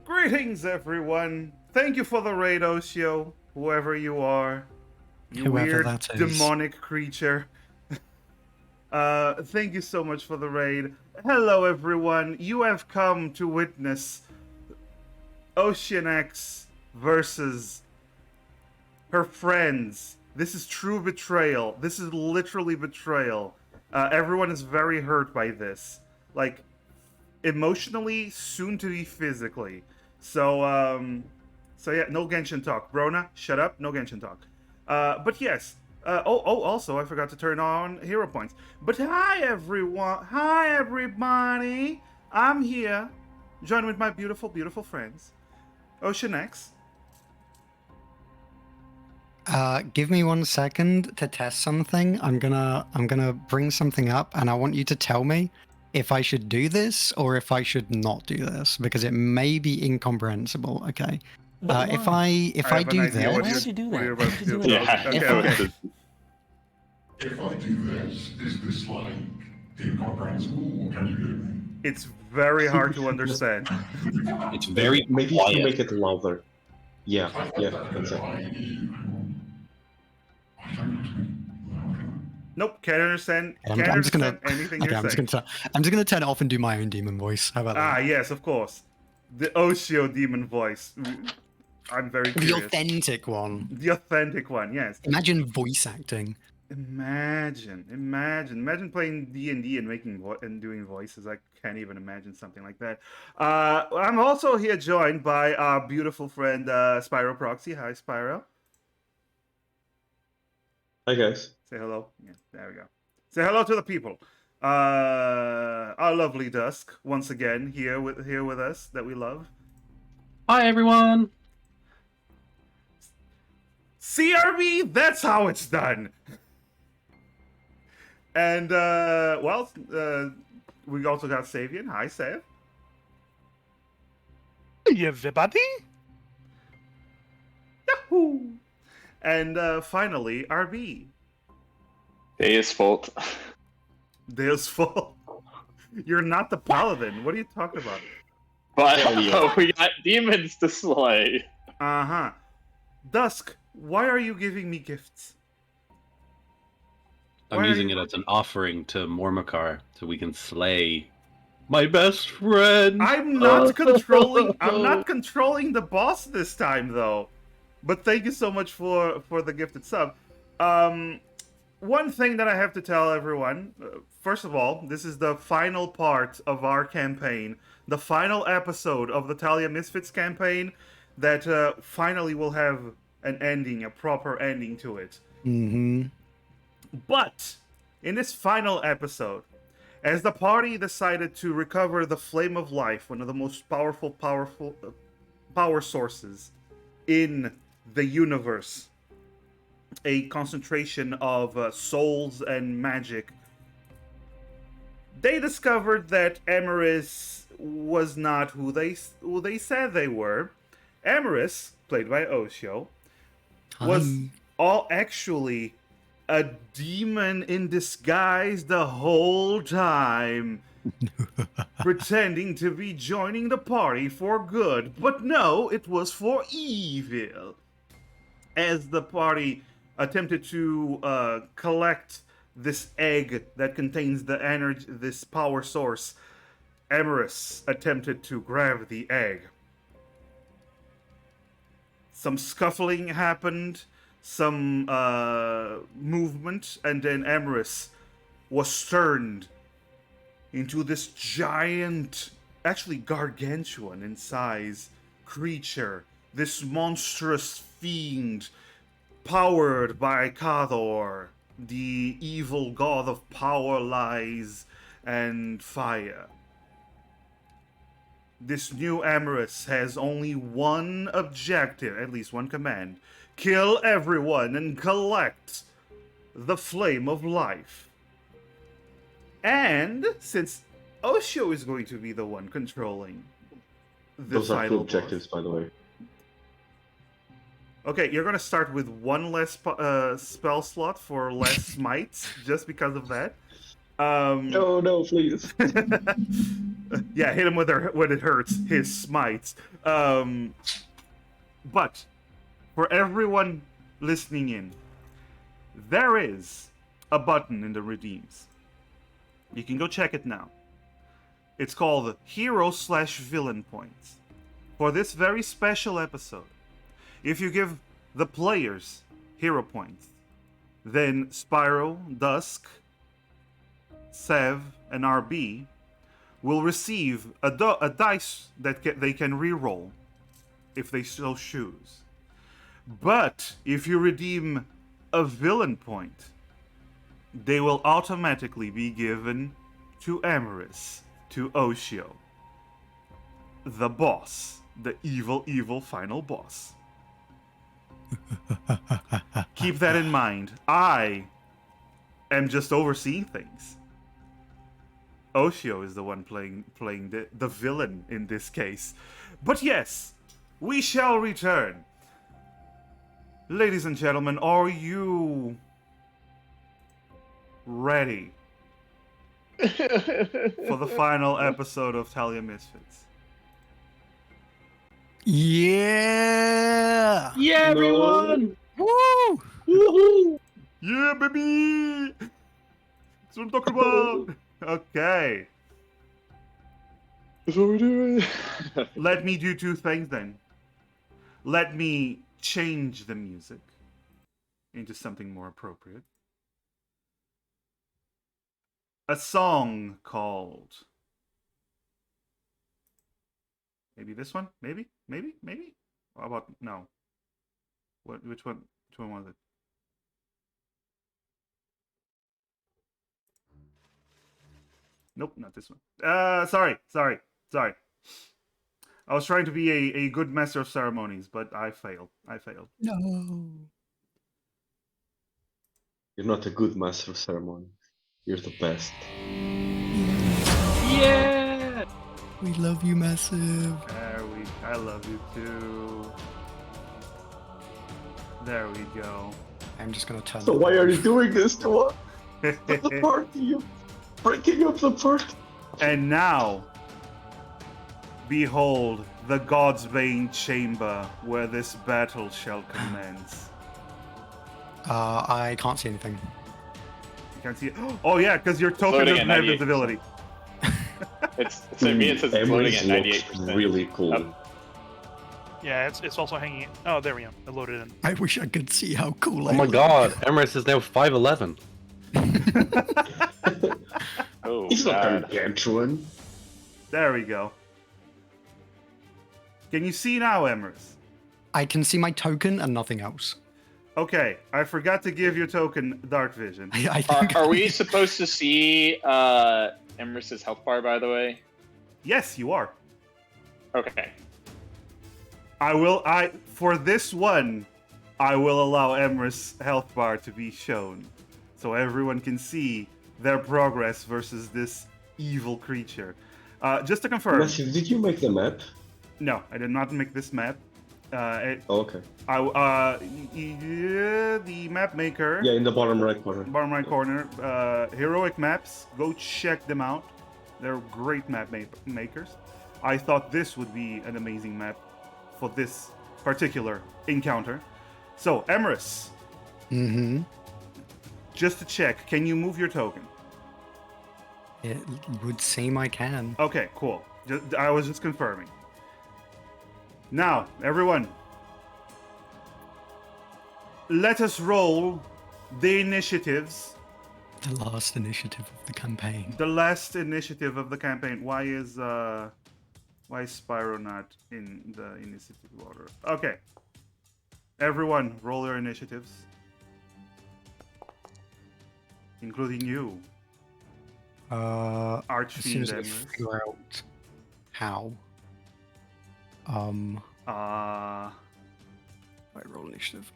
Greetings, everyone. Thank you for the raid, Oshio, whoever you are. You Whoever weird, that is. demonic creature. Thank you so much for the raid. Hello, everyone. You have come to witness Ocean X versus her friends. This is true betrayal. This is literally betrayal. Everyone is very hurt by this. Like, emotionally, soon to be physically. So yeah, no Genshin talk. Brona, shut up. No Genshin talk. But yes. Also, I forgot to turn on hero points. But hi, everyone. Hi, everybody. I'm here, joined with my beautiful, beautiful friends. Ocean X. Give me 1 second to test something. I'm gonna bring something up, and I want you to tell me if I should do this or if I should not do this, because it may be incomprehensible. Okay. But If why? I I have an do idea this, Why would you do what that? you're Why about would to you do. do So, that? okay, If okay. If I do this, is this like incomprehensible? Can you hear me? It's very hard to understand. It's very Maybe if you quiet. make it louder. Yeah, yeah, that's it. Nope, can't understand. I'm Can't just gonna. understand anything Okay, you're I'm just saying. gonna turn it off and do my own demon voice. How about Ah, that? yes, of course. The Oshio demon voice. I'm very The curious. authentic one. The authentic one, yes. Imagine voice acting. Imagine playing D&D and and doing voices. I can't even imagine something like that. I'm also here joined by our beautiful friend Spyro Proxy. Hi, Spyro. Hi guys. Say hello. Yeah, there we go. Say hello to the people. Our lovely Dusk once again here with us that we love. Hi, everyone. CRB, that's how it's done. And we also got Savian. Hi, Sav. Everybody? Yahoo! And finally, RB. Deus fault. Deus full. You're not the paladin. What are you talking about? But we got demons to slay. Uh-huh. Dusk, why are you giving me gifts? I'm Why are using you- it as an offering to Mormakar so we can slay my best friend. I'm not controlling the boss this time though. But thank you so much for the gifted sub. One thing that I have to tell everyone, first of all, this is the final part of our campaign, the final episode of the Telia Misfits campaign that finally will have an ending, a proper ending to it. Mm-hmm. But in this final episode, as the party decided to recover the Flame of Life, one of the most powerful power sources in the universe, a concentration of souls and magic, they discovered that Emeris was not who they said they were. Emeris, played by Oshio, was all actually a demon in disguise the whole time, pretending to be joining the party for good, but no, it was for evil. As the party attempted to collect this egg that contains the energy, this power source, Emeris attempted to grab the egg. Some scuffling happened, some movement, and then Emeris was turned into this giant, actually gargantuan in size, creature, this monstrous fiend, powered by Kador, the evil god of power, lies, and fire. This new Emeris has only one objective, at least one command: kill everyone and collect the Flame of Life. And since Oshio is going to be the one controlling the Those are two final objectives, boss. by the way. Okay, you're gonna start with one less spell slot for less smites, just because of that. No, please. Yeah, hit him when it hurts. His smites. But for everyone listening in, there is a button in the redeems. You can go check it now. It's called Hero/Villain Points. For this very special episode, if you give the players hero points, then Spyro, Dusk, Sev, and RB will receive a dice that they can re-roll if they so choose. But if you redeem a villain point, they will automatically be given to Emeris, to Oshio, the boss, the evil final boss. Keep that in mind. I am just overseeing things. Oshio is the one playing the villain in this case. But yes, we shall return. Ladies and gentlemen, are you ready for the final episode of Telia Misfits? Yeah! Yeah, everyone! Woo! Woohoo! Yeah, baby! That's what I'm talking about! Okay. That's what we're doing. Let me do two things then. Let me change the music into something more appropriate. A song called... Maybe this one? Maybe? How about... No. Which one was it? Nope, not this one. Sorry. I was trying to be a good master of ceremonies, but I failed. No. You're not a good master of ceremony. You're the best. Yeah! We love you, Massive. I love you too. There we go. I'm just gonna turn. So why are you doing this to us? The party, you breaking up the party. And now, behold the God's Bane chamber where this battle shall commence. I can't see anything. You can't see it. Oh yeah, because your token Loading doesn't at have 98%. visibility. To me, it says it's loading at Emery's 98%. looks really cool. Oh. Yeah, it's also hanging. Oh, there we go. I loaded in. I wish I could see how cool. Oh my god, Emrys is now 5'11". Oh, He's not God. gargantuan. There we go. Can you see now, Emrys? I can see my token and nothing else. Okay, I forgot to give your token dark vision. I think. Are we supposed to see Emrys's health bar, by the way? Yes, you are. Okay. For this one, I will allow Emrys' health bar to be shown, so everyone can see their progress versus this evil creature. Just to confirm, Massive, did you make the map? no, I did not make this map. Oh, okay. The map maker, Yeah, in the bottom right corner. bottom right corner, heroic maps. Go check them out. They're great map makers. I thought this would be an amazing map for this particular encounter. So, Emrys, Mm-hmm. just to check, can you move your token? It would seem I can. Okay, cool. I was just confirming. Now, everyone, let us roll the initiatives. The last initiative of the campaign. The last initiative of the campaign. Why is Spyro not in the initiative order? Okay. Everyone, roll your initiatives. Including you. As soon Archfiend as I Emrys. figure out how. Uh, I roll initiative.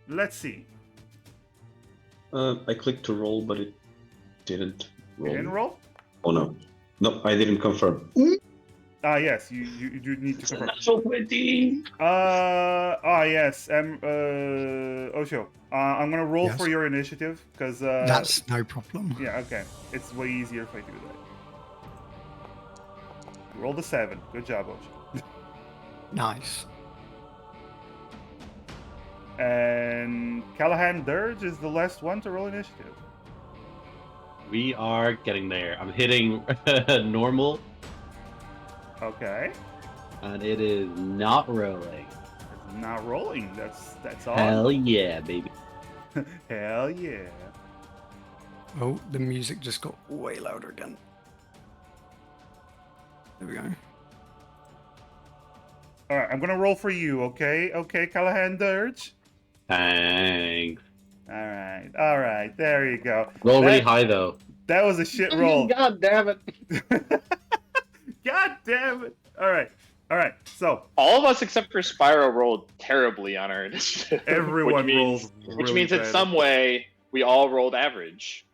let's see. I clicked to roll, but it didn't You roll. didn't roll? Oh no. No, I didn't confirm. Yes, you do need to confirm. Natural 20! Yes, Osho. I'm gonna roll Yes? for your initiative, because, That's no problem. yeah, okay. It's way easier if I do that. Roll the 7. Good job, Osho. Nice. And Callahan Dirge is the last one to roll initiative. We are getting there. I'm hitting normal, Okay. and it is not rolling. It's not rolling. That's all. Hell yeah, baby. Hell yeah. Oh, the music just got way louder again. There we go. Alright, I'm gonna roll for you, okay? Okay, Callahan Dirge? Thanks. Alright, there you go. Roll really That- high though. That was a shit roll. God damn it. God damn it. Alright, so All of us except for Spyro rolled terribly on our initiative. everyone which means, rolled Which really means in bad. some way we all rolled average.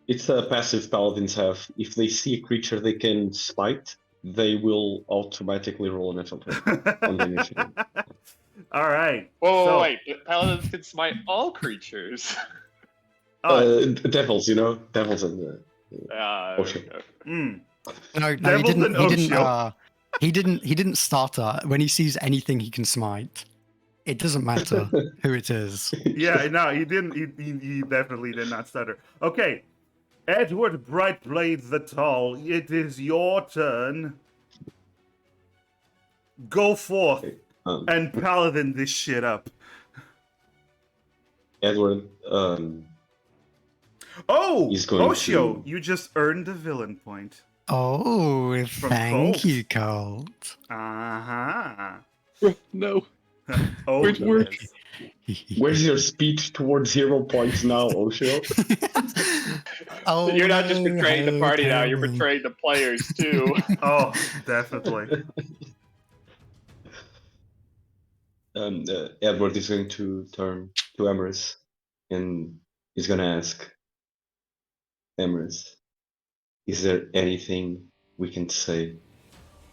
It's a passive paladins have. If they see a creature they can smite, they will automatically roll a natural 20 on the initiative. All right. Whoa, so, wait. Paladins can smite all creatures. Devils, devils and ocean. mm, No, Devils he didn't. and He didn't. Oshio. He didn't starter when he sees anything he can smite. It doesn't matter who it is. yeah, no, he didn't. He definitely did not stutter. Okay, Edward Brightblade the Tall, it is your turn. Go forth and paladin this shit up. Edward, Oh, He's going Oshio, to- you just earned a villain point. Oh, thank Colt. you, Colt. Uh-huh. No. Oh, Where's work? yes. Where's your speech towards 0 points now, Oshio? Oh, You're not just no, betraying the party now, you're Helen. betraying the players too. Oh, definitely. Edward is going to turn to Emerus and he's going to ask Emerus, is there anything we can say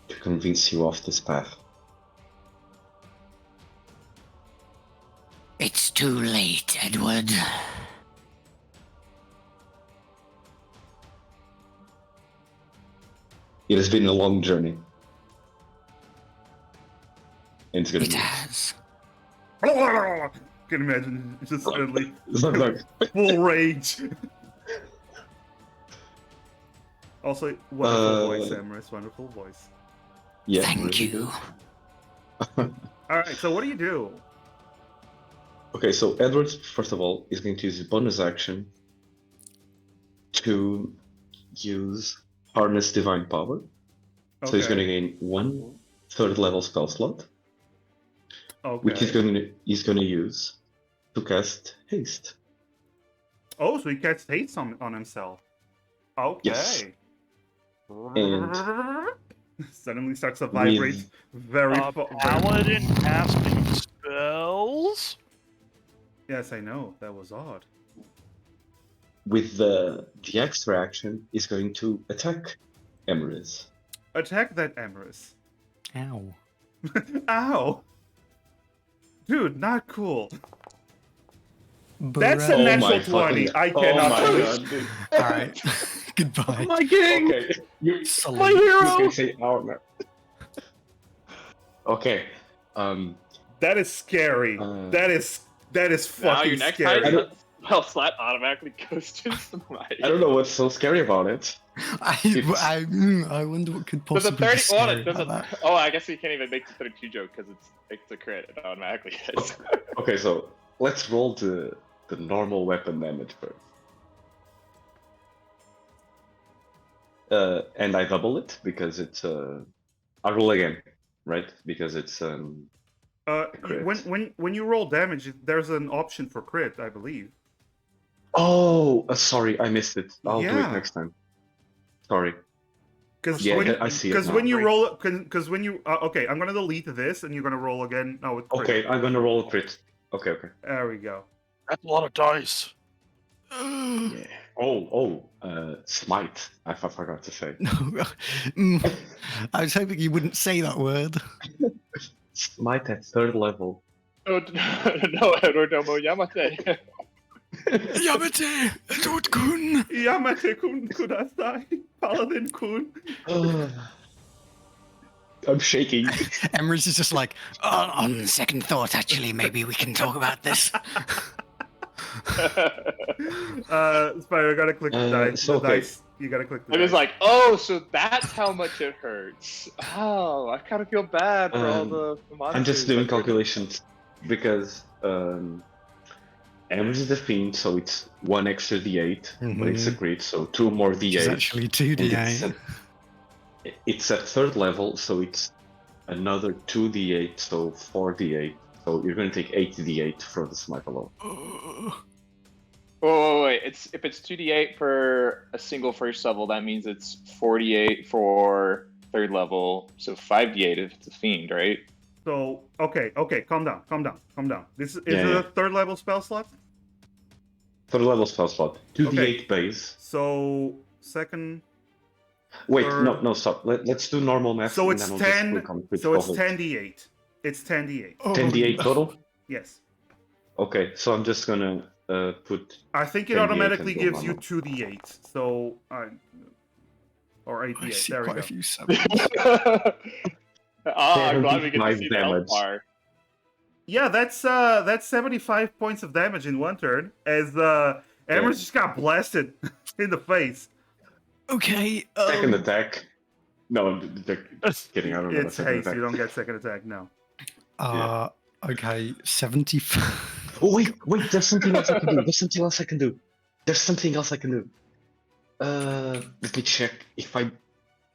to convince you off this path? It's too late, Edward. It has been a long journey. And it's going It to be... has. Can imagine just suddenly Look. full rage. Also, wonderful voice, Emrys. Wonderful voice. Yeah, Thank really you. good. All right, so what do you do? Okay, so Edward, first of all, is going to use his bonus action to use Harness Divine Power. So he's going to gain 1 third level spell slot, which he's going to use to cast Haste. Oh, so he casts haste on himself. Okay. Yes. And suddenly starts to vibrate very Paladin casting spells? Yes, I know. That was odd. with the extra action, is going to attack Emerus. Attack that Emrys. Ow. Ow! Dude, not cool. That's a Bro. natural 20. I cannot God, believe. dude. Alright. Goodbye. My king! Okay, you Salute. My hero! can say our now. Okay, That is scary. That is Now your fucking next scary. time, spell slot automatically goes to smite. I don't know what's so scary about it. I wonder what could Does a possibly 30 be scary does about a, that. oh, I guess you can't even make the 32 joke because it's a crit. It automatically hits. Okay, so let's roll the normal weapon damage first. And I double it because it's I roll again, right? Because it's crit. When you roll damage, there's an option for crit, I believe. Oh, sorry, I missed it. I'll do Yeah. it next time. Sorry. Because Yeah, when, I see it Because now. when you roll, because when you okay, I'm gonna delete this, and you're gonna roll again. No, with crit. Okay, I'm gonna roll a crit. Okay. There we go. That's a lot of dice. Yeah. Oh, smite. I forgot to say. No. I was hoping you wouldn't say that word. Smite at 3rd level. Oh, no, Edward Domo Yamate. Yamete! Edward-kun! Yamate-kun kudasai, Paladin-kun. I'm shaking. Emrys is just like, On second thought, actually, maybe we can talk about this. Spyro, you gotta click the dice. so The okay. dice. You gotta click the It dice. was like, oh, so that's how much it hurts. Oh, I kind of feel bad for all the monsters. I'm just doing that we're- calculations because Emerus is the fiend, so it's 1 extra d8, but it's a crit, so 2 more it's d8. actually and 2d8. It's at 3rd level, so it's another 2d8, so 4d8. So you're going to take 8d8 for the smite alone. Wait. If it's 2d8 for a single first level, that means it's 48 for 3rd level, so 5d8 if it's a fiend, right? So okay, calm down. This is Yeah, it yeah. a 3rd level spell slot? third level spell slot. 2d8 base. So second. Wait, third. no, stop. Let's do normal math So and it's then we'll just 10. click on So critical it's hits. 10d8. It's 10d8. 10d8 total? Yes. Okay, so I'm just gonna put... I think it 10d8 automatically and go gives you normal. 2d8. So or I 8d8. see There we quite go. a few sevens. I'm glad we get to 75 see the damage. Elfar. Yeah, that's 75 points of damage in one turn. As Emrys just got blasted in the face. Okay. Second attack. No, just kidding. I don't know. It's Second haste. attack. You don't get second attack. No. Okay. 75. Oh wait, there's something else I can do. Let me check if I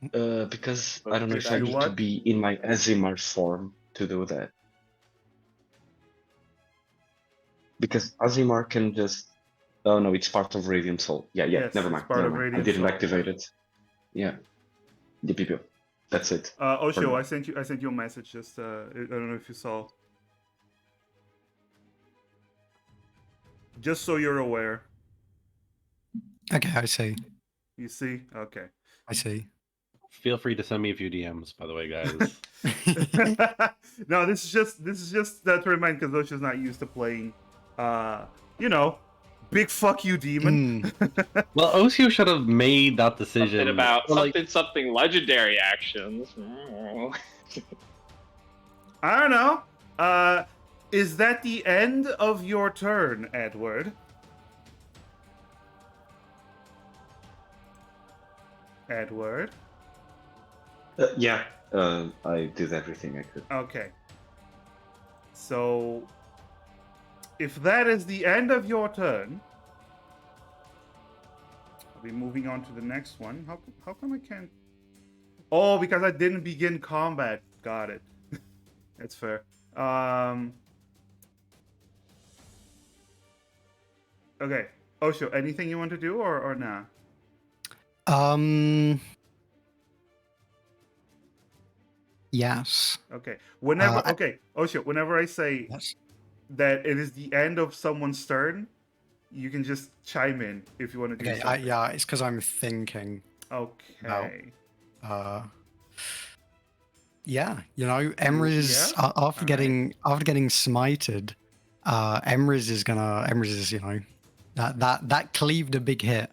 because I don't know if I You need to what? be in my Azimar form to do that. Because Azimar can just oh no, it's part of Radiant Soul. Yeah, Yes, never it's mind. part Never of mind. I Radiant didn't Soul. activate it. Yeah. Yep. That's it. Osho, now. I sent you a message. Just I don't know if you saw. Just so you're aware. Okay, I see. You see? Okay. I see. Feel free to send me a few DMs, by the way, guys. No, this is just to remind because Osho's not used to playing. Big fuck you, demon. Well, Osio should have made that decision. Something about Or, like, something legendary actions. I don't know. Is that the end of your turn, Edward? Edward? Yeah. I did everything I could. Okay. So, if that is the end of your turn, I'll be moving on to the next one. How come I can't? Oh, because I didn't begin combat. Got it. That's fair. Okay. Osho, anything you want to do or nah? Yes. Okay. Osho, whenever I say Yes. that it is the end of someone's turn, you can just chime in if you want to do Okay. something. Yeah, it's because I'm thinking. Okay. Yeah, Emrys after getting smited, Emrys is that cleaved a big hit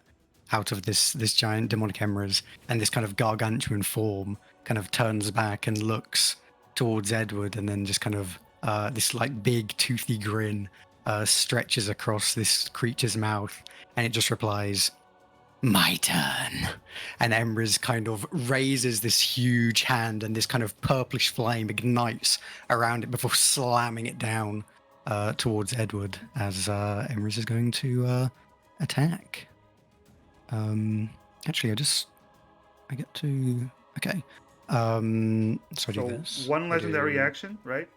out of this giant demonic Emrys, and this kind of gargantuan form kind of turns back and looks towards Edward, and then just kind of this like big toothy grin stretches across this creature's mouth, and it just replies, "My turn." And Emrys kind of raises this huge hand, and this kind of purplish flame ignites around it before slamming it down towards Edward as Emrys is going to attack. Actually, I get to... Okay. So do this. One legendary action, right?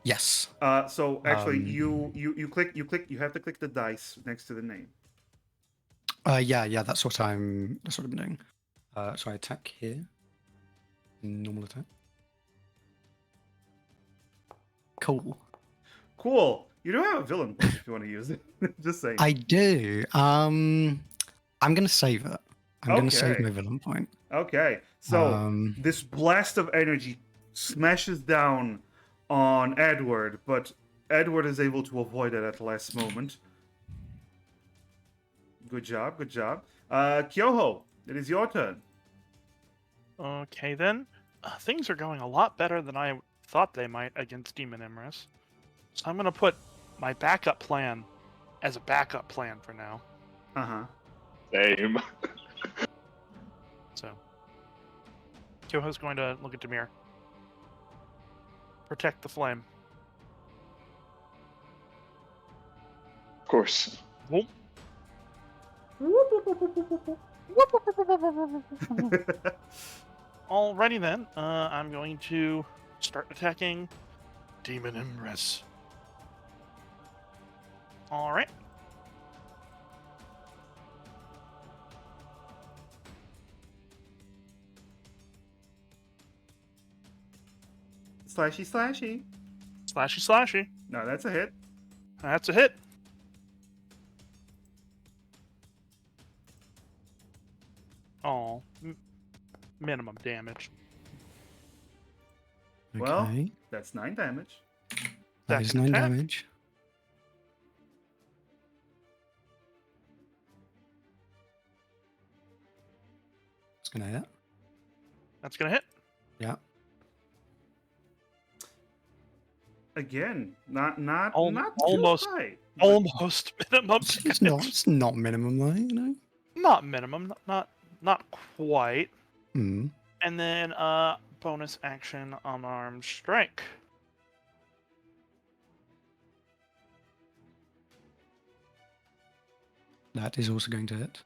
Yes. So actually, you have to click the dice next to the name. Yeah, that's what I'm doing. So I attack here. Normal attack. Cool. You do have a villain point if you want to use it. Just saying. I do. I'm gonna save it. I'm gonna save Okay. my villain point. Okay. So this blast of energy smashes down on Edward, but Edward is able to avoid it at the last moment. Good job. Kyoho, it is your turn. Okay, then. Things are going a lot better than I thought they might against Demon Emrys. So I'm going to put my backup plan as a backup plan for now. Uh-huh. Same. So, Kyoho's going to look at Demir. Protect the flame. Of course. Whoop. Alrighty then, I'm going to start attacking Demon Emrys. Alright. Slashy. Slashy slashy. No, that's a hit. That's a hit. minimum damage. Well, Okay. that's 9 damage. That is Second 9 attack. damage. It's gonna hit. That's gonna hit. Yeah. Again, not not Al- not almost- too high. but- Almost minimum It's damage. it's not minimum though, you know. Not minimum. Not quite. Hmm. And then bonus action unarmed strike. That is also going to hit.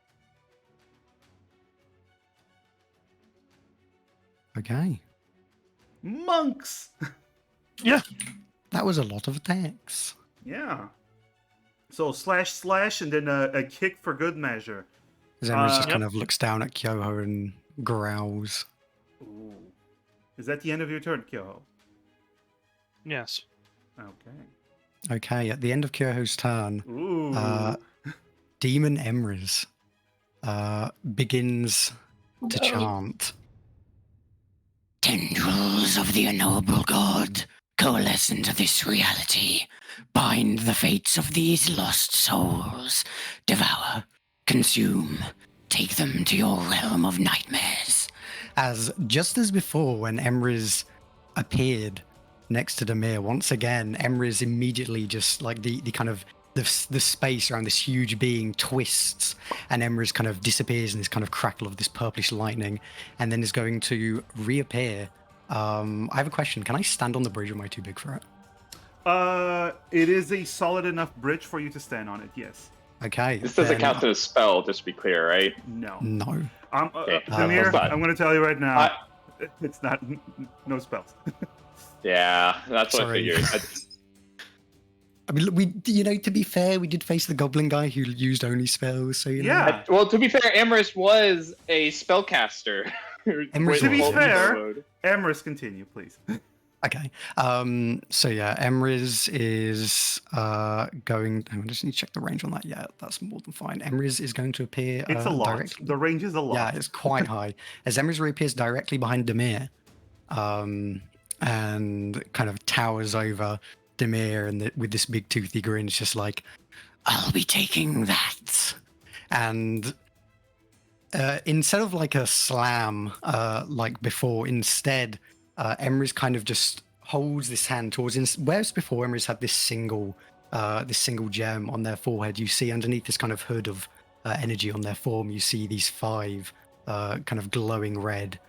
Okay. Monks. Yeah. That was a lot of attacks. Yeah. So slash and then a kick for good measure. Zemris just Yep. kind of looks down at Kyoho and growls. Ooh. Is that the end of your turn, Kyoho? Yes. Okay. Okay, at the end of Kyoho's turn, Ooh. Demon Emrys begins to chant. Tendrils of the unknowable god coalesce into this reality. Bind the fates of these lost souls. Devour, consume, take them to your realm of nightmares. As just as before, when Emrys appeared next to Demir, once again, Emrys immediately just like the kind of the space around this huge being twists, and Emrys kind of disappears in this kind of crackle of this purplish lightning, and then is going to reappear. I have a question. Can I stand on the bridge, or am I too big for it? It is a solid enough bridge for you to stand on it. Yes. Okay. This doesn't then- count as a spell, just to be clear, right? No. No. Okay. Demir, That's fine. I'm going to tell you right now. It's not. No spells. Yeah, that's what Sorry. I figured. I mean, we, you know, to be fair, we did face the goblin guy who used only spells, so you know. Yeah. Well, to be fair, Amorous was a spellcaster. Emrys To be was. fair- Emrys, continue, please. Okay. So yeah, Emrys is going. I just need to check the range on that. Yeah, that's more than fine. Emrys is going to appear. It's a lot. Directly. The range is a lot. Yeah, it's quite high. As Emrys reappears directly behind Demir, and kind of towers over Demir, and with this big toothy grin, it's just like, I'll be taking that. and instead of like a slam like before, instead Emrys kind of just holds this hand towards. Whereas before Emrys had this single gem on their forehead, you see underneath this kind of hood of energy on their form, you see these 5 kind of glowing red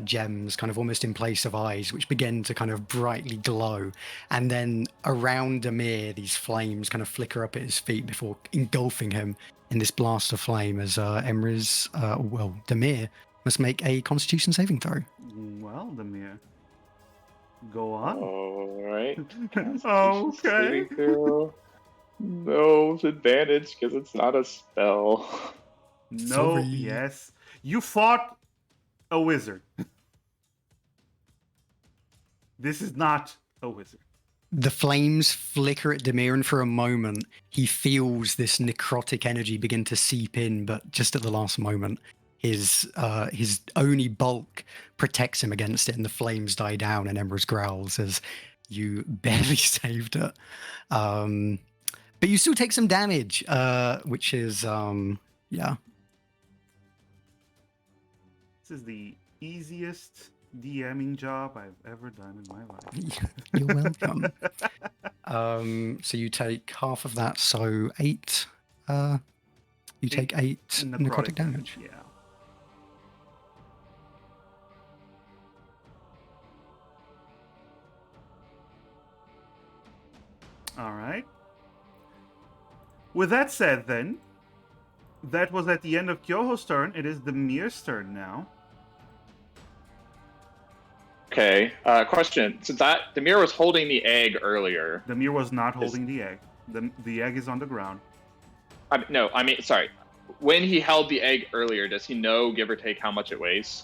gems, kind of almost in place of eyes, which begin to kind of brightly glow. And then around Demir, these flames kind of flicker up at his feet before engulfing him in this blast of flame as Demir must make a Constitution saving throw. Well, Demir. Go on. All right. Okay. No advantage because it's not a spell. No, Sorry. yes. You fought a wizard. This is not a wizard. The flames flicker at Demir, and for a moment, he feels this necrotic energy begin to seep in, but just at the last moment, his Oni bulk protects him against it, and the flames die down, and Emrys growls as you barely saved it. But you still take some damage, which is, yeah. This is the easiest DMing job I've ever done in my life. You're welcome. So you take half of that, so 8. You take 8 necrotic damage. Yeah. All right. With that said, then, that was at the end of Kyoho's turn. It is Demir's turn now. Okay. Question. Since Demir was holding the egg earlier. Demir was not holding the egg. The egg is on the ground. Sorry. When he held the egg earlier, does he know, give or take, how much it weighs?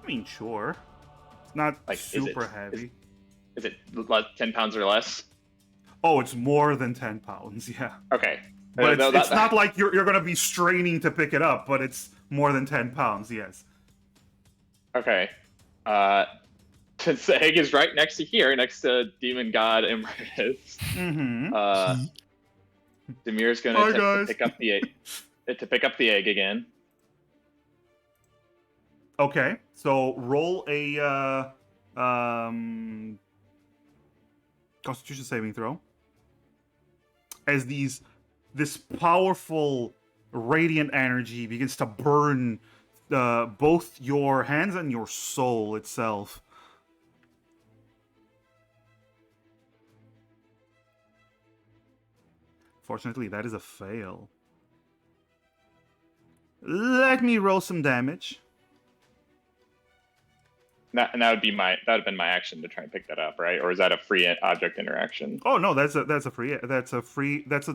I mean, sure. It's not Like, super heavy. Is it 10 pounds or less? Oh, it's more than 10 pounds, yeah. Okay. But No, it's not like you're going to be straining to pick it up, but it's more than 10 pounds. Yes. Okay. Since the egg is right next to here, next to Demon God Emrys, Mm-hmm. Demir's going Hi, to guys. pick up the egg again. Okay, so roll a Constitution saving throw. As this powerful radiant energy begins to burn both your hands and your soul itself. Fortunately, that is a fail. Let me roll some damage. That would have been my action to try and pick that up, right? Or is that a free object interaction? Oh no, that's an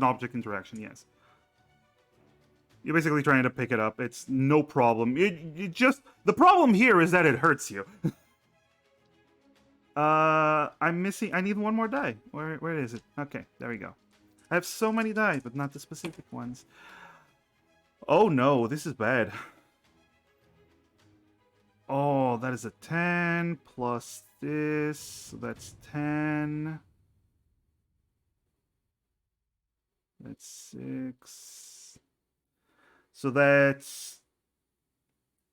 object interaction. Yes, you're basically trying to pick it up. It's no problem. It just the problem here is that it hurts you. I'm missing. I need one more die. Where is it? Okay, there we go. I have so many die, but not the specific ones. Oh no, this is bad. Oh, that is a 10 plus this. So that's 10. That's 6. So that's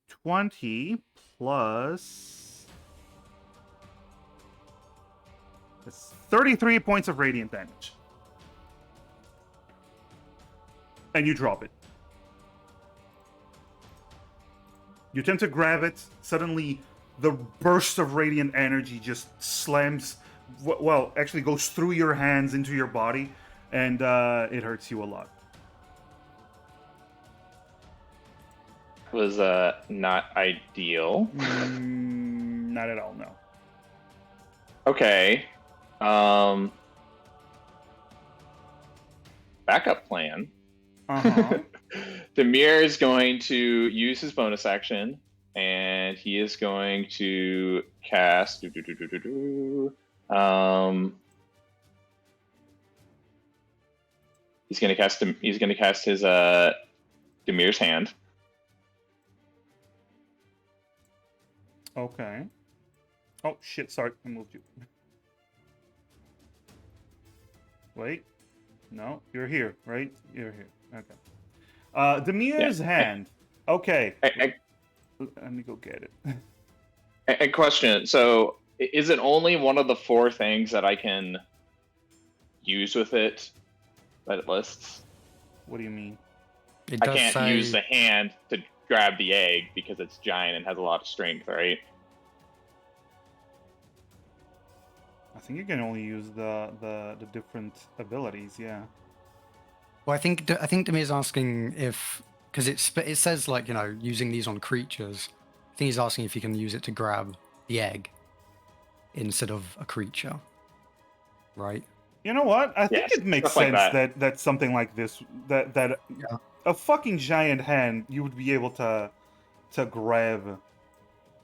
20 plus... That's 33 points of radiant damage. And you drop it. You attempt to grab it. Suddenly, the burst of radiant energy just slams... Well, actually goes through your hands into your body. And it hurts you a lot. Was not ideal. Not at all, no. Okay. Backup plan. Uh-huh. Demir is going to use his bonus action, and he is going to cast. He's going to cast. He's going to cast his Demir's hand. Okay. Oh, shit, sorry. I moved you. Wait. No, you're here, right? You're here. Okay. Demir's hand. Okay. Let me go get it. A question. So, is it only one of the 4 things that I can use with it that it lists? What do you mean? I can't use the hand to grab the egg because it's giant and has a lot of strength, right? I think you can only use the different abilities, yeah. Well, I think Demir's asking if, because it says, like, you know, using these on creatures. I think he's asking if you can use it to grab the egg instead of a creature, right? You know what? I think it makes sense that something like this, that a fucking giant hand, you would be able to grab.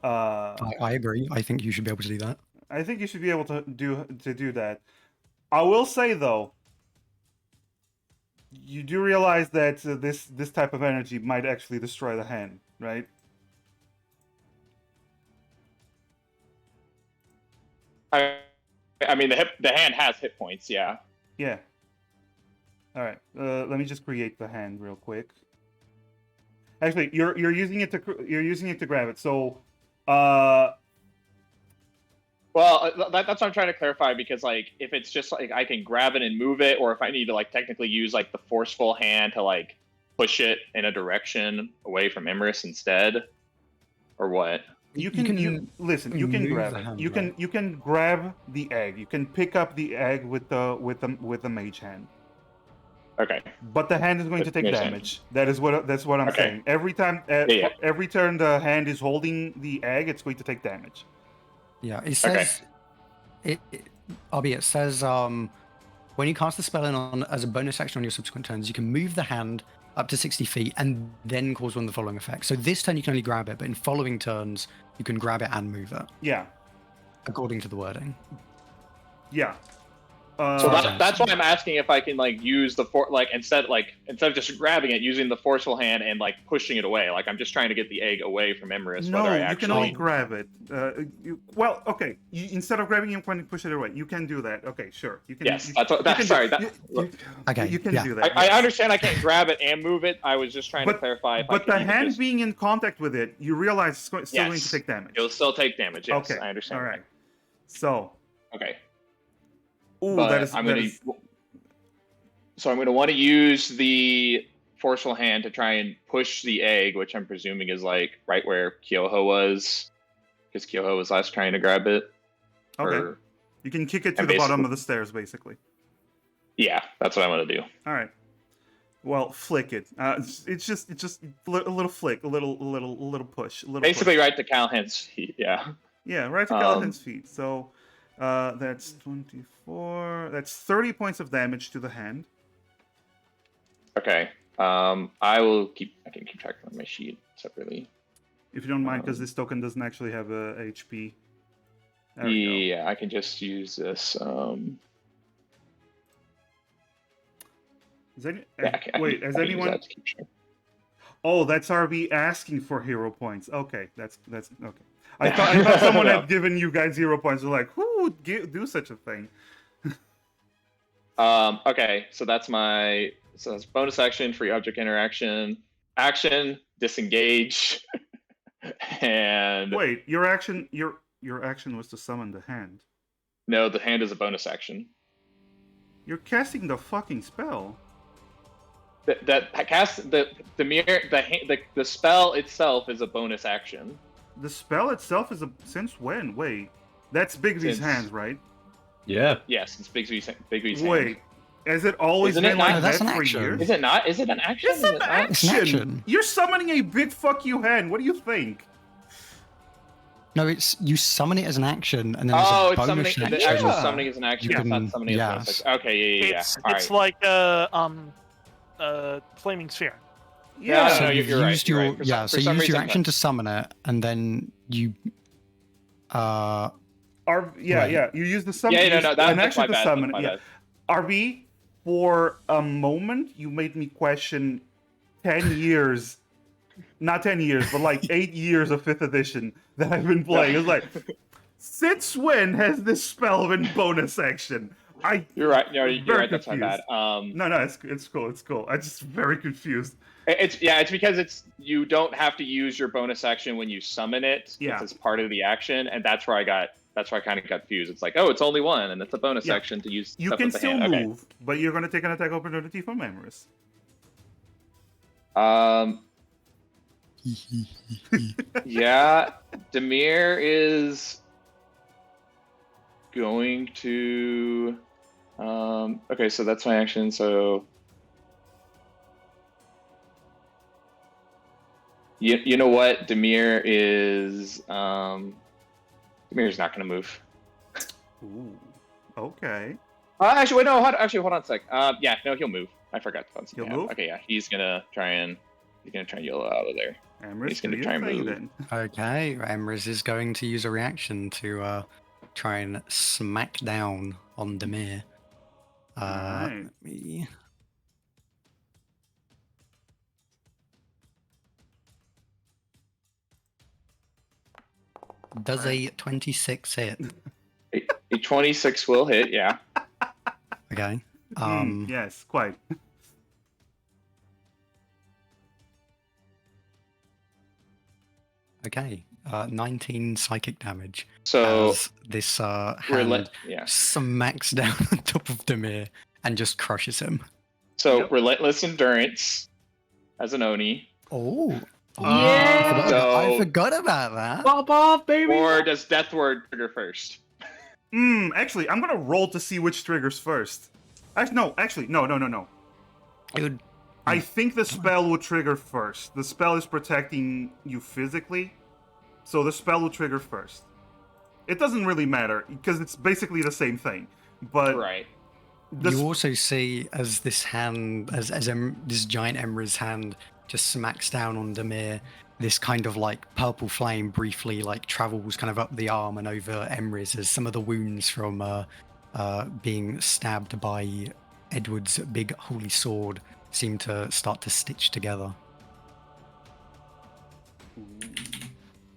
I agree. I think you should be able to do that. I think you should be able to do that. I will say though, you do realize that this type of energy might actually destroy the hand, right? I mean, the hand has hit points, yeah. Yeah. All right. Let me just create the hand real quick. Actually, you're using it to grab it. So, well, that's what I'm trying to clarify, because, like, if it's just, like, I can grab it and move it, or if I need to, like, technically use, like, the forceful hand to, like, push it in a direction away from Emrys instead, or what? You can grab it. You can grab the egg. You can pick up the egg with the mage hand. Okay. But the hand is going to take damage. That's what I'm saying. Every time, every turn the hand is holding the egg, it's going to take damage. Yeah, it says it says when you cast the spell in as a bonus action on your subsequent turns, you can move the hand up to 60 feet and then cause one of the following effects. So this turn you can only grab it, but in following turns you can grab it and move it. Yeah. According to the wording. Yeah. So that's why I'm asking if I can like use the instead of just grabbing it, using the forceful hand and like pushing it away. Like I'm just trying to get the egg away from Emrys. No, whether I you can only actually grab it. Okay. Instead of grabbing it when you push it away, you can do that. Okay, sure. You can. Yes, you, that's what. you That, can sorry, do, that, you can do that. I yes. understand I can't grab it and move it. I was just trying to clarify. If I But could the even hand just, being in contact with it, you realize it's still going to Yes. take damage. it'll still take damage. Yes, Okay. I understand. All right. So. Okay. Ooh, But that is. So I'm going to want to use the forceful hand to try and push the egg, which I'm presuming is like right where Kyoho was, because Kyoho was last trying to grab it. Okay. You can kick it to the bottom of the stairs, basically. Yeah, that's what I'm going to do. All right. Well, flick it. It's just a little flick, a little push, a little. Basically, push. right to Callahan's feet. Yeah. Yeah, right to Callahan's feet. So, that's 24. That's 30 points of damage to the hand. Okay. I can keep track on my sheet separately. If you don't mind, because this token doesn't actually have a HP. There we go. Yeah, I can just use this. Is any, Yeah, wait, has I can use anyone? that to keep track. Oh, that's RB asking for hero points. Okay, that's okay. I thought someone No. had given you guys 0 points. They're like, who would do such a thing? Okay, so that's bonus action, free object interaction, action, disengage, and Wait, your action was to summon the hand. no, the hand is a bonus action. You're casting the fucking spell. The spell itself is a bonus action. The spell itself is since when? Wait, that's Bigby's Since- hands, right? Yeah. Yes, it's Bigby's hand. Wait, has it always Isn't it been not? like No, that's that an for action. years? Is it not? Is it an action? It's an action. It's an action. You're summoning a big fuck you hand. What do you think? No, it's you summon it as an action, and then there's Oh, a it's summoning. bonus action. The actual Yeah. summoning is an action. You It's not can- summoning as a bonus yes. action. Okay, yeah. It's All right. like flaming sphere. Yeah, Yeah. So no, you've you're right, used you're your right. For yeah. some- So for you some use your reason, action to summon it, and then you Yeah. Right. You use the summon. Yeah, no, use no, an that's action my to bad. summon. That's my Yeah. bad. RB, for a moment, you made me question 10 years. Not 10 years, but like 8 years of 5th edition that I've been playing. It's like, since when has this spell been bonus action? You're right. No, you're Very right. That's my bad. No, it's cool. It's cool. I'm just very confused. It's because you don't have to use your bonus action when you summon it. Yeah. It's as part of the action, and that's where I kind of got confused. It's like, oh, it's only one, and it's a bonus Yeah. action to use. You stuff can with the still hand. move, but you're going to take an attack opportunity from Emrys. Okay. Yeah, Demir is going to. Okay, so that's my action. So. You know what? Demir's not going to move. Ooh. Okay. Actually, wait, no. Hold on a sec. Yeah, no, he'll move. I forgot to He'll move? Okay, yeah, he's gonna try and yellow out of there. Emrys, He's gonna do your try and thing move. then. okay. Emrys is going to use a reaction to try and smack down on Demir. Alright. Let me- Does a 26 hit? A 26 will hit. Yeah. Okay. Yes, quite. Okay. 19 psychic damage. So As this relent. hand Yeah. smacks down on top of Demir and just crushes him. So Yep. relentless endurance as an Oni, Oh. Yeah! I forgot about that. Pop off, baby! or does Death Ward trigger first? Actually, I'm gonna roll to see which triggers first. No. Dude, I think the spell will trigger first. The spell is protecting you physically, so the spell will trigger first. It doesn't really matter, because it's basically the same thing. But Right. you also see as this hand, as this giant Emrys hand just smacks down on Demir, this kind of like purple flame briefly like travels kind of up the arm and over Emrys as some of the wounds from being stabbed by Edward's big holy sword seem to start to stitch together.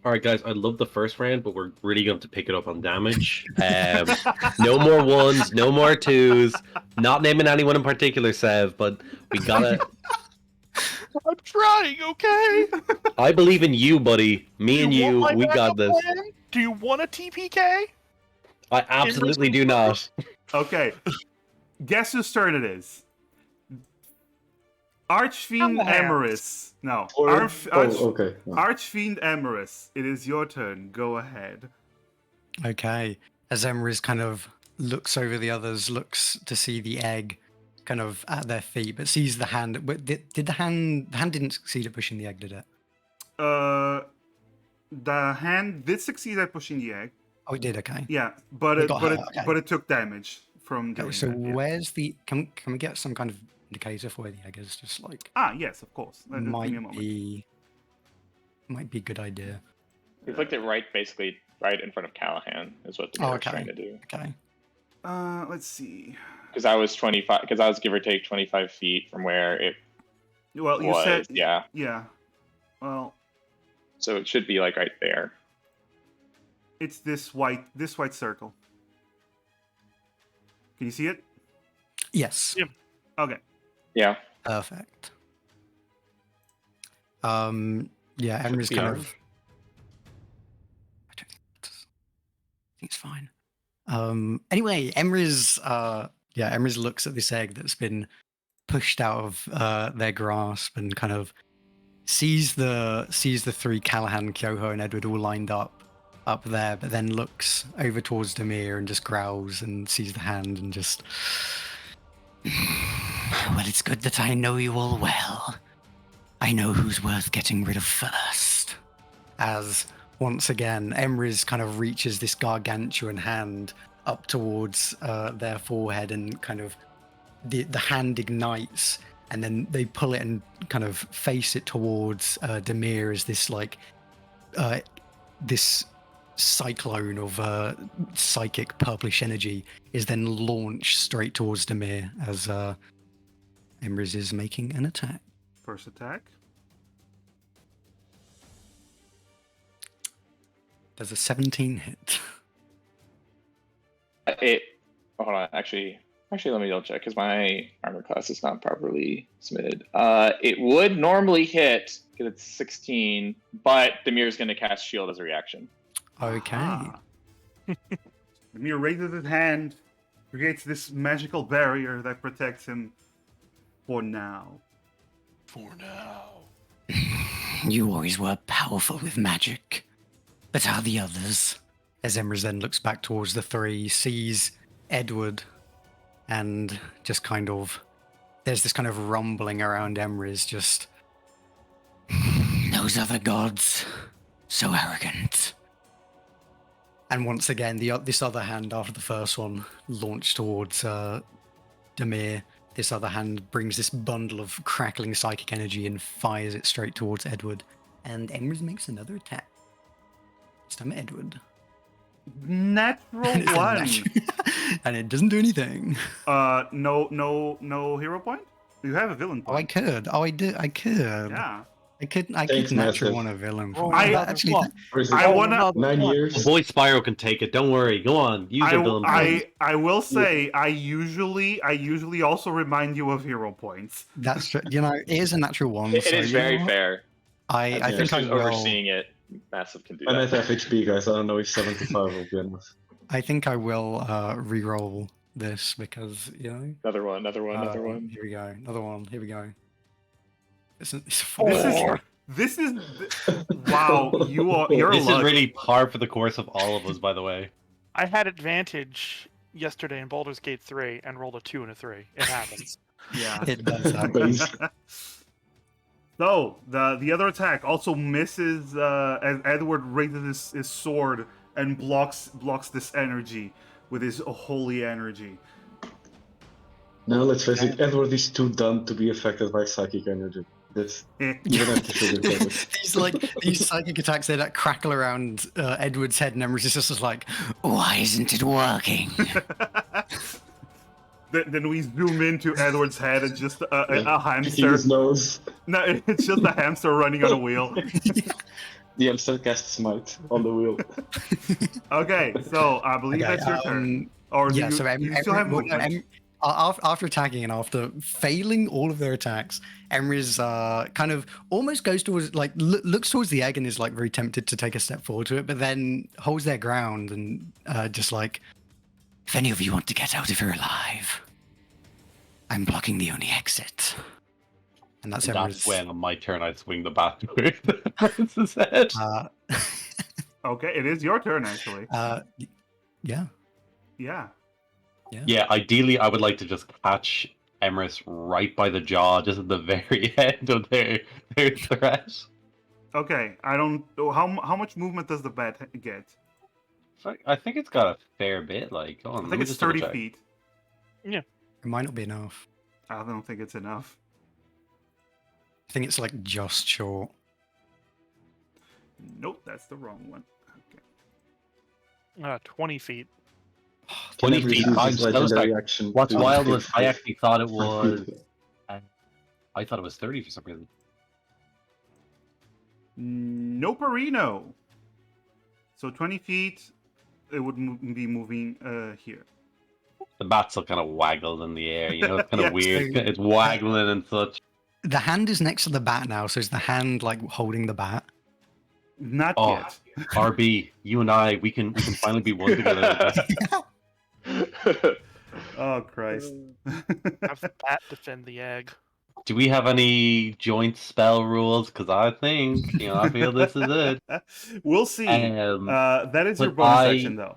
All right, guys. I love the first round, but we're really going to pick it up on damage. No more ones, no more twos. Not naming anyone in particular, Sev, but we gotta. I'm trying, okay? I believe in you, buddy. Me and you, want my we got backup this. plan? Do you want a TPK? I absolutely do not. Okay. Guess whose turn it is? Archfiend Emerus. No. okay. No. Archfiend Emerus. It is your turn. Go ahead. Okay. As Emrys kind of looks over the others, looks to see the egg kind of at their feet, but sees the hand. But did the hand didn't succeed at pushing the egg, did it? The hand did succeed at pushing the egg. Oh, it did. Okay. Yeah, but It got hurt, okay. but it took damage from doing So that, yeah. where's the? Can we get some kind of indicator for where the egg is? Just like Yes, of course. Give me a might moment. be a good idea. We clicked it basically right in front of Callahan, is what the mirror's okay. trying to do. Okay. Let's see. Because I was 25. Because I was give or take 25 feet from where it Well, you was. said Yeah. Yeah. Well, So it should be like right there. it's this white circle. Can you see it? Yes. Yeah. Okay. Yeah. Perfect. Yeah, Emry's be kind ours. of. I think it's fine. Anyway, Emry's looks at this egg that's been pushed out of their grasp and kind of sees the three Callahan, Kyoho, and Edward all lined up there, but then looks over towards Demir and just growls and sees the hand and just. Well, it's good that I know you all well. I know who's worth getting rid of first. As once again, Emrys kind of reaches this gargantuan hand up towards their forehead and kind of the hand ignites and then they pull it and kind of face it towards Demir as this like this cyclone of psychic purplish energy is then launched straight towards Demir as Emrys is making an attack. First attack. Does a 17 hit? Hold on. Actually, let me double check because my armor class is not properly submitted. It would normally hit because it's 16, but Demir's going to cast shield as a reaction. Okay. Ah. Demir raises his hand, creates this magical barrier that protects him for now. For now. You always were powerful with magic. But how the others? As Emrys then looks back towards the three, sees Edward, and just kind of there's this kind of rumbling around Emrys, just Those other gods, so arrogant. and once again this other hand after the first one launched towards Demir. This other hand brings this bundle of crackling psychic energy and fires it straight towards Edward. And Emrys makes another attack. This time Edward. Natural And it's a one. and it doesn't do anything. No hero point? You have a villain Oh, I point. could. Oh, I could. Yeah. I could Thanks, naturally Massive. want a villain. Oh, point. I- But actually, I wanna- 9 years. Boy Spyro can take it. Don't worry. Go on. Use your villain point. I will say I usually also remind you of hero points. that's true. You know, it is a natural one. It so is you know very what? fair. I Yeah. think I Just will. overseeing it, Massive can do I'm at that. FHP, guys. I don't know if 75 will be enough. I think I will re-roll this because you know. Another one. Here we go. Another one. Here we go. It's a This four. is wow. You're This is lucky. really par for the course of all of us, by the way. I had advantage yesterday in Baldur's Gate 3 and rolled a 2 and a 3. It happens. Yeah. It does happen. Base. So the other attack also misses as Edward raises his sword and blocks this energy with his holy energy. Now let's face it, Edward is too dumb to be affected by psychic energy. That's you don't have to sugarcoat it. these psychic attacks they that crackle around Edward's head, and Emrys is just like, Why isn't it working? Then we zoom into Edward's head and just a See hamster. his nose. No, it's just a hamster running on a wheel. The hamster casts smite on the wheel. Okay, so I believe Okay, that's your turn. Or do yeah, you, so you still have well, no, movement? after attacking and after failing all of their attacks, Emrys kind of almost goes towards, like, looks towards the egg and is like very tempted to take a step forward to it, but then holds their ground and just like, If any of you want to get out of here alive, I'm blocking the only exit. and that's And Emrys. that's when on my turn I swing the bat with the prince's head. Okay, it is your turn actually. Yeah. Yeah. Yeah, ideally I would like to just catch Emrys right by the jaw, just at the very end of their threat. Okay, I don't. How much movement does the bat get? I think it's got a fair bit. Like, hold on, I let think me it's just double 30 check. feet. It might not be enough. I don't think it's enough. I think it's like just short. Nope, that's the wrong one. Okay. 20 feet. 20 Can feet. Emrys use I'm his so legendary sorry. action What's to wild take was I actually thought it 5 was. feet? I thought it was 30 for some reason. Noperino. So 20 feet, it would be moving here. The bat's still kind of waggled in the air, you know, it's kind of Yes. weird. It's waggling and such. The hand is next to the bat now, so is the hand like holding the bat? Not Oh, yet. RB, you and I, we can finally be one together. Oh Christ. Have the bat defend the egg. Do we have any joint spell rules? Because I think, you know, I feel this is it. We'll see. That is your But bonus I action though.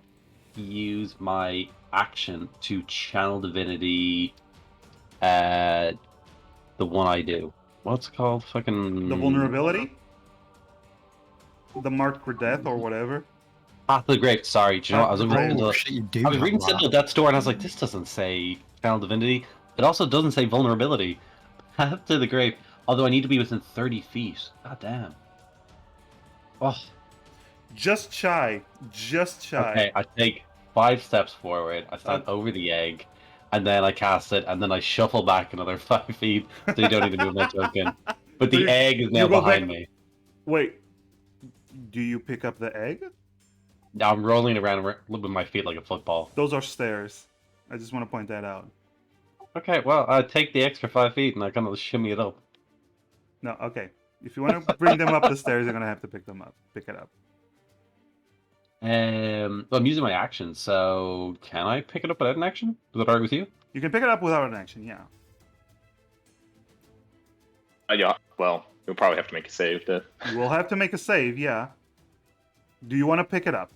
use my action to channel divinity. The one I do. What's it called? Fucking The vulnerability? The marked for death or whatever. Path of the Grave. Sorry, do you know what? I was looking at Oh the. shit, you do. I was have reading that. Citadel Death's Door and I was like, this doesn't say channel divinity. It also doesn't say vulnerability. Path to the Grave. Although I need to be within 30 feet. God damn. Oh. Just shy. Just shy. Okay, I take 5 steps forward. I stand over the egg, and then I cast it, and then I shuffle back another 5 feet, so you don't need to move my token. But So the you- egg is you now go behind back- me. Wait. Do you pick up the egg? Now I'm rolling around with my feet like a football. Those are stairs. I just want to point that out. Okay, well, I take the extra 5 feet and I kind of shimmy it up. No, okay. If you want to bring them up the stairs, you're gonna have to pick them up. Pick it up. Well, I'm using my action, so can I pick it up without an action? Is that alright with you? You can pick it up without an action, yeah. Yeah, well, you'll probably have to make a save to. You will have to make a save, yeah. Do you want to pick it up?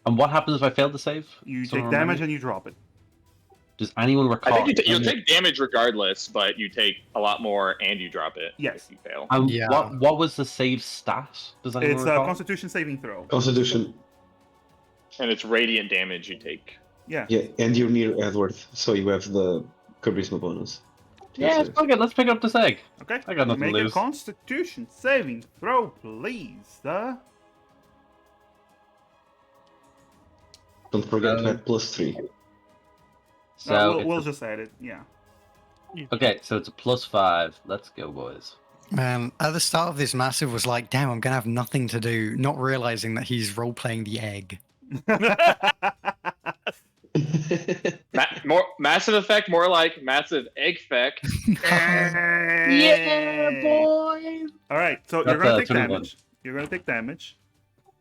And what happens if I fail to save? You Someone take damage remind me? and you drop it. Does anyone recall? I think you'll take damage regardless, but you take a lot more and you drop it. Yes. If you fail. Yeah. What was the save stat? Does anyone It's a recall? Constitution saving throw. Constitution. And it's radiant damage you take. Yeah. Yeah, and you're near Edward, so you have the charisma bonus. Yeah, fuck it. Let's pick up this egg. Okay. I got nothing to Make a lose. Constitution saving throw, please. Don't forget to add +3. So we'll just add it. Yeah. okay, so it's a +5. Let's go, boys. Man, at the start of this massive was like, damn, I'm gonna have nothing to do, not realizing that he's role playing the egg. More massive effect, more like massive egg effect. Yeah, boys. All right, so you're That's, gonna take 21. damage. You're gonna take damage.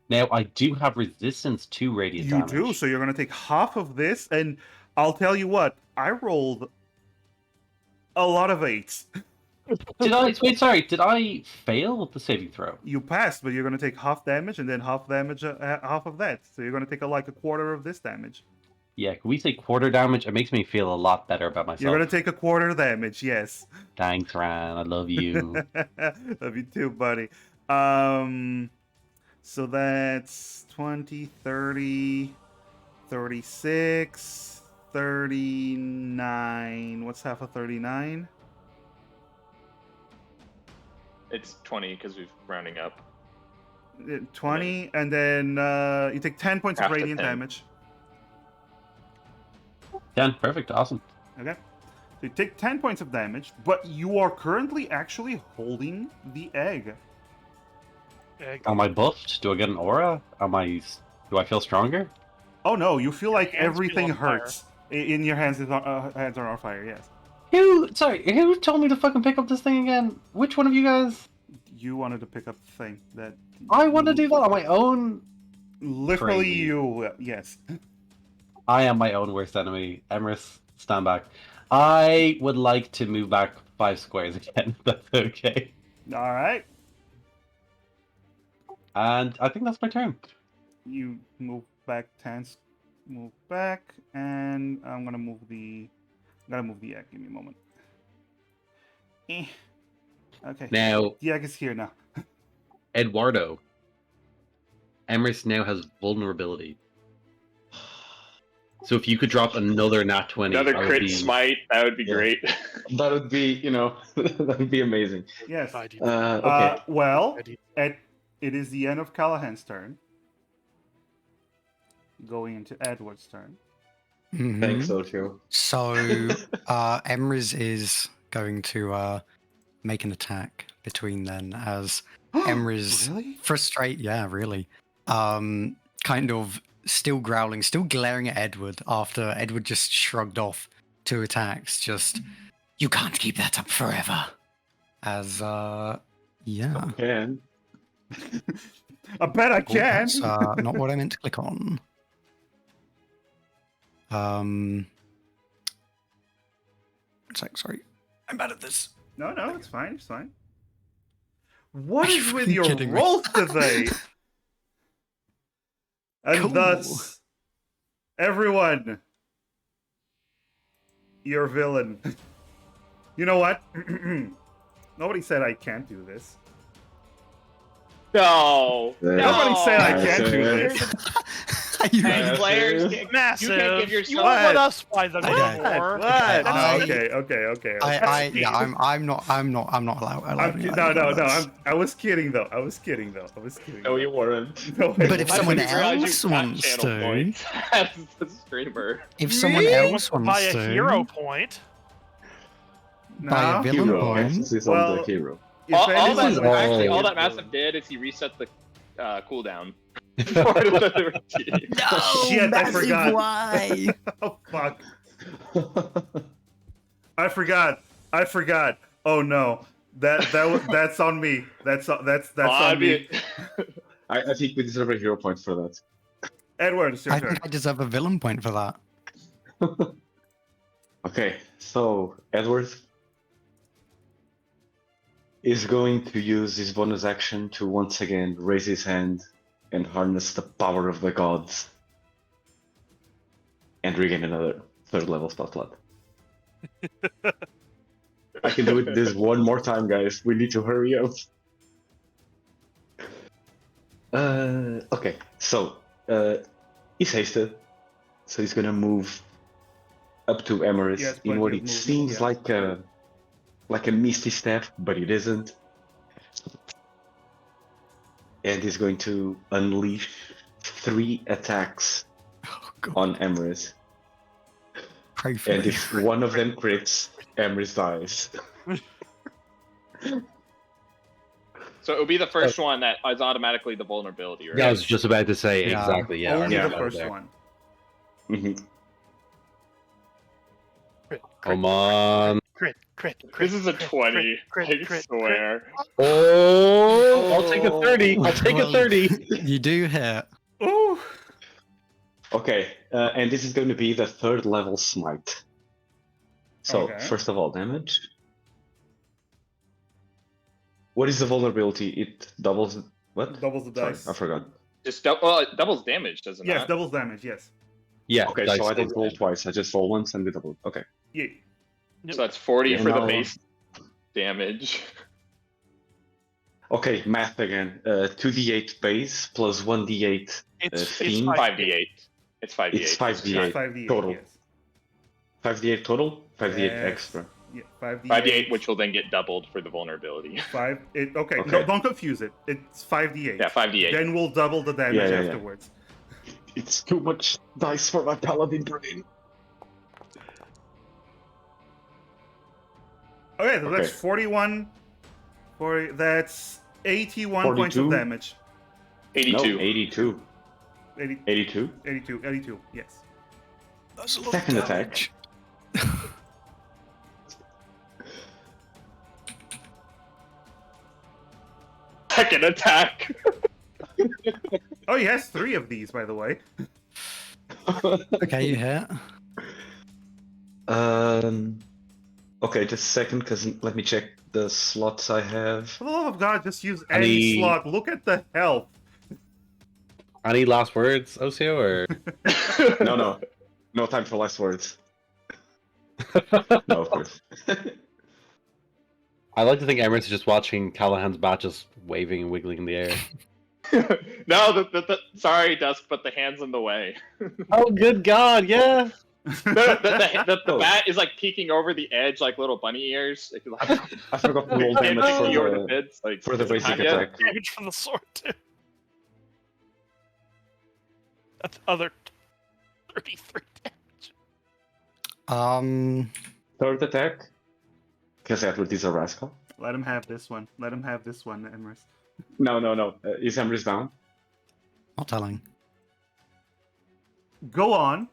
Now I do have resistance to radiant You damage. do, so you're gonna take half of this, and I'll tell you what, I rolled a lot of 8s. Did I wait? Sorry, did I fail with the saving throw? You passed, but you're gonna take half damage, and then half damage, half of that. So you're gonna take like a quarter of this damage. Yeah, can we say quarter damage? It makes me feel a lot better about myself. You're gonna take a quarter damage, yes. Thanks, Ran. I love you. Love you too, buddy. So that's 20, 30, 36, 39. What's half of 39? It's 20 because we're rounding up. 20, and then you take 10 points of Half to radiant 10. damage. 10. Perfect. Awesome. Okay. So you take 10 points of damage, but you are currently actually holding the egg. Egg. Am I buffed? Do I get an aura? Do I feel stronger? Oh no, you feel like hands feel everything on fire. hurts. In your hands, hands are on fire, yes. Who told me to fucking pick up this thing again? Which one of you guys? You wanted to pick up the thing that... I want to do that on my own. Literally Crazy. you, yes. I am my own worst enemy. Emrys, stand back. I would like to move back 5 squares again, if that's okay. Alright. And I think that's my turn. You move back 10, move back, and I'm gonna move the egg. Give me a moment. Okay. Now, The egg is here now. Eduardo. Emrys now has vulnerability. So if you could drop another nat 20, Another I would crit be... smite, that would be Yeah. great. That would be, that would be amazing. Yes. I did. Okay. Well, I did. it is the end of Callahan's turn. Going into Edward's turn. Mhm. Thanks, Ocho. So, Emrys is going to make an attack between then as Emrys Really? really. Kind of still growling, still glaring at Edward after Edward just shrugged off 2 attacks. Just, You can't keep that up forever. as, yeah. Can. I bet I Oh, can. that's not what I meant to click on. One sec, sorry. I'm bad at this. No, it's fine. It's fine. What Are is you with fucking your kidding me? rolls today? And Cool. thus, everyone, you're a villain. You know what? Nobody said I can't do this. No. Nobody said I No. can't do That's this. You Hey, Yeah. players, you Massive. can't give You yourself. won't let What? us buy the Okay. more. What? Okay, Okay. I'm not allowed. I was kidding though. No, you weren't. No, But if I someone didn't realize you else got wants channel to, points as a streamer. if someone He else wants to wants buy a to hero point. buy a No? villain Hero. point, Emphasis on Well- the hero. If All anyone that, is would- actually, all that villain. Massive did is he reset the cooldown. For the routine. no, Shit, I massive forgot. why? Oh fuck! I forgot. Oh no, that's on me. That's on me. I think we deserve a hero point for that. Edward, it's your I turn. think I deserve a villain point for that. Okay, so Edward is going to use his bonus action to once again raise his hand and harness the power of the gods and regain another 3rd level spell slot. I can do it this one more time, guys. We need to hurry up. Okay, so he's hasted, so he's gonna move up to Emrys Yes, in plenty what of it movement, seems yeah. like a misty step, but it isn't. And he's going to unleash 3 attacks Oh god, on Emrys. pray for And me. if one of them crits, Emrys dies. So it would be the first one that is automatically the vulnerability, right? Yeah, I was just about to say Yeah. exactly. Yeah, Only yeah, the first one. Mhm. Come on. Crit. This is a 20. I Crit. swear. Oh, I'll take a 30. I'll take a Well, 30. You do hit. Ooh. Okay, and this is going to be the 3rd level smite. So, Okay. first of all, damage. What is the vulnerability? It doubles. What? Doubles the Sorry, dice. I forgot. Just it doubles damage, doesn't Yes, it? doubles damage. Yes. Yeah. Okay, dice so I don't is- roll twice. I just roll once and we double. Okay. Yeah. So that's 40 Yeah, for the now- base damage. Okay, math again. 2d8 base plus 1d8. It's Fiend. 5d8. It's 5d8. It's 5d8 It's 5d8 total. Yes. 5d8 total. 5d8 Yes. extra. Yeah. 5d8. 5d8, which will then get doubled for the vulnerability. Okay. Okay. No, don't confuse it. It's 5d8. Yeah, 5d8. Then we'll double the damage Yeah. afterwards. It's too much dice for my paladin brain. Okay, so that's Okay. 41. That's 81 points of 42? damage. 82. No, 82. 80, 82. 82, yes. That's a lot Second of attack. damage. Second attack. Oh, he has 3 of these, by the way. Okay, you hit. Okay, just a second, because let me check the slots I have. For the love of God, just use any Any- slot. Look at the health. Any last words, Osio, or? No time for last words. No, of course. I like to think Emirates is just watching Callahan's bat just waving and wiggling in the air. No, sorry, Dusk, but the hand's in the way. Oh, good God, yeah. The bat is like peeking over the edge like little bunny ears. If you like, I forgot to roll can't damage see over the for bids, like, the basic Tanya. attack. Damage from the sword too. That's other 33 damage. Third attack. Because Edward is a rascal. Let him have this one. Let him have this one, Emrys. No. Is Emrys down? Not telling. Go on.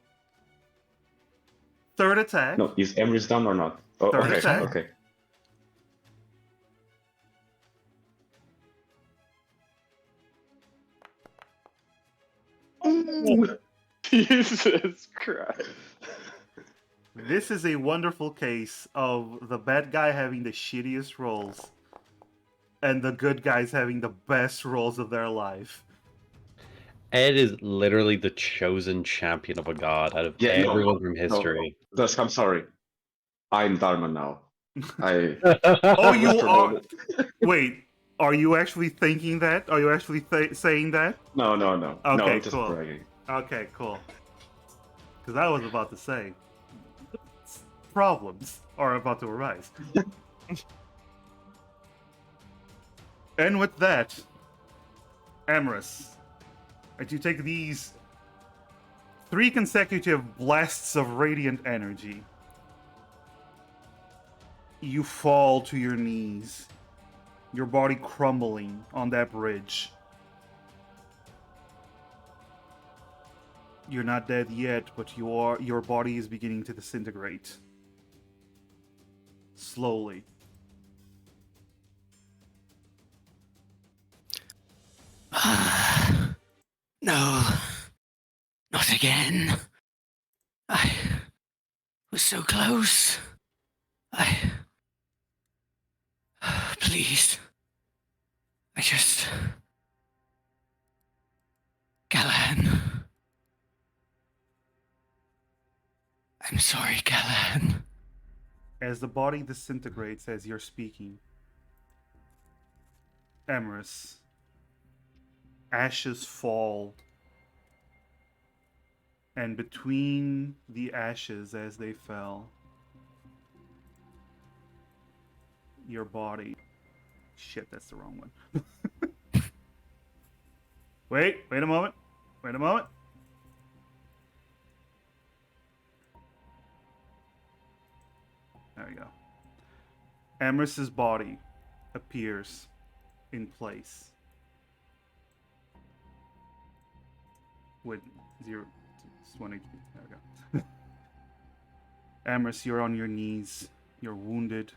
Third attack. No, is Emrys down or not? Oh, Third okay, attack. okay. Jesus Christ. This is a wonderful case of the bad guy having the shittiest rolls and the good guys having the best rolls of their life. Ed is literally the chosen champion of a god out of everyone from history. Dusk, I'm sorry. I'm Dharma now. I Oh, you was are. promoted. Wait, are you actually thinking that? Are you actually saying that? No. Okay, No, just cool. bragging. Okay, cool. Because I was about to say, problems are about to arise. And with that, Amorous, as you take these 3 consecutive blasts of radiant energy, you fall to your knees, your body crumbling on that bridge. You're not dead yet, but your body is beginning to disintegrate. Slowly. No. Not again. I was so close. Please. Callahan. I'm sorry, Callahan. As the body disintegrates as you're speaking, Emrys, ashes fall, and between the ashes as they fell, your body... Shit, that's the wrong one. Wait a moment. There we go. Emrys's body appears in place with 1 HP. There we go. Emrys, you're on your knees. You're wounded.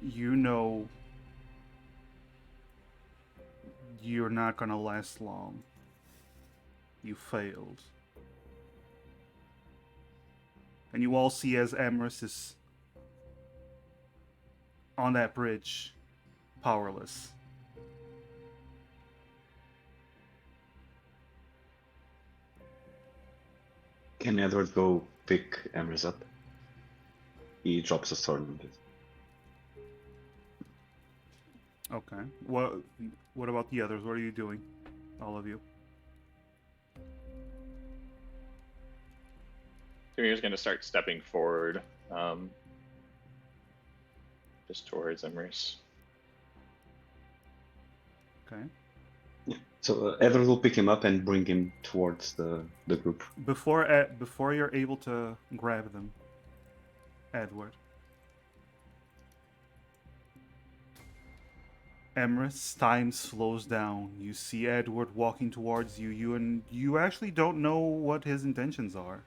You know you're not gonna last long. You failed. And you all see as Emrys is on that bridge, powerless. Can Edward go pick Emrys up? He drops a sword on it. Okay. What about the others? What are you doing? All of you. Timir's going to start stepping forward, just towards Emrys. Okay. So Edward will pick him up and bring him towards the group. Before you're able to grab them, Edward, Emrys, time slows down. You see Edward walking towards you. You actually don't know what his intentions are.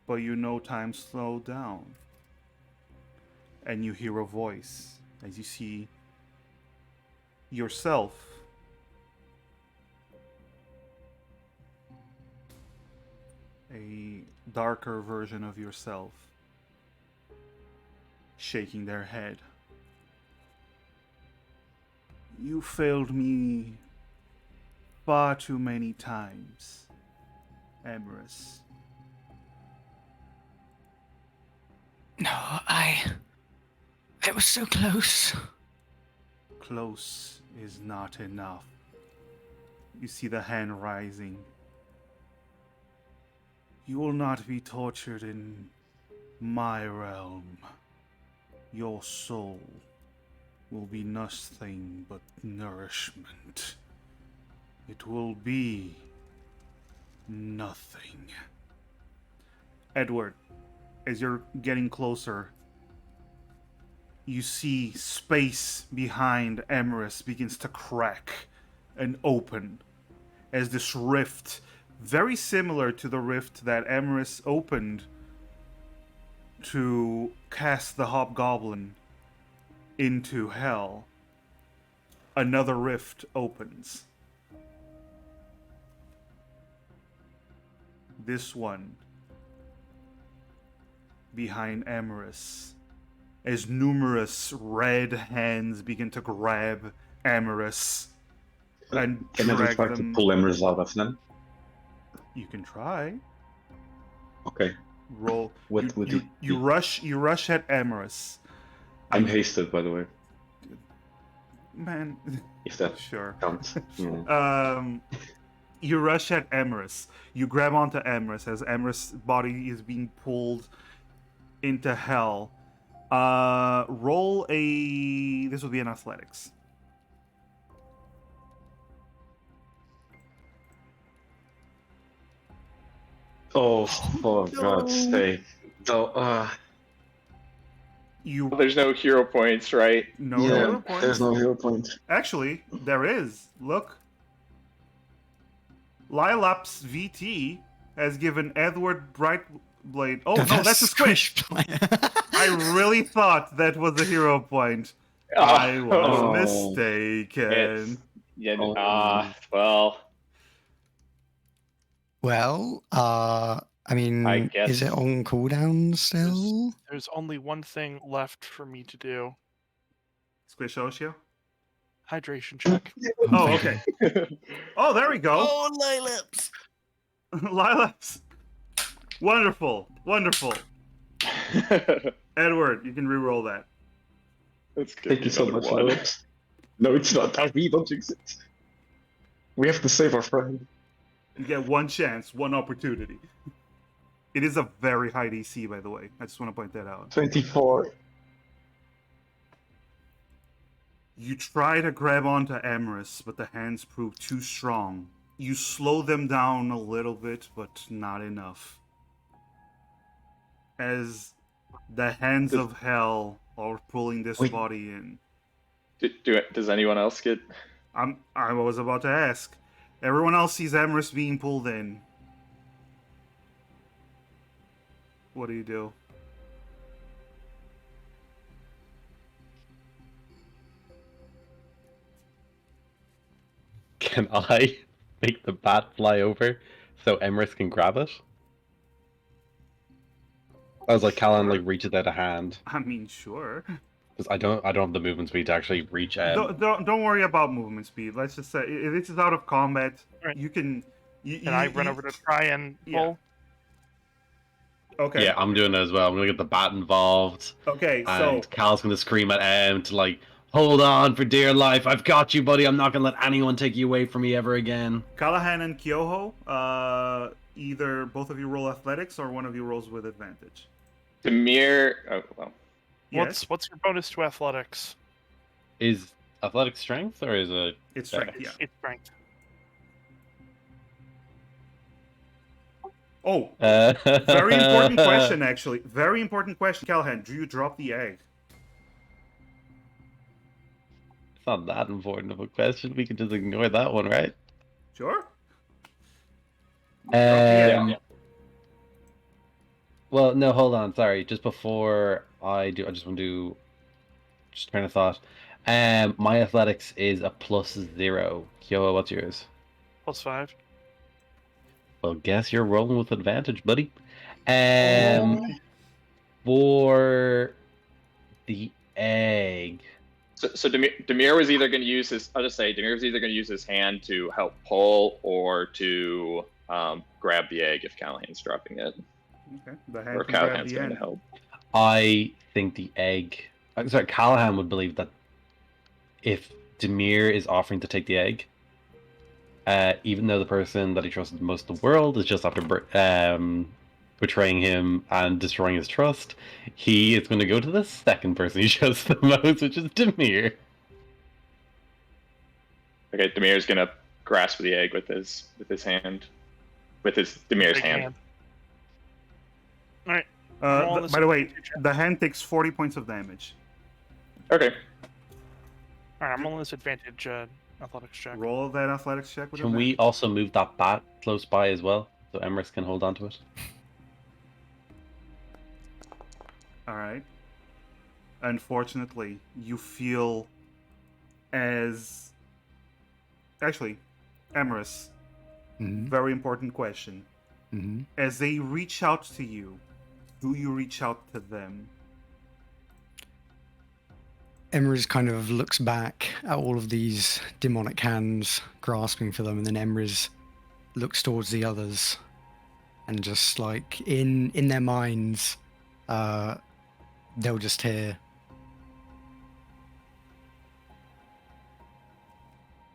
But you know time slowed down. And you hear a voice as you see yourself. A darker version of yourself shaking their head. You failed me far too many times, Emrys. No, I was so close. Close is not enough. You see the hand rising. You will not be tortured in my realm. Your soul will be nothing but nourishment. It will be nothing. Edward, as you're getting closer, you see space behind Emrys begins to crack and open as this rift, very similar to the rift that Emrys opened to cast the Hobgoblin into hell, another rift opens. This one behind Emrys, as numerous red hands begin to grab Emrys and Can I drag try to them. pull Emrys out of them? You can try. Okay. Roll. What would it You be? rush at Emrys. I'm hasted, by the way, Man, if that sure. counts. Yeah. You rush at Emrys. You grab onto Emrys as Emrys' body is being pulled into hell. Roll a. This would be an athletics. Oh, for God's sake. No, You There's no hero points, right? no yeah, hero points. there's no hero point. Actually, there is. Look. Lilaps VT has given Edward Brightblade. Oh no, that's a squish. player. I really thought that was a hero point. Oh, I was Oh. mistaken. Yeah. Oh. Well, Well, I mean, I guess- is it on cooldown still? There's only one thing left for me to do. Squish Oshio. Hydration check. Oh, thank okay. Oh, there we go. Oh, Lilaps! Lilaps. Wonderful. Wonderful. Edward, you can re-roll that. Let's get Thank you so another much, one. Alex. No, it's not that. We don't exist. We have to save our friend. You get one chance, one opportunity. It is a very high DC, by the way. I just want to point that out. 24. You try to grab onto Emrys, but the hands prove too strong. You slow them down a little bit, but not enough. As the hands of hell are pulling this Wait. body in. Does anyone else get? I was about to ask. Everyone else sees Emrys being pulled in. What do you do? Can I make the bat fly over so Emrys can grab it? I was like, Callan like reaches out a hand I mean, sure. because I don't have the movement speed to actually reach. Don't worry about movement speed. Let's just say if it's out of combat, Right. you can. Can I run over to try and Yeah. pull? Okay. Yeah, I'm doing it as well. I'm gonna get the bat involved, Okay. and So Cal's gonna scream at Em to like, hold on for dear life. I've got you, buddy. I'm not gonna let anyone take you away from me ever again. Callahan and Kyoho, either both of you roll athletics or one of you rolls with advantage. Demir. Oh well. Yes, What's your bonus to athletics? Is athletic strength or is it? it's strength. Yeah. It's strength. Oh, very important question, actually. Very important question, Callahan. Do you drop the egg? It's not that important of a question. We can just ignore that one, right? Sure. Um, Well, no, hold on. Sorry. Just before I do, I just want to do just train of thought. My athletics is a +0. Kyoa, what's yours? +5. Well, guess you're rolling with advantage, buddy. Oh. For the egg. So Demir was either going to use his. I'll just say Demir was either going to use his hand to help pull or to grab the egg if Callahan's dropping it, Okay. The or hand if can grab Callahan's the going to end. help. I think the egg. Sorry, Callahan would believe that if Demir is offering to take the egg, even though the person that he trusted most in the world is just after betraying him and destroying his trust, he is going to go to the second person he trusts the most, which is Demir. Okay, Demir's going to grasp the egg with his hand, with his Demir's Big hand. All right. Roll this By the way, advantage check. the hand takes 40 points of damage. Okay. All right, I'm rolling this advantage athletics check. Roll that athletics check with Can we advantage. also move that bat close by as well, so Emrys can hold on to it? All right. Unfortunately, you feel as... Actually, Emrys, Mhm. very important question. Mhm. As they reach out to you, do you reach out to them? Emrys kind of looks back at all of these demonic hands grasping for them, and then Emrys looks towards the others, and just like in their minds, they'll just hear,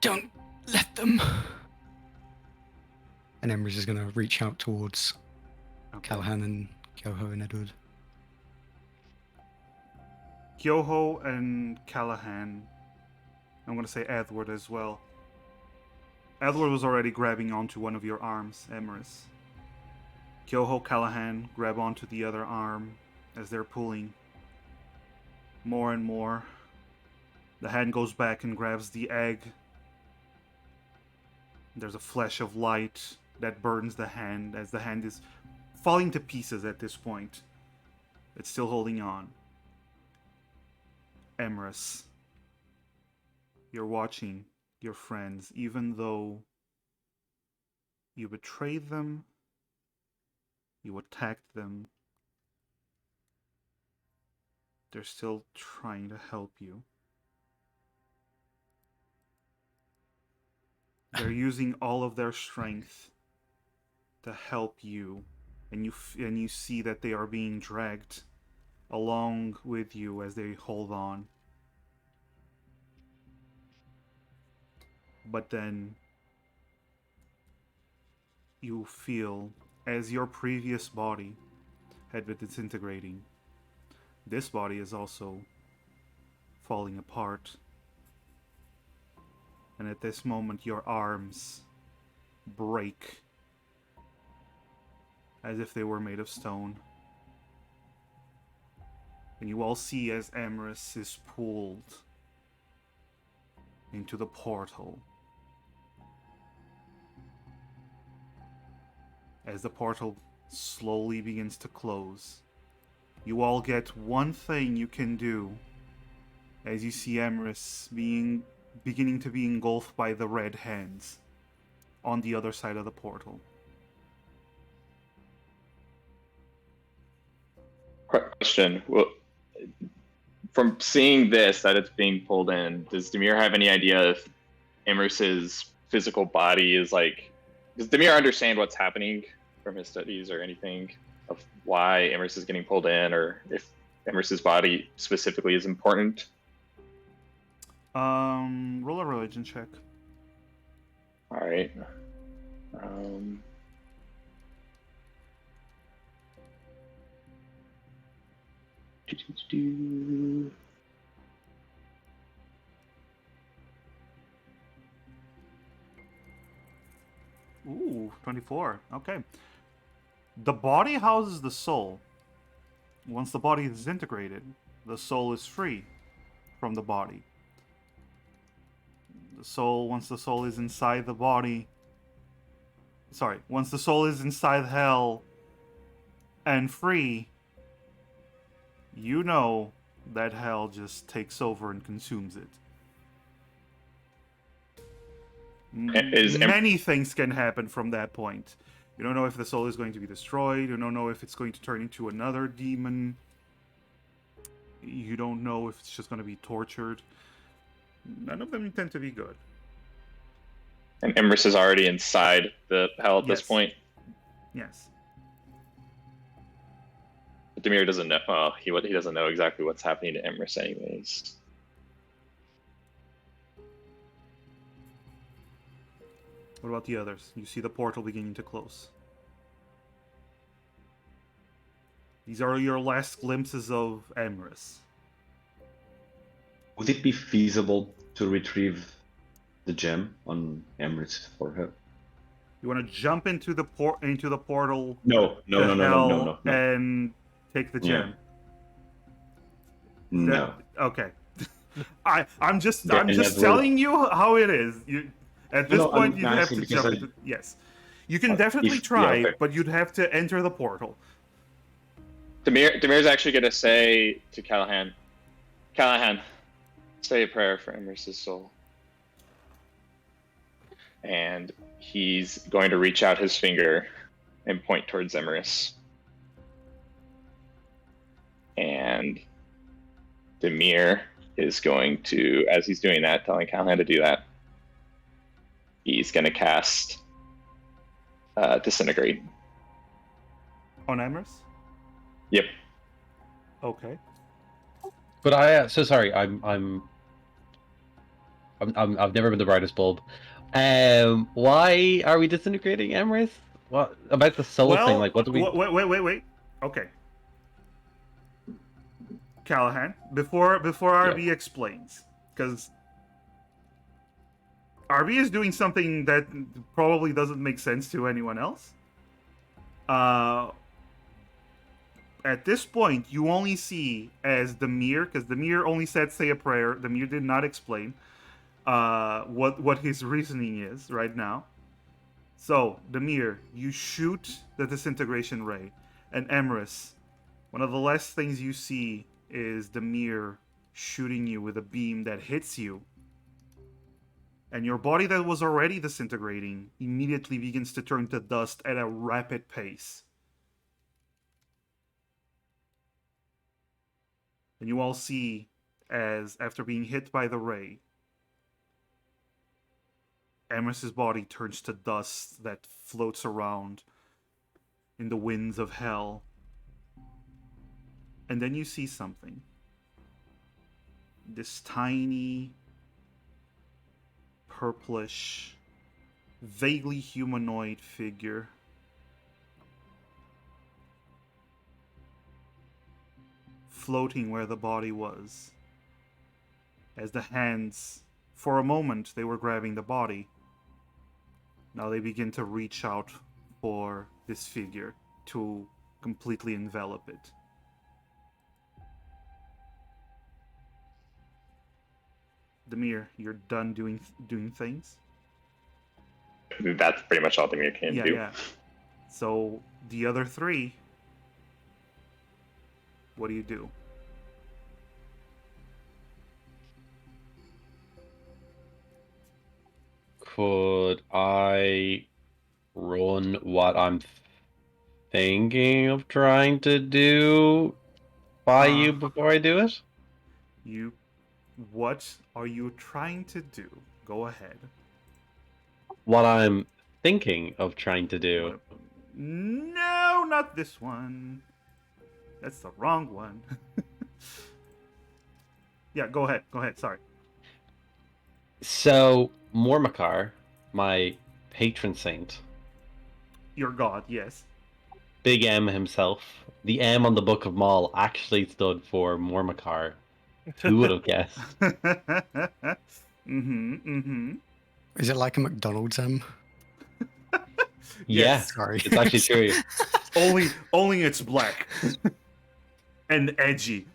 "Don't let them." And Emrys is going to reach out towards Okay. Callahan and Kyoho and Edward. Kyoho and Callahan. I'm going to say Edward as well. Edward was already grabbing onto one of your arms, Emrys. Kyoho, Callahan grab onto the other arm as they're pulling. More and more. The hand goes back and grabs the egg. There's a flash of light that burns the hand as the hand is falling to pieces at this point. It's still holding on. Emrys, you're watching your friends, even though you betrayed them, you attacked them, they're still trying to help you. They're using all of their strength to help you, and you see that they are being dragged along with you as they hold on. But then you feel, as your previous body had been disintegrating, this body is also falling apart. And at this moment, your arms break as if they were made of stone. And you all see as Emrys is pulled into the portal. As the portal slowly begins to close, you all get one thing you can do as you see Emrys beginning to be engulfed by the red hands on the other side of the portal. Question. Well, from seeing this, that it's being pulled in, does Demir have any idea if Emrys's physical body is like... Does Demir understand what's happening from his studies or anything of why Emrys is getting pulled in, or if Emrys's body specifically is important? Roll a religion check. All right. Ooh, 24. Okay. The body houses the soul. Once the body is disintegrated, the soul is free from the body. The soul, once the soul is inside the body... Sorry, once the soul is inside hell and free, you know that hell just takes over and consumes it. Many things can happen from that point. You don't know if the soul is going to be destroyed. You don't know if it's going to turn into another demon. You don't know if it's just going to be tortured. None of them tend to be good. And Emrys is already inside the hell at this point. Yes. But Demir doesn't know. Well, he doesn't know exactly what's happening to Emrys, anyways. What about the others? You see the portal beginning to close. These are your last glimpses of Emrys. Would it be feasible to retrieve the gem on Emrys' forehead? You want to jump into the portal? No. And take the gem. No. Okay. I'm just telling you how it is. At this point, you have to jump into... Yes. You can definitely try, but you'd have to enter the portal. Demir's actually going to say to Callahan, say a prayer for Emrys' soul. And he's going to reach out his finger and point towards Emrys. And Demir is going to, as he's doing that, telling Callahan to do that, he's going to cast Disintegrate. On Emrys? Yep. Okay. But I've never been the brightest bulb. Why are we disintegrating Emrys? What about the soul thing? Like, what do we? Wait. Okay. Callahan, before RB explains, because RB is doing something that probably doesn't make sense to anyone else. At this point, you only see as Demir, because Demir only said say a prayer. Demir did not explain what his reasoning is right now. So, Demir, you shoot the disintegration ray, and Emrys, one of the last things you see is Demir shooting you with a beam that hits you. And your body that was already disintegrating immediately begins to turn to dust at a rapid pace. And you all see as, after being hit by the ray, Emrys' body turns to dust that floats around in the winds of hell. And then you see something. This tiny, purplish, vaguely humanoid figure. Floating where the body was. As the hands, for a moment, they were grabbing the body. Now they begin to reach out for this figure to completely envelop it. Demir, you're done doing things? That's pretty much all Demir can do. Yeah. So, the other three, what do you do? Could I run what I'm thinking of trying to do by you before I do it? What are you trying to do? Go ahead. What I'm thinking of trying to do. No, not this one. That's the wrong one. Yeah, go ahead. Sorry. So, Mormakar, my patron saint. Your god, yes. Big M himself. The M on the Book of Maul actually stood for Mormakar. Who would have guessed? Is it like a McDonald's M? Yeah, sorry. it's actually true. Only it's black. And edgy.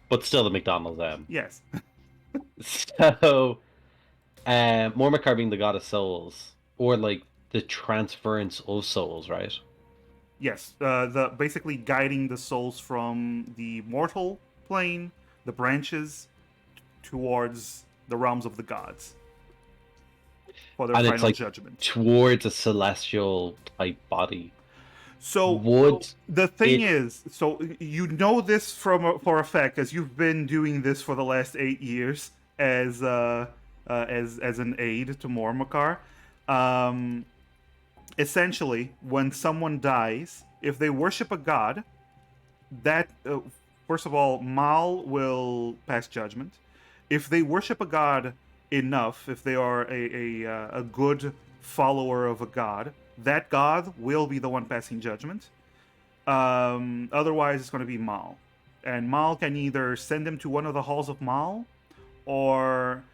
But still the McDonald's M. Yes. So, Mormakar being the god of souls, or like the transference of souls, right? Yes, the basically guiding the souls from the mortal plane, the branches, towards the realms of the gods for their And it's final like judgment. towards a celestial type body. So Would the thing it- is, so you know this for a fact, as you've been doing this for the last 8 years as an aide to Mormakar. Um, Essentially, when someone dies, if they worship a god, that first of all, Mal will pass judgment. If they worship a god enough, if they are a good follower of a god, that god will be the one passing judgment. Otherwise, it's going to be Mal, and Mal can either send them to one of the halls of Mal, or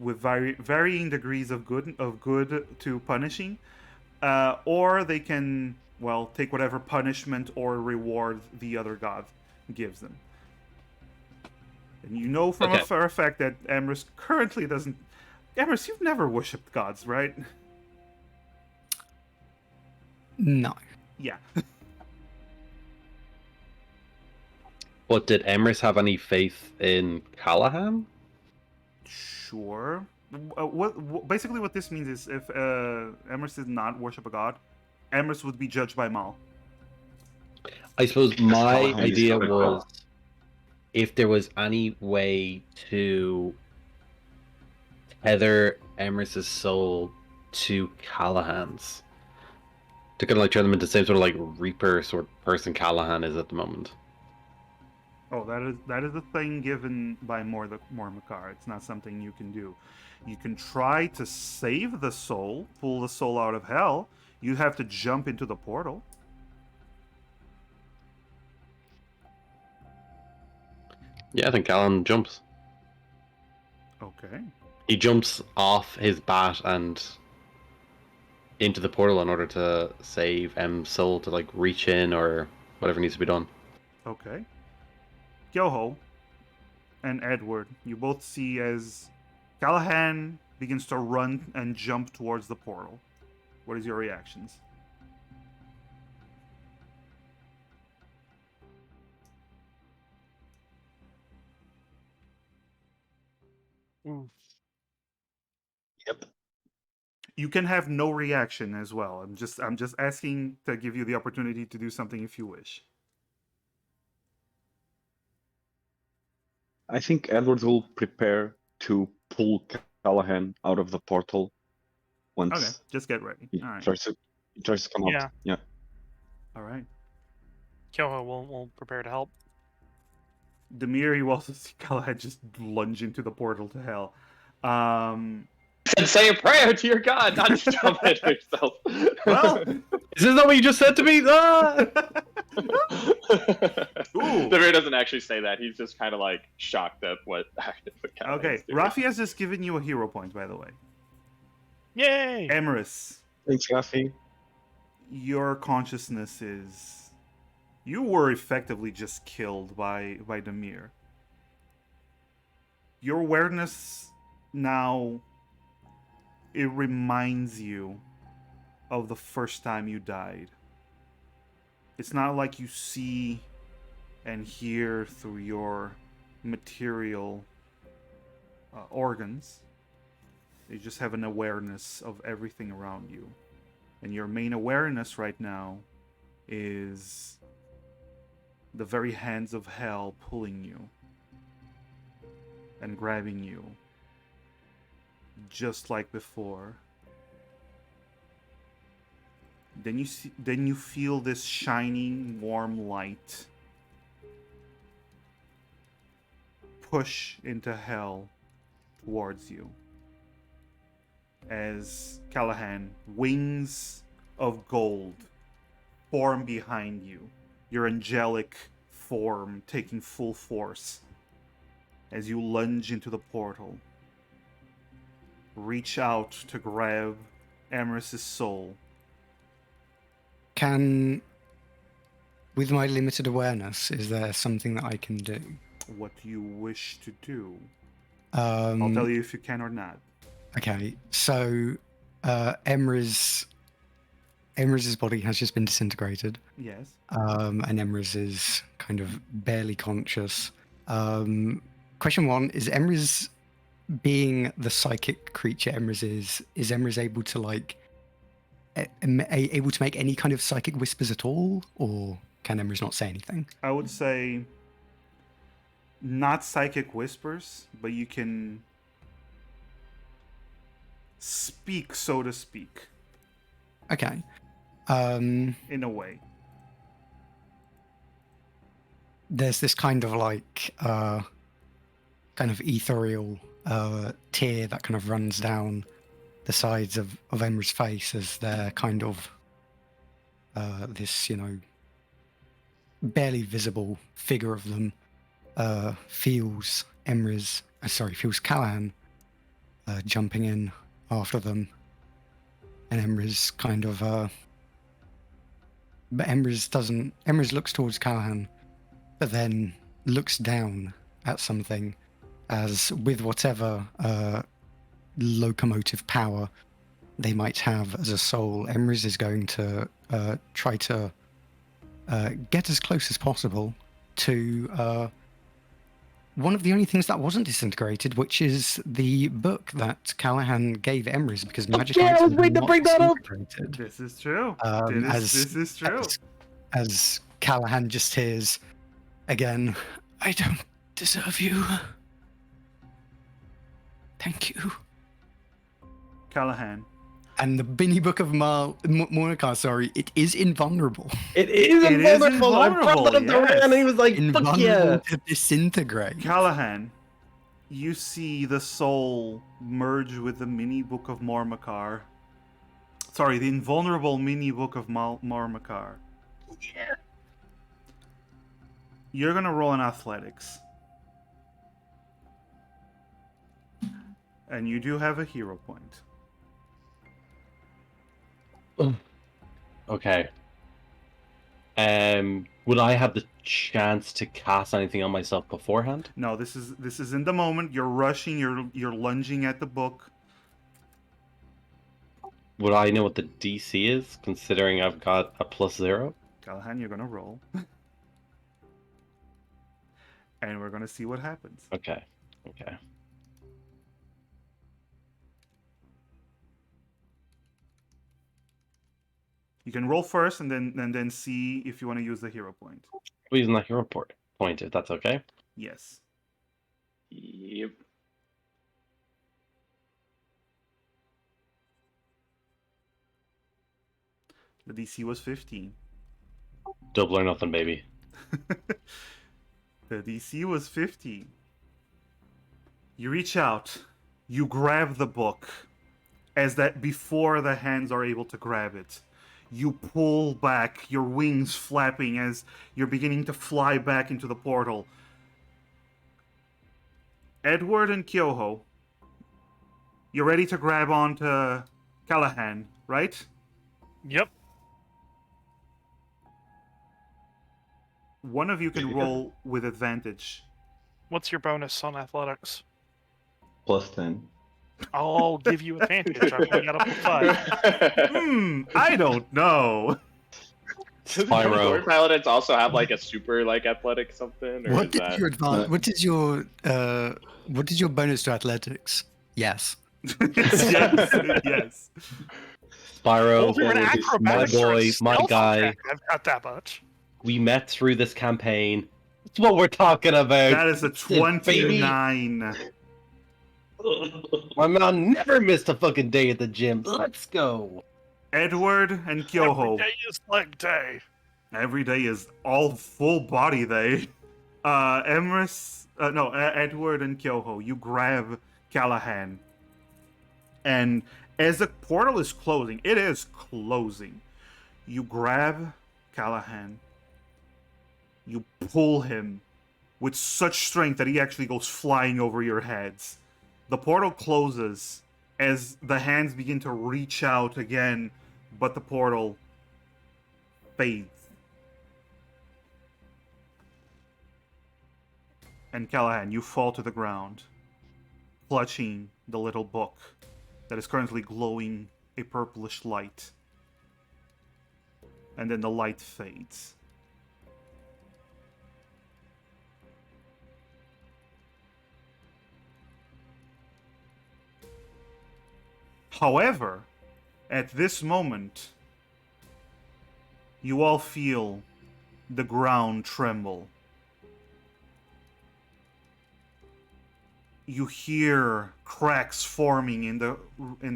with varying degrees of good to punishing, or they can, well, take whatever punishment or reward the other god gives them. And you know from Okay. a fact that Amherst currently doesn't. Amherst, you've never worshipped gods, right? No. Yeah. But did Emrys have any faith in Callahan? Sure. Basically what this means is if Amherst did not worship a god, Amherst would be judged by Mal. I suppose Because my Callahan is idea not a was god. if there was any way to tether Emrys's soul to Callahan's, to kind of like turn them into the same sort of like Reaper sort of person Callahan is at the moment. Oh, that is a thing given by Mormakar. It's not something you can do. You can try to save the soul, pull the soul out of hell. You have to jump into the portal. Yeah, I think Callahan jumps. Okay. He jumps off his bat and into the portal in order to save M's soul to like reach in or whatever needs to be done. Okay. Gyoho and Edward, you both see as Callahan begins to run and jump towards the portal. What is your reactions? Ooh. Yep. You can have no reaction as well. I'm just asking to give you the opportunity to do something if you wish. I think Edward will prepare to pull Callahan out of the portal Okay, once just get ready. he All right. tries to come Yeah. out. Yeah. All right. Kyoho will prepare to help. Demir, you also see Callahan just lunge into the portal to hell. Said, say a prayer to your god, not just jump at yourself. Well, Is this not what you just said to me? Ah! The bear doesn't actually say that. He's just kind of like shocked at what Callahan's okay. doing. Rafi has just given you a hero point, by the way. Yay! Emerus, Thanks, Rafi. your consciousness is. You were effectively just killed by Demir. Your awareness now. It reminds you of the first time you died. It's not like you see and hear through your material organs. You just have an awareness of everything around you. And your main awareness right now is the very hands of hell pulling you and grabbing you, just like before. Then you feel this shining, warm light push into hell towards you. As Callahan, wings of gold form behind you, your angelic form taking full force as you lunge into the portal. Reach out to grab Amorous' soul. With my limited awareness, is there something that I can do? What do you wish to do? I'll tell you if you can or not. Okay, so Emra's body has just been disintegrated, Yes. and Emra's is kind of barely conscious. Question one is Emra's, being the psychic creature Emra's is Emra's able to like able to make any kind of psychic whispers at all, or can Emra's not say anything? I would say not psychic whispers, but you can speak, so to speak, Okay. in a way. There's this kind of like kind of ethereal tear that kind of runs down the sides of Emra's face as they're kind of this, you know, barely visible figure of them feels feels Callahan jumping in after them, and Emra's kind of but Emra's looks towards Callahan, but then looks down at something, as with whatever locomotive power they might have as a soul, Emra's is going to try to get as close as possible to one of the only things that wasn't disintegrated, which is the book that Callahan gave Emrys, because magic yeah, I items was waiting are to not bring that up. disintegrated. This is true. This This is true. As Callahan just hears again, I don't deserve you. Thank you. Callahan. And the Binny Book of Mordecai, sorry, it is invulnerable. It is invulnerable. I brought that up to Ryan, and he was like, "Fuck Invulnerable yeah!" to disintegrate. Callahan, you see the soul merge with the mini book of Mormakar. Sorry, the invulnerable mini book of Mormakar. Yeah. You're gonna roll an athletics. And you do have a hero point. Okay. Would I have the chance to cast anything on myself beforehand? No, this is in the moment. You're rushing. You're lunging at the book. Would I know what the DC is, considering I've got a +0? Callahan, you're gonna roll, and we're gonna see what happens. Okay. Okay. You can roll first, and then see if you want to use the hero point. We're using that hero point, if that's okay. Yes. Yep. The DC was 15. Double or nothing, baby. The DC was 15. You reach out, you grab the book, as that before the hands are able to grab it. You pull back, your wings flapping as you're beginning to fly back into the portal. Edward and Kyoho, you're ready to grab onto Callahan, right? Yep. One of you can roll with advantage. What's your bonus on athletics? +10. I'll give you advantage. I've only got a +5. I don't know. Sword Spyro. paladins also have like a super like athletic something, or What is is that? your what is your bonus to athletics? Yes. Yes. Spyro, Well, you're an my acrobatic or a boy, my stealth guy. check. I've got that much. we met through this campaign. That's what we're talking about. That is a 29. My man never missed a fucking day at the gym. Let's go. Edward and Every Kyoho. day is leg day. Every day is all full body day. Edward and Kyoho, you grab Callahan. And as the portal is closing, it is closing. You grab Callahan. You pull him with such strength that he actually goes flying over your heads. The portal closes as the hands begin to reach out again, but the portal fades. And Callahan, you fall to the ground. clutching the little book that is currently glowing a purplish light. And then the light fades. However, at this moment, you all feel the ground tremble. You hear cracks forming in the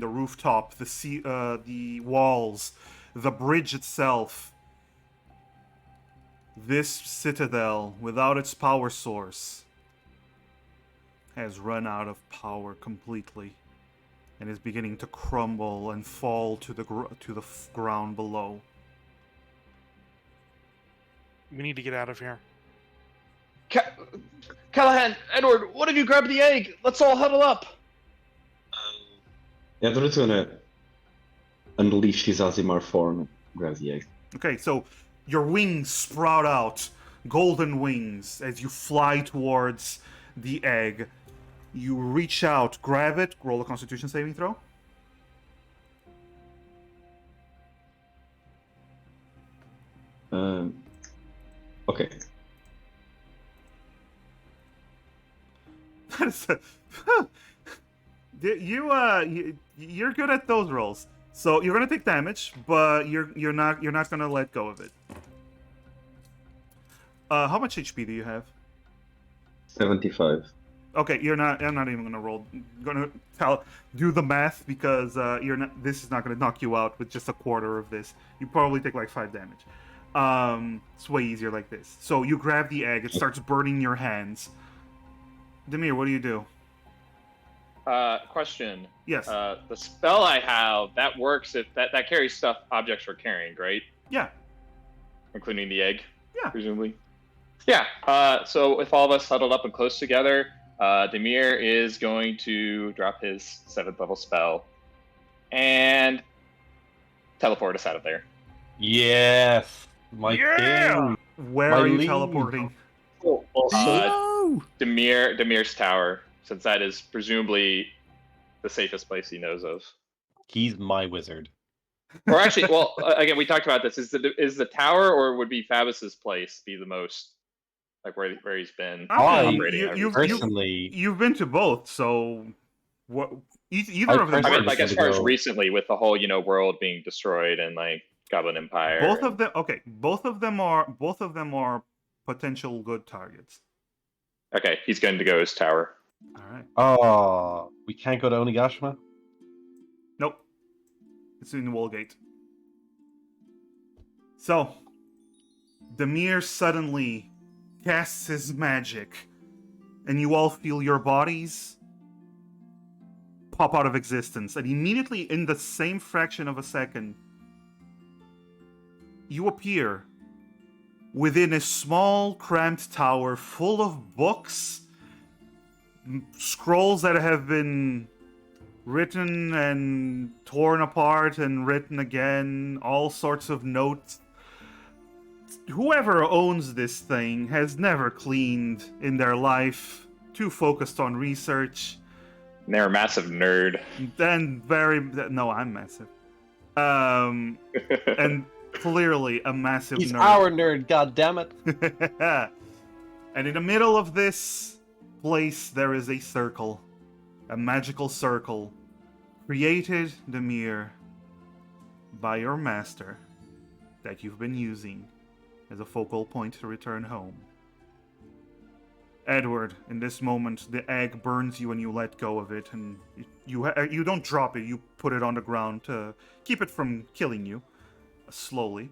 rooftop, the walls, the bridge itself. This citadel, without its power source, has run out of power completely, and is beginning to crumble and fall to the ground below. We need to get out of here. Callahan, Edward, what have you grabbed the egg? Let's all huddle up. Edward's gonna unleash his Azimar form and grab the egg. Okay, so your wings sprout out, golden wings, as you fly towards the egg. You reach out, grab it, roll a Constitution saving throw. Okay. You're good at those rolls. So you're gonna take damage, but you're not gonna let go of it. How much HP do you have? 75. Okay, I'm not even gonna roll. I'm gonna do the math because this is not gonna knock you out with just a quarter of this. You probably take like 5 damage. It's way easier like this. So you grab the egg, it starts burning your hands. Demir, what do you do? Question. Yes. The spell I have, that works if that carries stuff objects are carrying, right? Yeah. Including the egg? Yeah. Presumably. Yeah. So if all of us huddled up and close together, Demir is going to drop his 7th level spell and teleport us out of there. Yes, my Yeah! king. Where My are you lead. teleporting? Demir's tower, since that is presumably the safest place he knows of. He's my wizard. Or actually, well, again, we talked about this. Is the tower, or would be Fabus's place be the most like where he's been operating? Personally, you've been to both, so what? Either I of them. I mean, personally- like as to far as go- recently with the whole world being destroyed and like Goblin Empire. Both of them. Okay, both of them are potential good targets. Okay, he's going to go his tower. All right. Oh, we can't go to Onigashima? Nope. It's in Wallgate. So, Demir suddenly casts his magic, and you all feel your bodies pop out of existence. And immediately, in the same fraction of a second, you appear within a small, cramped tower full of books, scrolls that have been written and torn apart and written again, all sorts of notes. Whoever owns this thing has never cleaned in their life, too focused on research. And they're a massive nerd. No, I'm massive. And clearly a massive He's nerd. our nerd, goddammit. And in the middle of this place, there is a circle. A magical circle. Created, Demir, by your master, that you've been using as a focal point to return home. Edward, in this moment, the egg burns you and you let go of it, and you don't drop it, you put it on the ground to keep it from killing you, slowly.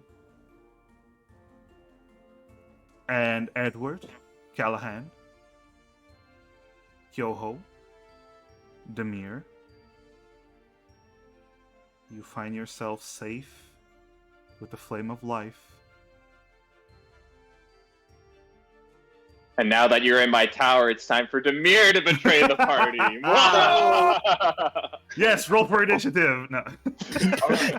And Edward, Callahan, Kyoho, Demir, you find yourself safe with the flame of life And now that you're in my tower, it's time for Demir to betray the party. Yes, roll for initiative. No.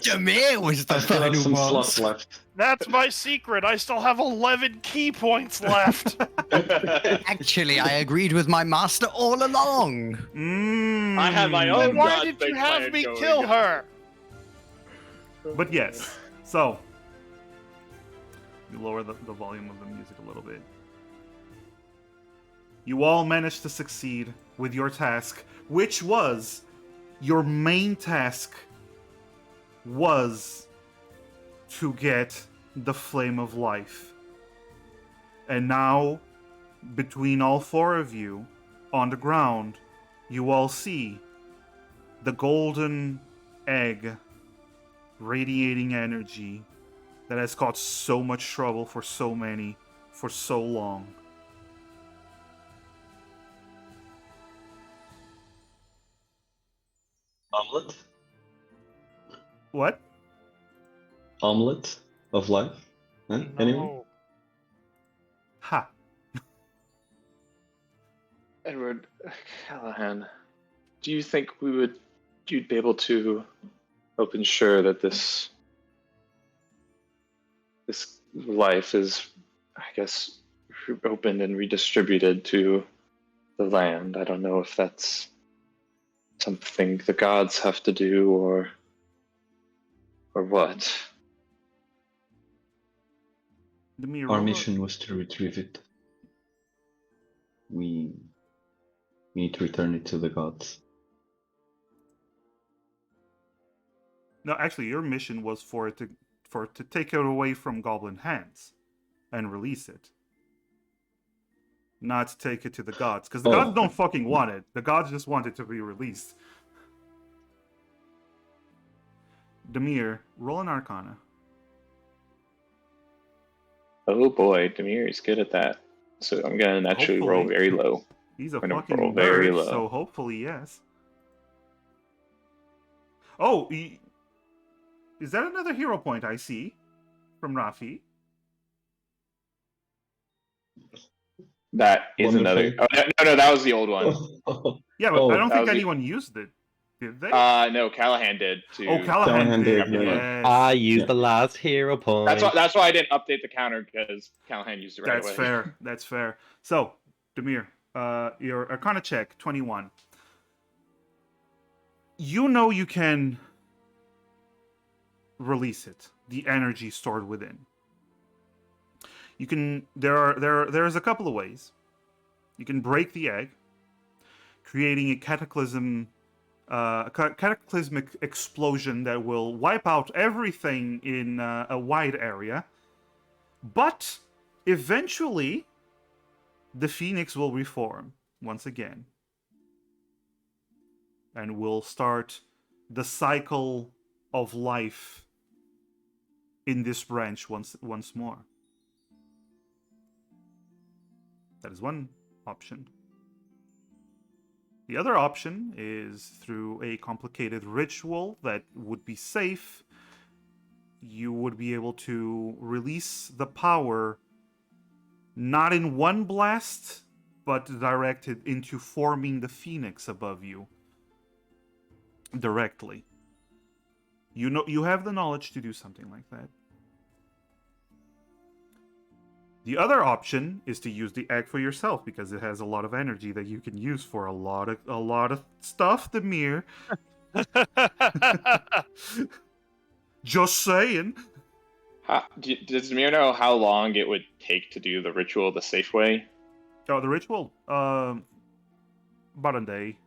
Jameer was the I still have final some boss. slots left. That's my secret. I still have 11 key points left. Actually, I agreed with my master all along. I have my own Then why God's did you big have plan me going kill on. her? But yes, so you lower the volume of the music a little bit. You all managed to succeed with your task, which was your main task was to get the Flame of Life. And now, between all four of you, on the ground, you all see the golden egg radiating energy that has caused so much trouble for so many for so long. Omelet? What? Omelet of life? Huh? Anyone? No. Ha. Edward Callahan, do you think you'd be able to help ensure that this life is, I guess, opened and redistributed to the land? I don't know if that's something the gods have to do or what. Our mission was to retrieve it. We need to return it to the gods. No, actually, your mission was for it to take it away from goblin hands and release it. Not take it to the gods, because the gods don't fucking want it. The gods just want it to be released. Demir, roll an Arcana. Oh boy, Demir is good at that. So I'm gonna naturally roll Hopefully. very low. He's a I'm gonna fucking roll very nerd, low. so hopefully yes. Oh, is that another hero point I see from Rafi? That is Wonderful. another. Oh, no, that was the old one. Yeah, but I don't that think was the- anyone used it. Did they? No, Callahan did too. Oh, Callahan Callahan did. did, yeah. Yes. I used Yeah. the last hero point. That's why I didn't update the counter because Callahan used it right That's away. fair. That's fair. So, Demir, your Arcana check, 21. You know you can release it, the energy stored within. You can. There's a couple of ways. You can break the egg, creating a cataclysmic explosion that will wipe out everything in a wide area. But eventually, the Phoenix will reform once again. And will start the cycle of life in this branch once more. That is one option. The other option is through a complicated ritual that would be safe. You would be able to release the power not in one blast, but directed into forming the Phoenix above you directly. You know, you have the knowledge to do something like that. The other option is to use the egg for yourself because it has a lot of energy that you can use for a lot of stuff, Demir. Just saying. Does Demir know how long it would take to do the ritual the safe way? Oh, the ritual? About a day.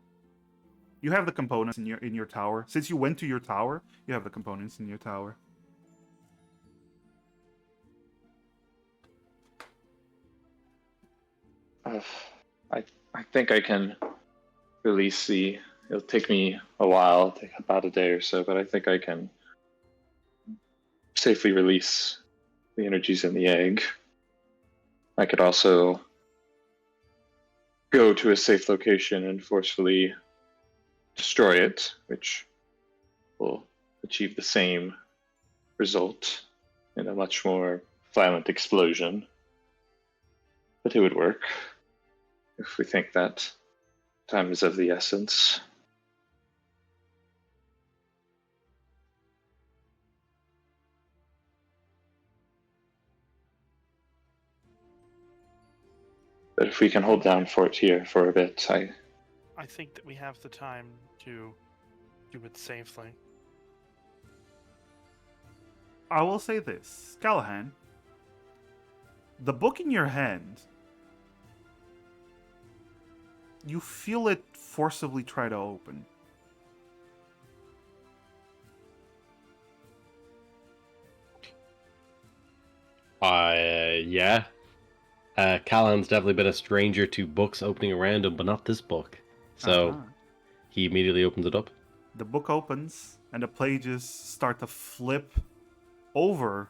You have the components in your tower. Since you went to your tower, you have the components in your tower. I think I can release the. It'll take me a while, it'll take about a day or so, but I think I can safely release the energies in the egg. I could also go to a safe location and forcefully destroy it, which will achieve the same result in a much more violent explosion. But it would work if we think that time is of the essence. But if we can hold down fort here for a bit, I think that we have the time to do it safely. I will say this, Callahan. The book in your hand, you feel it forcibly try to open. Yeah. Callahan's definitely been a stranger to books opening around him, but not this book. So Uh-huh. he immediately opens it up. The book opens, and the pages start to flip over.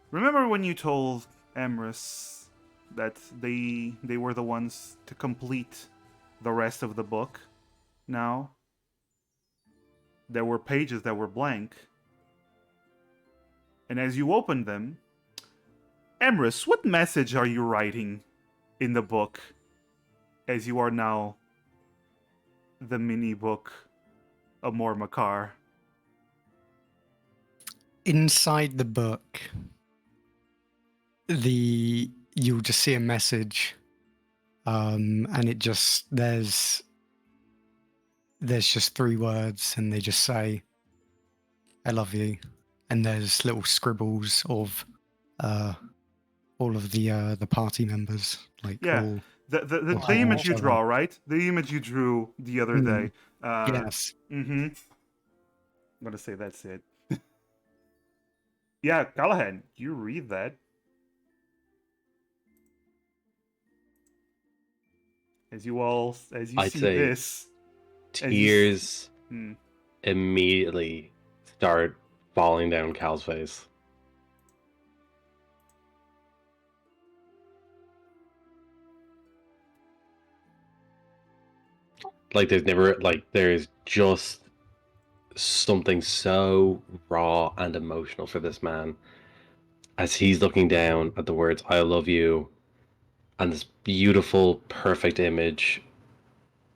Remember when you told Emrys that they were the ones to complete the rest of the book? Now, there were pages that were blank. And as you open them, Emrys, what message are you writing in the book as you are now the mini book of Mormakar? Inside the book, you'll just see a message, and it just there's just 3 words, and they just say, "I love you," and there's little scribbles of all of the party members, like Yeah, all the hugging image each you other. draw, right? The image you drew the other day. Yes. Mm-hmm. I'm gonna say that's it. Yeah, Callahan, you read that. As you I'd see say this, as you s- tears Hmm. immediately start falling down Cal's face. Like there's just something so raw and emotional for this man as he's looking down at the words "I love you" and this beautiful, perfect image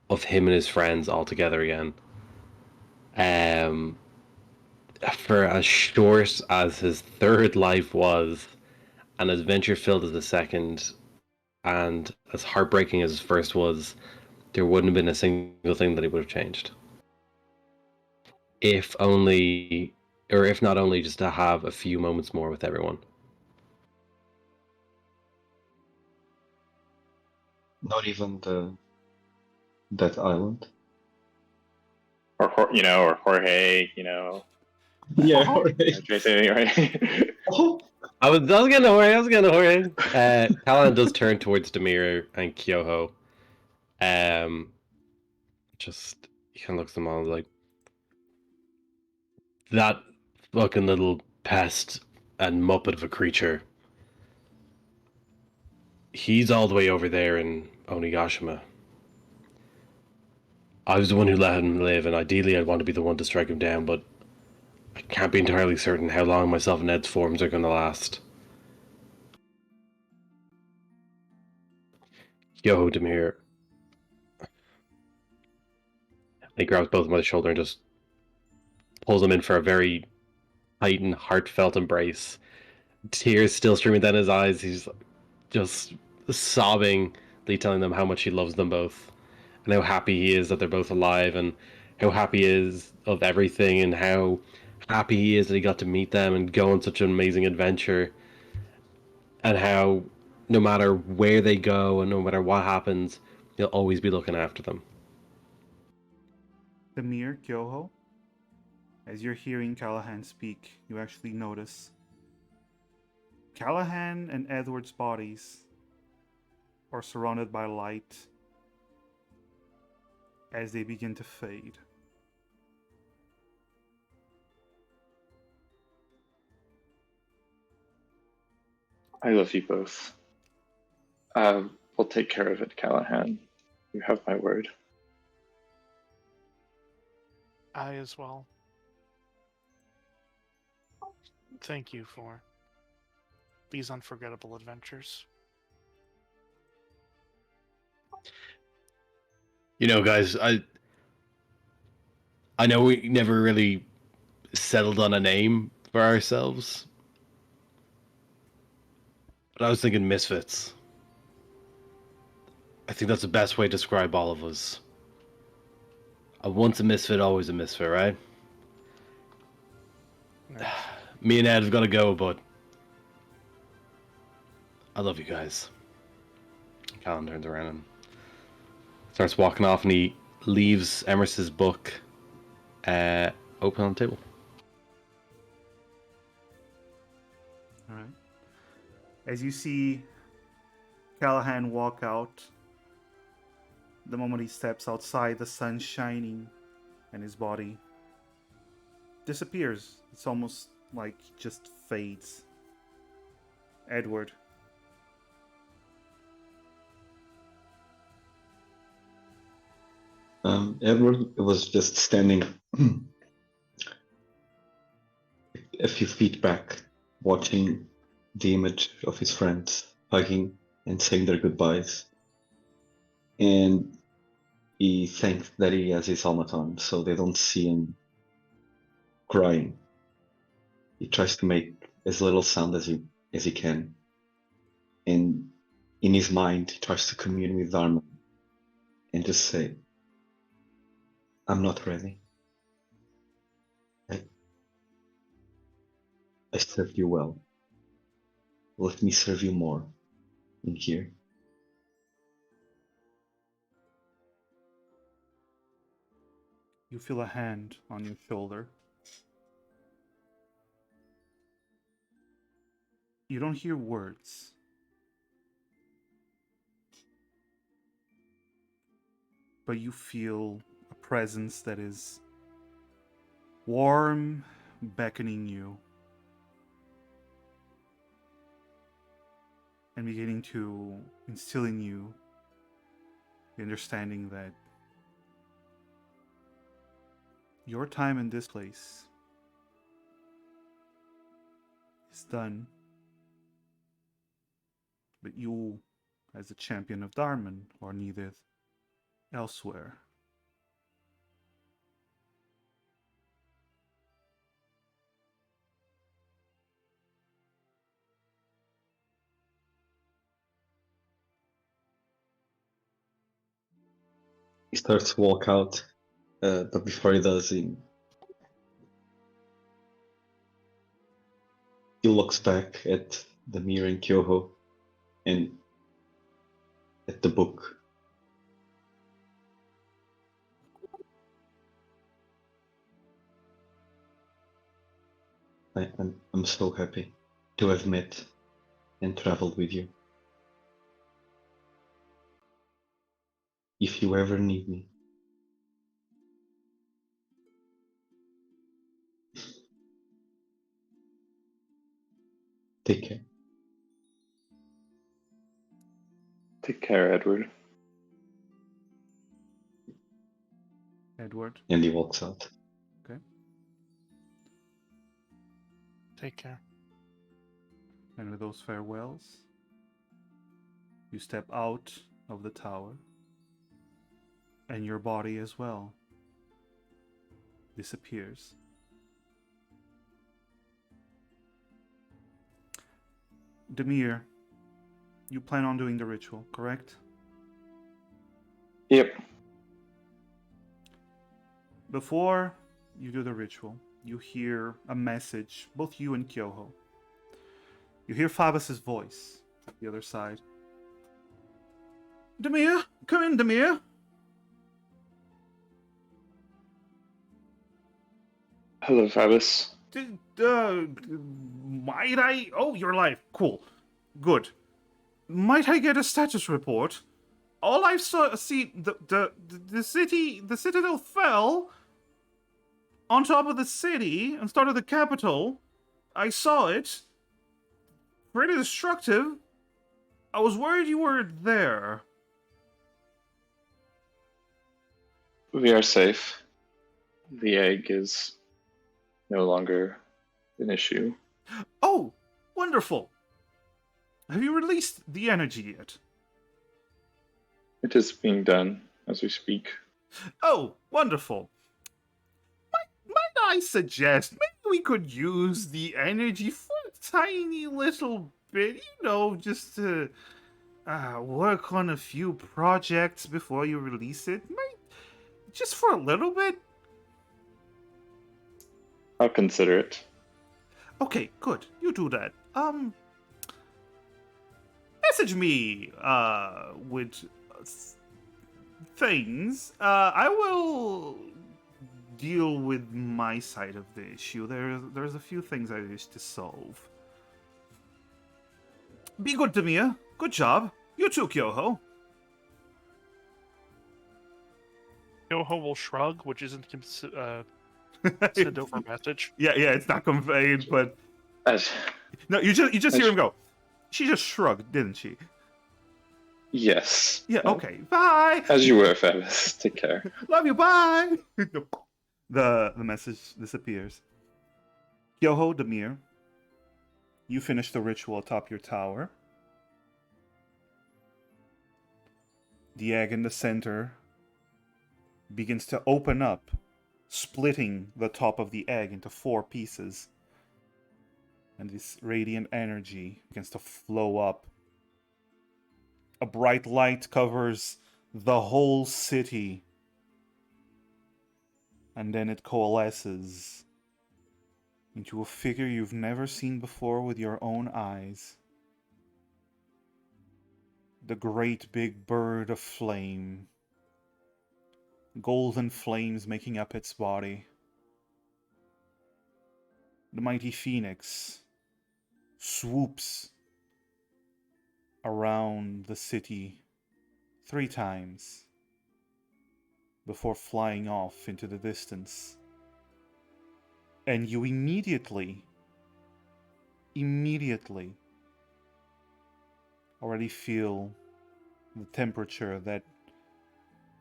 of him and his friends all together again. Um, for as short as his third life was, and as adventure filled as the second, and as heartbreaking as his first was, there wouldn't have been a single thing that he would have changed. If only, or if not only, just to have a few moments more with everyone. Not even that island. or or Jorge, Yeah, Oh, alright. Jason, right? Oh, I was gonna worry. I was gonna worry. Callan does turn towards Demir and Kyoho. Um, just he kind of looks at them all like that fucking little pest and muppet of a creature. He's all the way over there in Onigashima. I was the one who let him live, and ideally I'd want to be the one to strike him down, but I can't be entirely certain how long myself and Ed's forms are gonna last. Yo, Demir. He grabs both of them by the shoulder and just pulls them in for a very tight and heartfelt embrace. Tears still streaming down his eyes. He's just sobbingly telling them how much he loves them both and how happy he is that they're both alive and how happy he is of everything and how happy he is that he got to meet them and go on such an amazing adventure and how no matter where they go and no matter what happens, he'll always be looking after them. Demir, Kyoho, as you're hearing Callahan speak, you actually notice Callahan and Edward's bodies are surrounded by light as they begin to fade. I love you both. We'll take care of it, Callahan. You have my word. I as well. Thank you for these unforgettable adventures. You know, guys, I know we never really settled on a name for ourselves, but I was thinking Misfits. I think that's the best way to describe all of us. A once a misfit, always a misfit, right? Nice. Me and Ed have got to go, but I love you guys. Callan turns around and starts walking off, and he leaves Emerson's book open on the table. All right. As you see Callahan walk out, the moment he steps outside, the sun shining and his body disappears. It's almost like he just fades. Edward. Edward was just standing a few feet back, watching the image of his friends hugging and saying their goodbyes. And he thanked that he has his helmet on, so they don't see him crying. He tries to make as little sound as he can. And in his mind, he tries to commune with Dharma and just say, I'm not ready. I served you well. Let me serve you more in here. You feel a hand on your shoulder. You don't hear words. But you feel a presence that is warm, beckoning you. And beginning to instill in you the understanding that your time in this place is done. But you, as the champion of Dharman, are needed elsewhere. He starts to walk out, but before he does, he looks back at the mirror in Kyoho and at the book. I'm so happy to have met and traveled with you. If you ever need me, take care. Take care, Edward. Edward, And he walks out. Take care. and with those farewells, you step out of the tower, and your body as well disappears. Demir, you plan on doing the ritual, correct? Yep. Before you do the ritual, you hear a message, both you and Kyoho. You hear Fabus's voice at the other side. Demir, come in, Demir. Hello, Fabus. Might I? Oh, you're alive. Cool. Good. Might I get a status report? All I see, the city, the citadel fell on top of the city and started the capital. I saw it. Pretty destructive. I was worried you were there. We are safe. The egg is no longer an issue. Oh, wonderful. Have you released the energy yet? It is being done as we speak. Oh, wonderful. Might I suggest maybe we could use the energy for a tiny little bit, just to work on a few projects before you release it? Just for a little bit? I'll consider it. Okay, good. You do that. Message me with things. I will deal with my side of the issue. There's a few things I wish to solve. Be good to Mia. Good job. You too, Kyoho. Yoho will shrug, which isn't sent over a message. Yeah, it's not conveyed, but As, no, you just hear him go. She just shrugged, didn't she? yes. Yeah. Okay. Bye. As you were, Favis. Take care. Love you. Bye. The message disappears. Yoho, Demir, you finish the ritual atop your tower. The egg in the center begins to open up, splitting the top of the egg into 4 pieces. And this radiant energy begins to flow up. A bright light covers the whole city. And then it coalesces into a figure you've never seen before with your own eyes. The great big bird of flame. Golden flames making up its body. The mighty phoenix swoops around the city 3 times before flying off into the distance. And you immediately already feel the temperature that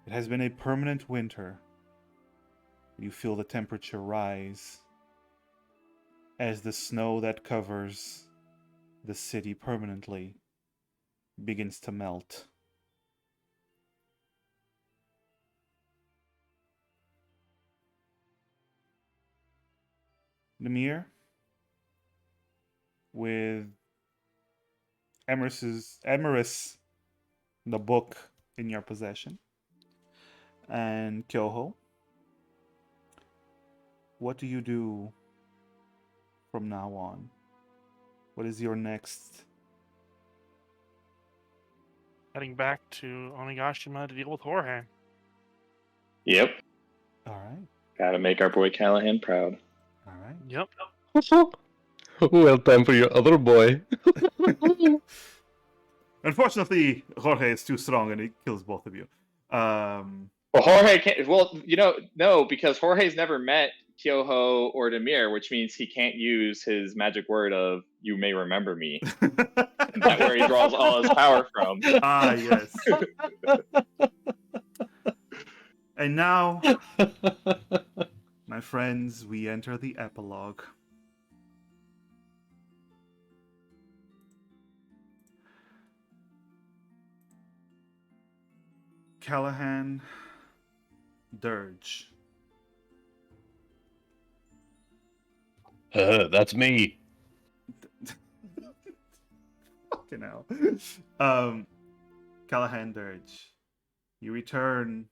it has been a permanent winter. You feel the temperature rise as the snow that covers the city permanently begins to melt. Namir, with Emerus, the book in your possession, and Kyoho, what do you do from now on? What is your next? Heading back to Onigashima to deal with Jorge. Yep. All right. Gotta make our boy Callahan proud. All right. Yep. Well, time for your other boy. Unfortunately, Jorge is too strong and he kills both of you. Well, Jorge can't. Well, no, because Jorge's never met Kyoho or Demir, which means he can't use his magic word of "You may remember me." And that's where he draws all his power from. Ah, yes. And now, my friends, we enter the epilogue. Callahan, Dirge. That's me. Fucking hell. Callahan, Dirge. You return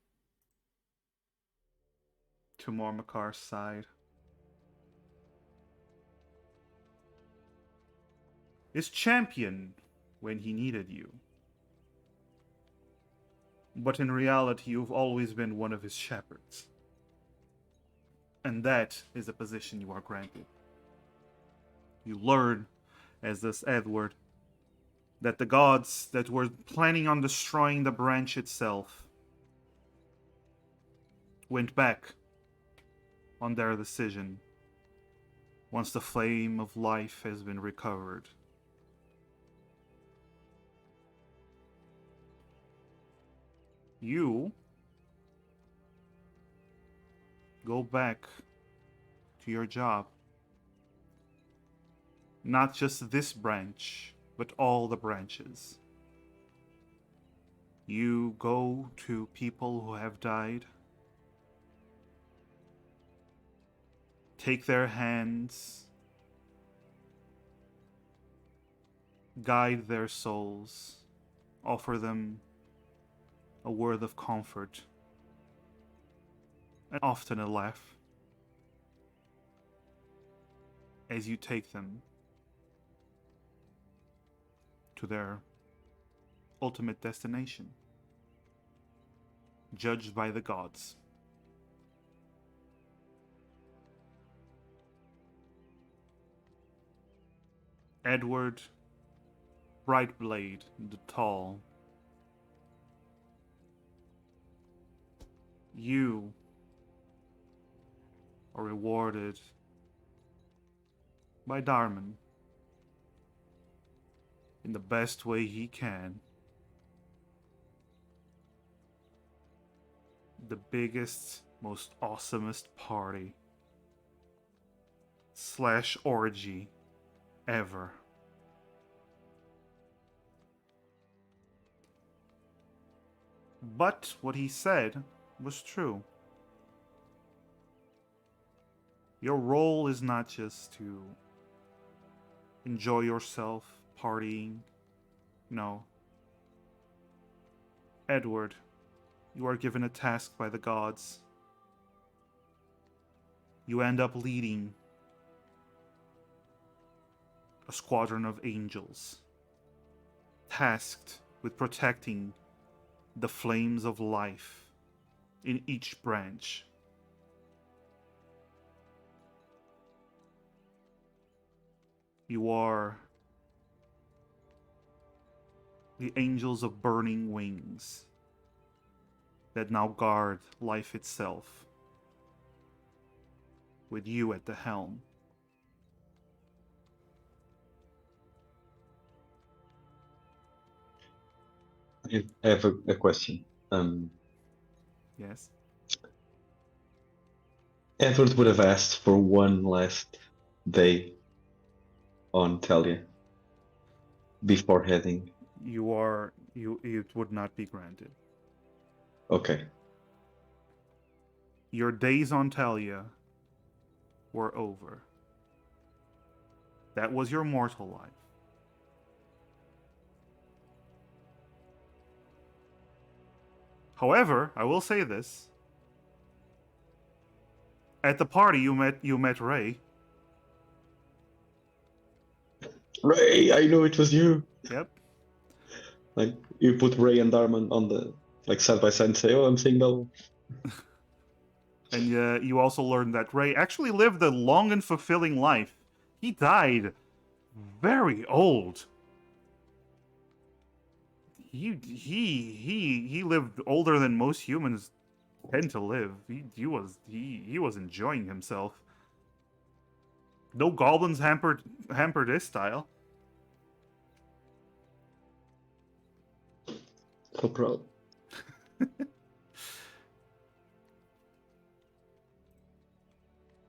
to Mormakar's side. His champion when he needed you. But in reality, you've always been one of his shepherds. And that is the position you are granted. You learn, as this Edward, that the gods that were planning on destroying the branch itself went back on their decision once the flame of life has been recovered. You go back to your job. Not just this branch, but all the branches. You go to people who have died, take their hands, guide their souls, offer them a word of comfort, and often a laugh as you take them to their ultimate destination, judged by the gods. Edward Brightblade the Tall, you are rewarded by Darman in the best way he can. The biggest, most awesomest party / orgy ever. But what he said was true. Your role is not just to enjoy yourself, partying. No. Edward, you are given a task by the gods. You end up leading a squadron of angels, tasked with protecting the flames of life in each branch. You are the angels of burning wings that now guard life itself, with you at the helm. I have a question. Yes. Edward would have asked for one last day on Telia before heading. It would not be granted. Okay. Your days on Telia were over. That was your mortal life. However, I will say this. At the party you met Ray. Ray, I knew it was you. Yep. Like you put Ray and Darman on the side by side and say, "Oh, I'm seeing double." And you also learned that Ray actually lived a long and fulfilling life. He died very old. He lived older than most humans tend to live. He was enjoying himself. No goblins hampered his style. So proud.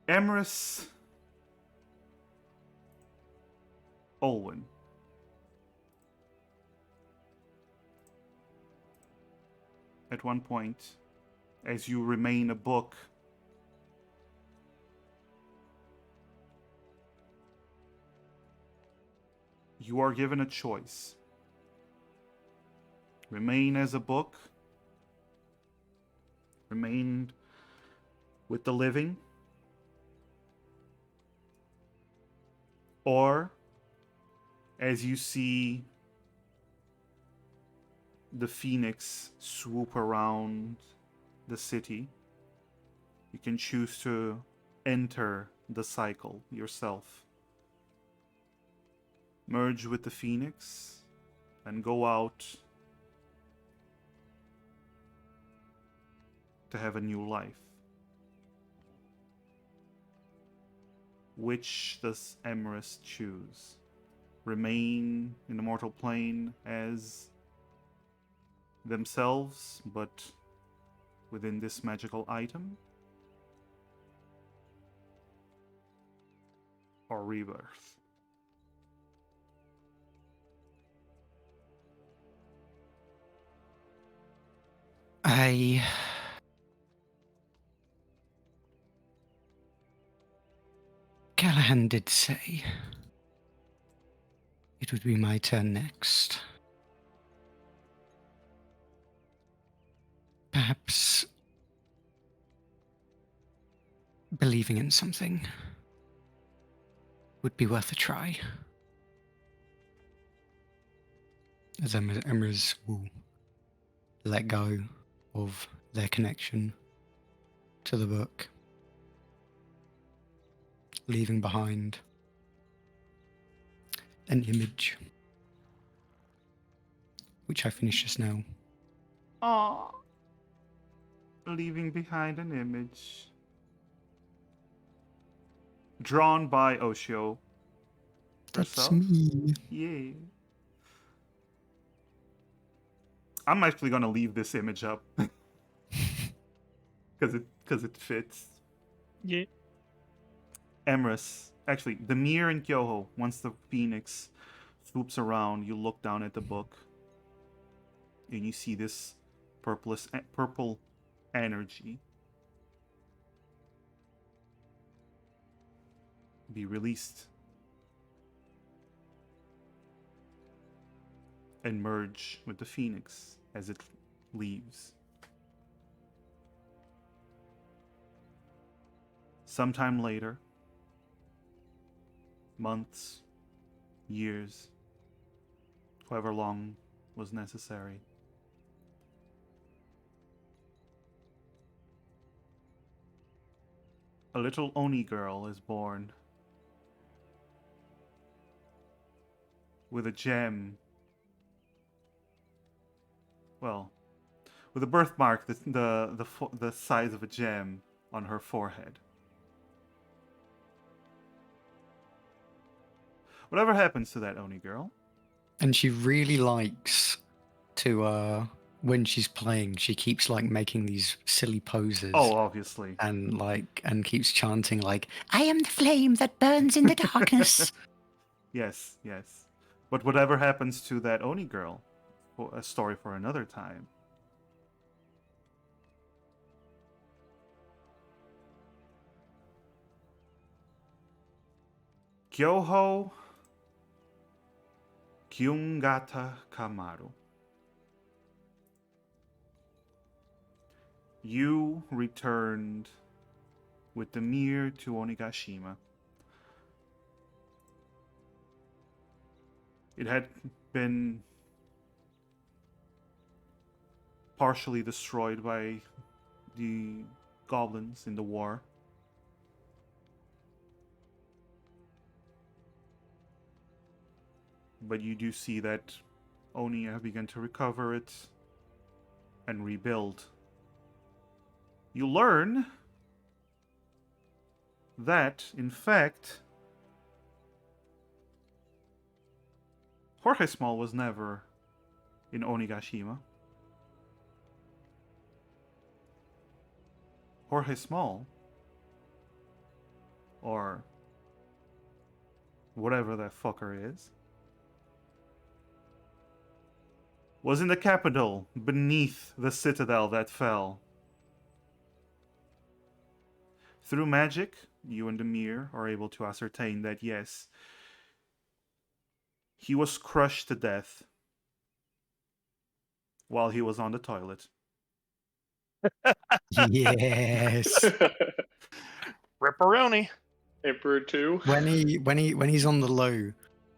Emrys Olwen. At one point, as you remain a book, you are given a choice. Remain as a book, remain with the living, or as you see the phoenix swoop around the city, you can choose to enter the cycle yourself. Merge with the phoenix and go out to have a new life. Which does Emrys choose? Remain in the mortal plane as themselves, but within this magical item? Or rebirth? Callahan did say it would be my turn next. Perhaps believing in something would be worth a try. As Emrys will let go of their connection to the book, leaving behind an image, which I finished just now. Aww. Leaving behind an image. Drawn by Oshio. That's herself. me. Yay. I'm actually gonna leave this image up. Because it fits. Yeah. Emrys. Actually, Demir and Kyoho, once the phoenix swoops around, you look down at the book. And you see this purple energy be released and merge with the phoenix as it leaves. Sometime later, months, years, however long was necessary, a little Oni girl is born with a gem. Well, with a birthmark the size of a gem on her forehead. Whatever happens to that Oni girl? And she really likes to when she's playing, she keeps like making these silly poses. Oh, obviously. And keeps chanting like, "I am the flame that burns in the darkness." Yes, yes. But whatever happens to that Oni girl, a story for another time. Kyoho Kyungata Kamaru. You returned with the Mir to Onigashima. It had been partially destroyed by the goblins in the war. But you do see that Oni have begun to recover it and rebuild. You learn that, in fact, Jorge Small was never in Onigashima. Jorge Small, or whatever that fucker is, was in the capital beneath the citadel that fell. Through magic, you and Demir are able to ascertain that yes, he was crushed to death while he was on the toilet. Yes. Ripperoni. Emperor 2. When he's on the low,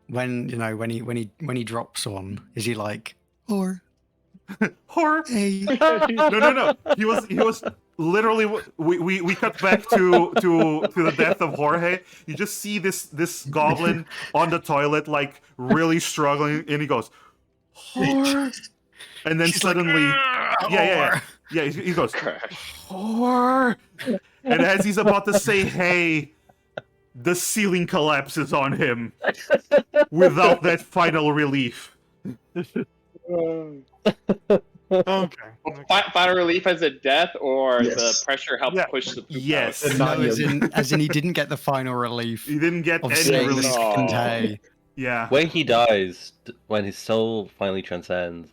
when he drops one, is he like, or Horror. hey? No. He was literally. We cut back to the death of Jorge. You just see this goblin on the toilet, like really struggling, and he goes, horror. And then She's suddenly, like, yeah. He goes, horror. And as he's about to say, "Hey," the ceiling collapses on him without that final relief. Okay. Final relief as a death, or Yes. the pressure helped push the poop Yes. out? No, as in he didn't get the final relief He didn't get of any saying the relief. second Oh. hey. Yeah. When he dies, when his soul finally transcends,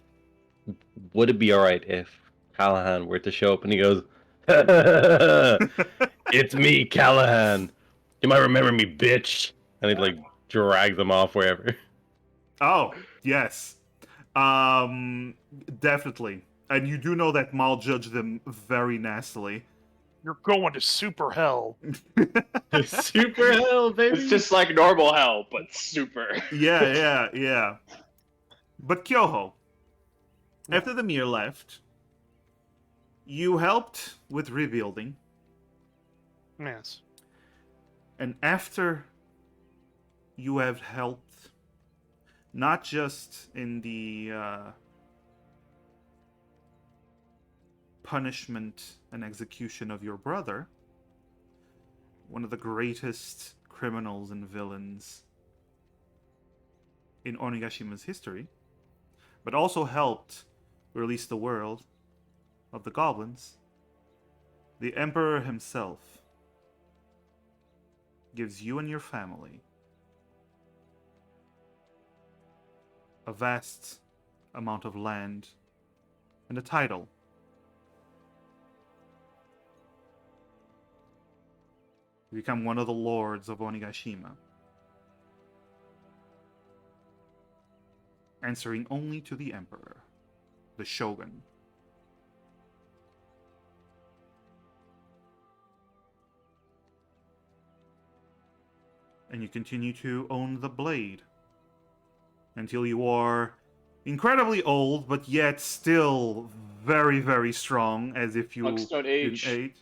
would it be alright if Callahan were to show up, and he goes, "It's me, Callahan. You might remember me, bitch." And he like drags them off wherever. Oh, yes. Definitely. And you do know that Maul judged them very nastily. You're going to super hell. Super hell, baby. It's just like normal hell, but super. Yeah. But Kyoho, after the Mir left, you helped with rebuilding, Yes. and after you have helped, not just in the punishment and execution of your brother, one of the greatest criminals and villains in Onigashima's history, but also helped release the world of the goblins. The Emperor himself gives you and your family a vast amount of land and a title. You become one of the lords of Onigashima, answering only to the Emperor, the Shogun. And you continue to own the blade until you are incredibly old, but yet still very, very strong, as if you Monks don't didn't age. age.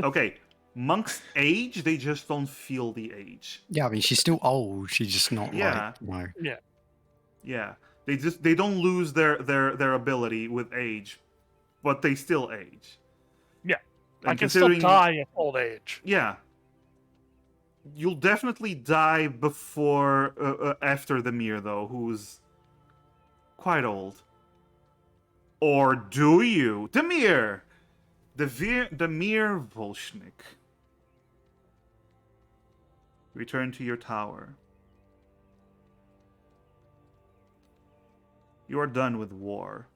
Okay, monks age, they just don't feel the age. Yeah, I mean, she's still old. She's just not Yeah. like, no. Yeah, they don't lose their ability with age, but they still age. Yeah. And I can still die at old age. Yeah, you'll definitely die before after the Mir though, who's quite old. Or do you, Demir? Demir Volshnik. Return to your tower. You are done with war.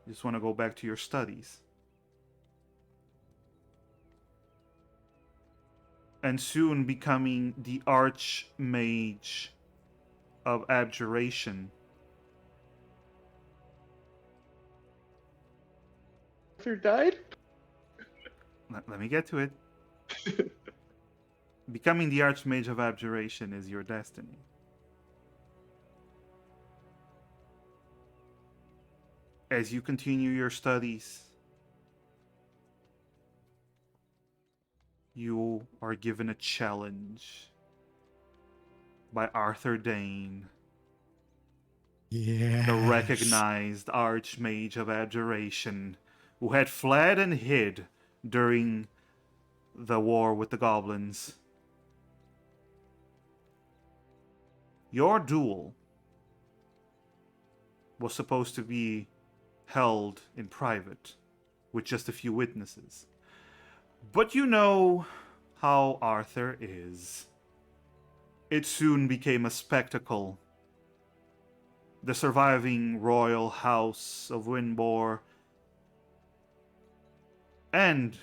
You just want to go back to your studies. And soon becoming the Archmage of Abjuration. Arthur died? Let me get to it. Becoming the Archmage of Abjuration is your destiny. As you continue your studies, you are given a challenge by Arthur Dane, Yeah. the recognized Archmage of Abjuration, who had fled and hid during the war with the goblins. Your duel was supposed to be held in private, with just a few witnesses. But you know how Arthur is. It soon became a spectacle. The surviving royal house of Winbor and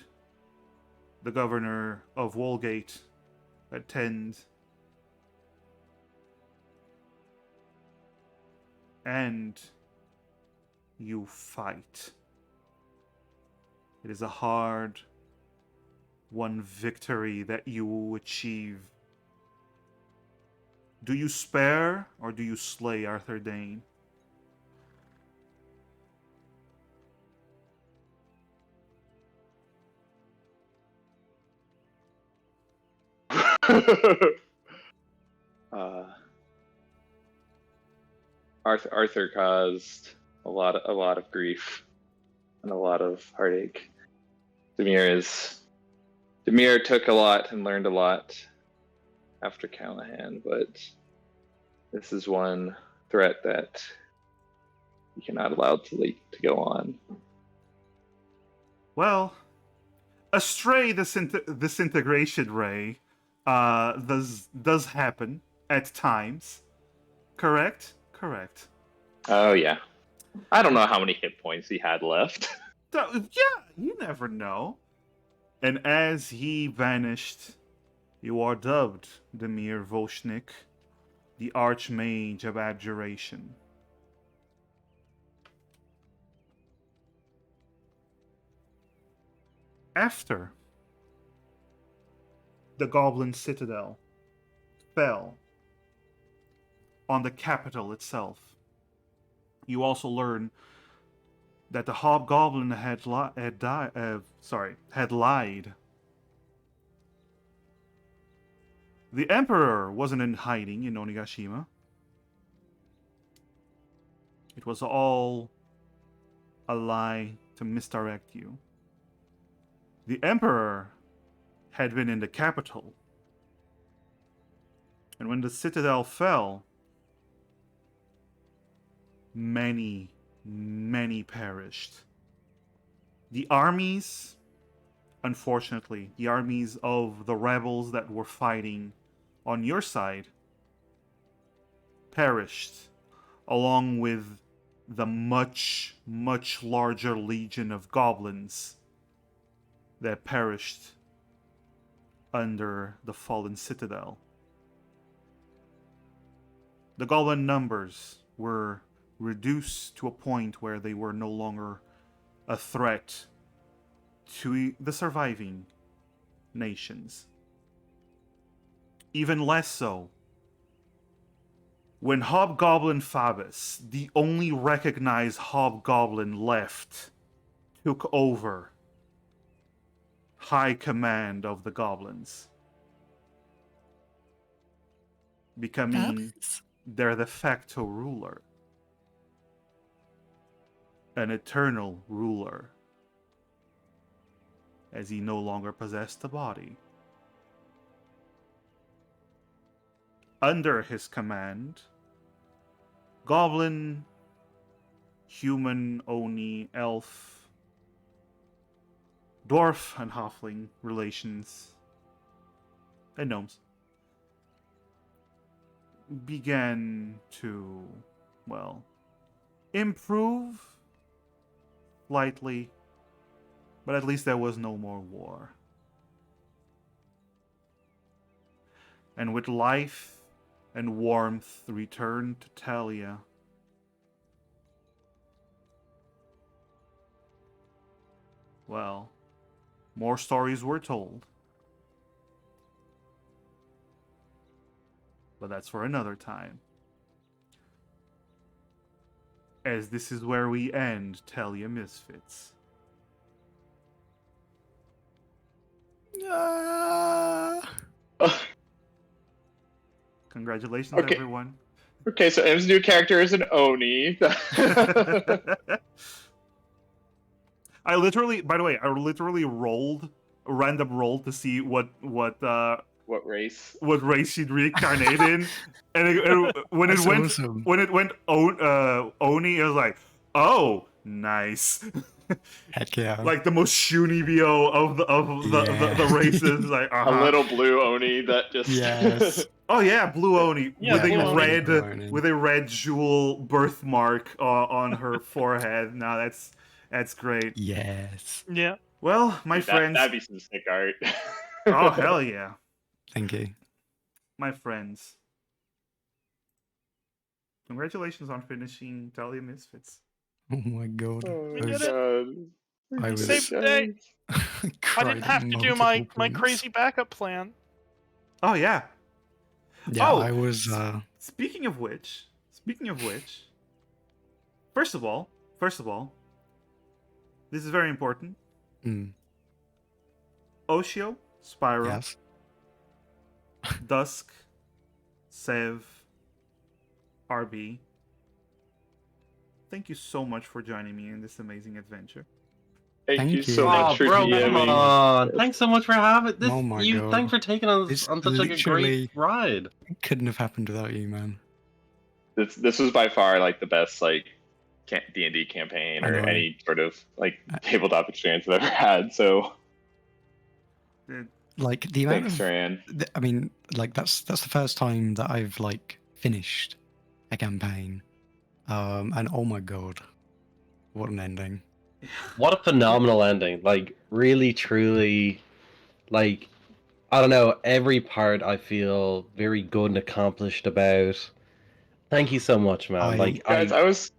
the governor of Woolgate attend. And you fight. It is a hard won victory that you achieve. Do you spare or do you slay Arthur Dane? Arthur caused a lot of grief and a lot of heartache. Demir took a lot and learned a lot after Callahan, but this is one threat that you cannot allow to go on. Well, a stray disintegration ray does happen at times. Correct? Correct. Oh yeah. I don't know how many hit points he had left. So, yeah, you never know. And as he vanished, you are dubbed Demir Voshnik, the Archmage of Abjuration. After the Goblin Citadel fell on the capital itself, you also learn that the Hobgoblin had lied. The Emperor wasn't in hiding in Onigashima. It was all a lie to misdirect you. The Emperor had been in the capital. And when the citadel fell, many perished. The armies, unfortunately, the armies of the rebels that were fighting on your side perished, along with the much larger legion of goblins that perished under the fallen citadel. The goblin numbers were reduced to a point where they were no longer a threat to the surviving nations. Even less so when Hobgoblin Fabus, the only recognized Hobgoblin left, took over high command of the goblins, becoming their de facto ruler, an eternal ruler, as he no longer possessed a body. Under his command, goblin, human, oni, elf, dwarf, and halfling relations, and gnomes began to, well, improve slightly, but at least there was no more war. And with life and warmth returned to Telia, well, more stories were told. But that's for another time. As this is where we end Telia Misfits. Congratulations, Okay. everyone. Okay, so M's new character is an Oni. I literally rolled a random roll to see what What race? she'd reincarnate in, and when That's it went awesome. Oni, I was like, oh, nice. Heck yeah. Like the most shunibio of the races, like A little blue Oni that just Yes. Oh yeah, blue Oni Yeah, with Blue a Oni. red Blue Oni. with a red jewel birthmark on her forehead. Now that's great. Yes. Yeah. Well, my friends. That'd be some sick art. Oh hell yeah, Thank you. my friends. Congratulations on finishing Telia Misfits. Oh my god. Oh We my did it. God. I was Saved the day. I cried didn't have to do my crazy backup plan. Oh yeah. Yeah, Oh, I was Speaking of which, first of all, this is very important. Oshio, Spyro, yes. Dusk, Sev, RB. Thank you so much for joining me in this amazing adventure. Thank you so you. much for bro, come DMing. on. Thanks so much for having this. Oh my God. Thanks for taking us It's on such like a literally- great ride. It couldn't have happened without you, man. This was by far like the best like D&D campaign I or know. any sort of like tabletop experience I've ever had. So Like the amount thanks, of Ryan. I mean, like that's the first time that I've like finished a campaign. And oh my god. What an ending. What a phenomenal ending! Like, really, truly, like, I don't know. Every part I feel very good and accomplished about. Thank you so much, man. Guys, I was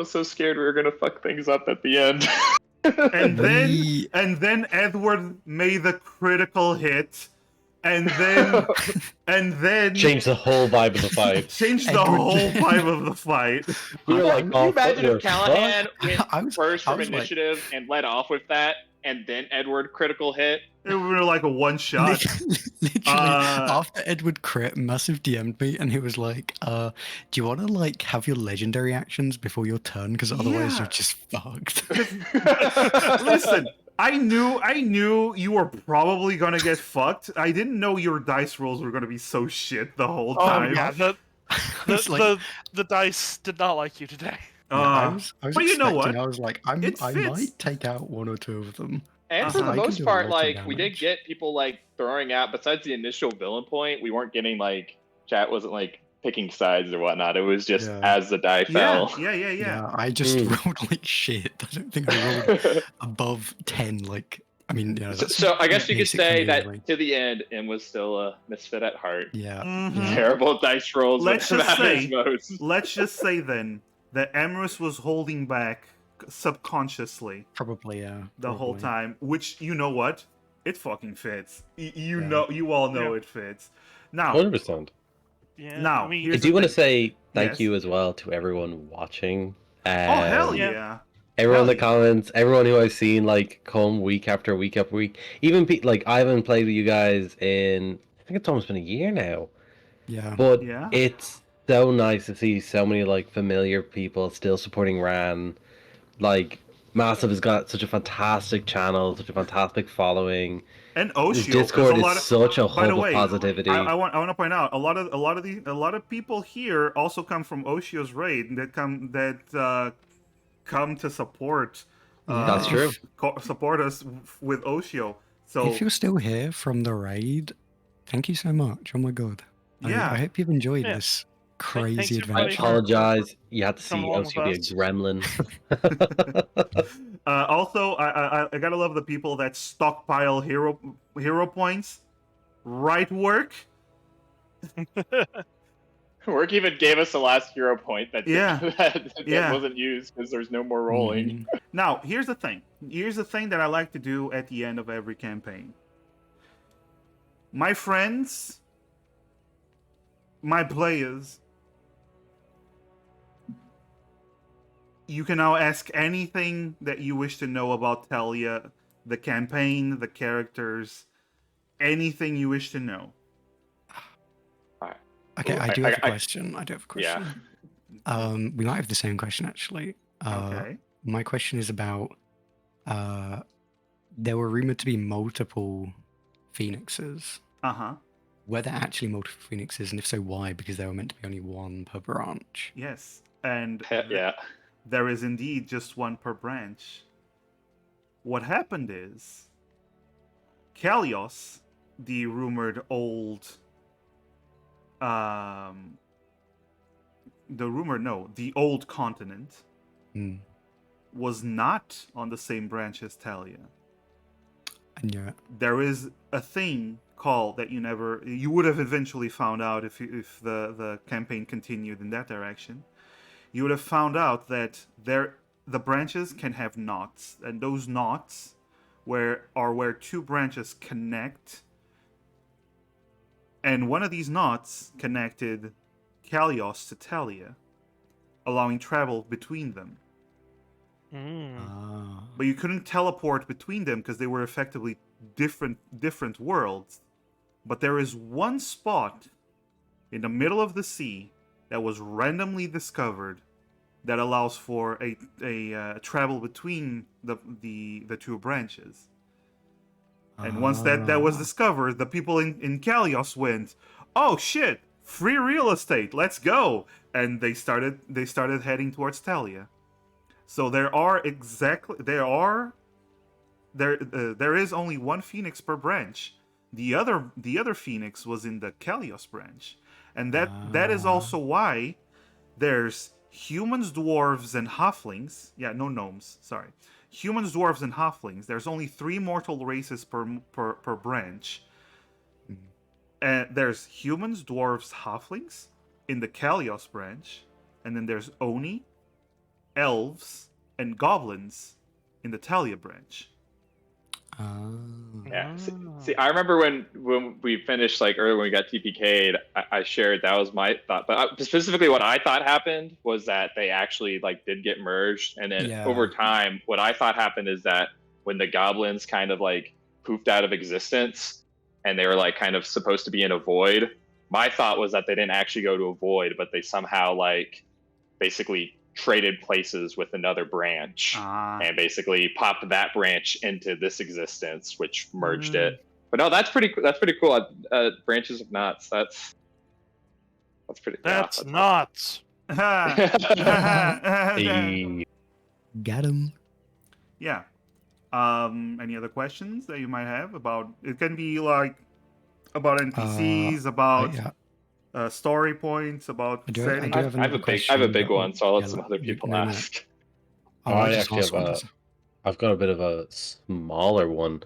so scared we were gonna fuck things up at the end. And We- then Edward made the critical hit, and then changed the whole vibe of the fight. changed the Edward- whole vibe of the fight. We were like, Can oh, you imagine we're if Callahan went I was- first I from was like- initiative and led off with that, and then Edward critical hit? It was like a one shot. Literally, after Edward crit, massive DM'd me, and he was like, "Do you want to like have your legendary actions before your turn? Because otherwise Yeah. you're just fucked." Listen, I knew you were probably gonna get fucked. I didn't know your dice rolls were gonna be so shit the whole Oh time. yeah, It's like- the dice did not like you today. I was but you know expecting- what? I was like, I It fits. might take out one or two of them. And for Uh-huh. the I can most do a part, lot of like we did damage. get people like throwing out. Besides the initial villain point, we weren't getting like chat wasn't like picking sides or whatnot. It was just Yeah. as the die Yeah, fell. yeah. I just Mm. rolled like shit. I don't think I rolled above 10. Like, I mean, you know, that's So I guess you could basic for say me, that really. to the end, and was still a misfit at heart. Yeah. Mhm. yeah. Terrible dice rolls. Let's when it just matters say- most. Let's just say then that Emrys was holding back subconsciously Probably, yeah. the whole probably. time, which you know what? It fucking fits. You Yeah. know, you all know Yeah. it fits. Now, 100%. Yeah. Now, I mean, I here's- do want to thing. say thank Yes. you as well to everyone watching. Oh hell yeah. yeah! Everyone in the Hell yeah. comments, everyone who I've seen like come week after week after week. Even like I haven't played with you guys in I think it's almost been a year now. Yeah. But Yeah. it's so nice to see so many like familiar people still supporting Ran. Like Massive has got such a fantastic channel, such a fantastic following. And His Oshio. Discord there's a lot is such a by the hub of way, positivity. I want to point out a lot of people here also come from Oshio's raid that come to support. That's true. Support us with Oshio. So If you're still here from the raid, thank you so much. Oh my god. Yeah. I hope you've enjoyed Yeah. this Thanks, crazy everybody, I adventure. for- apologize. You had to see Come along OC with be a us. gremlin. also, I gotta love the people that stockpile hero points. Right work. Work even gave us the last hero point that Yeah. that Yeah. wasn't used because there's no more rolling. Mhm. Now, here's the thing. Here's the thing that I like to do at the end of every campaign. My friends, my players, you can now ask anything that you wish to know about Telia, the campaign, the characters, anything you wish to know. Okay, Ooh, I do have a I- question. I do have a Yeah. question. We might have the same question actually. Okay. My question is about there were rumored to be multiple phoenixes. Uh-huh. Were there actually multiple phoenixes, and if so, why? Because there were meant to be only one per branch. Yes. And Yeah. there is indeed just one per branch. What happened is Kalios, the rumored old the old continent Hmm. was not on the same branch as Telia. I knew it. There is a thing called that you would have eventually found out if the campaign continued in that direction. You would have found out that the branches can have knots, and those knots are where two branches connect. And one of these knots connected Kalios to Telia, allowing travel between them. Mm. Ah. But you couldn't teleport between them because they were effectively different worlds. But there is one spot in the middle of the sea that was randomly discovered that allows for a travel between the two branches. And once that was discovered, the people in Kalios went, "Oh shit, free real estate, let's go!" And they started heading towards Telia. So there is only one phoenix per branch. The other phoenix was in the Kalios branch, and that is also why there's humans, dwarves, and halflings. Yeah, no gnomes. Sorry. Humans, dwarves, and halflings. There's only 3 mortal races per branch. And there's humans, dwarves, halflings in the Kalios branch, and then there's Oni, elves, and goblins in the Telia branch. Yeah. See, I remember when we finished like earlier when we got TPK'd, I shared that was my thought. But specifically, what I thought happened was that they actually like did get merged, and then over time, what I thought happened is that when the goblins kind of like poofed out of existence, and they were like kind of supposed to be in a void. My thought was that they didn't actually go to a void, but they somehow like basically traded places with another branch and basically popped that branch into this existence, which merged it. But no, that's pretty cool. Branches of knots. That's pretty. That's nuts. Hey. Got him. Yeah. Any other questions that you might have about? It can be like about NPCs, about story points, about I setting. have I have a big one, so I'll let some other people ask. I actually have I've got a bit of a smaller one.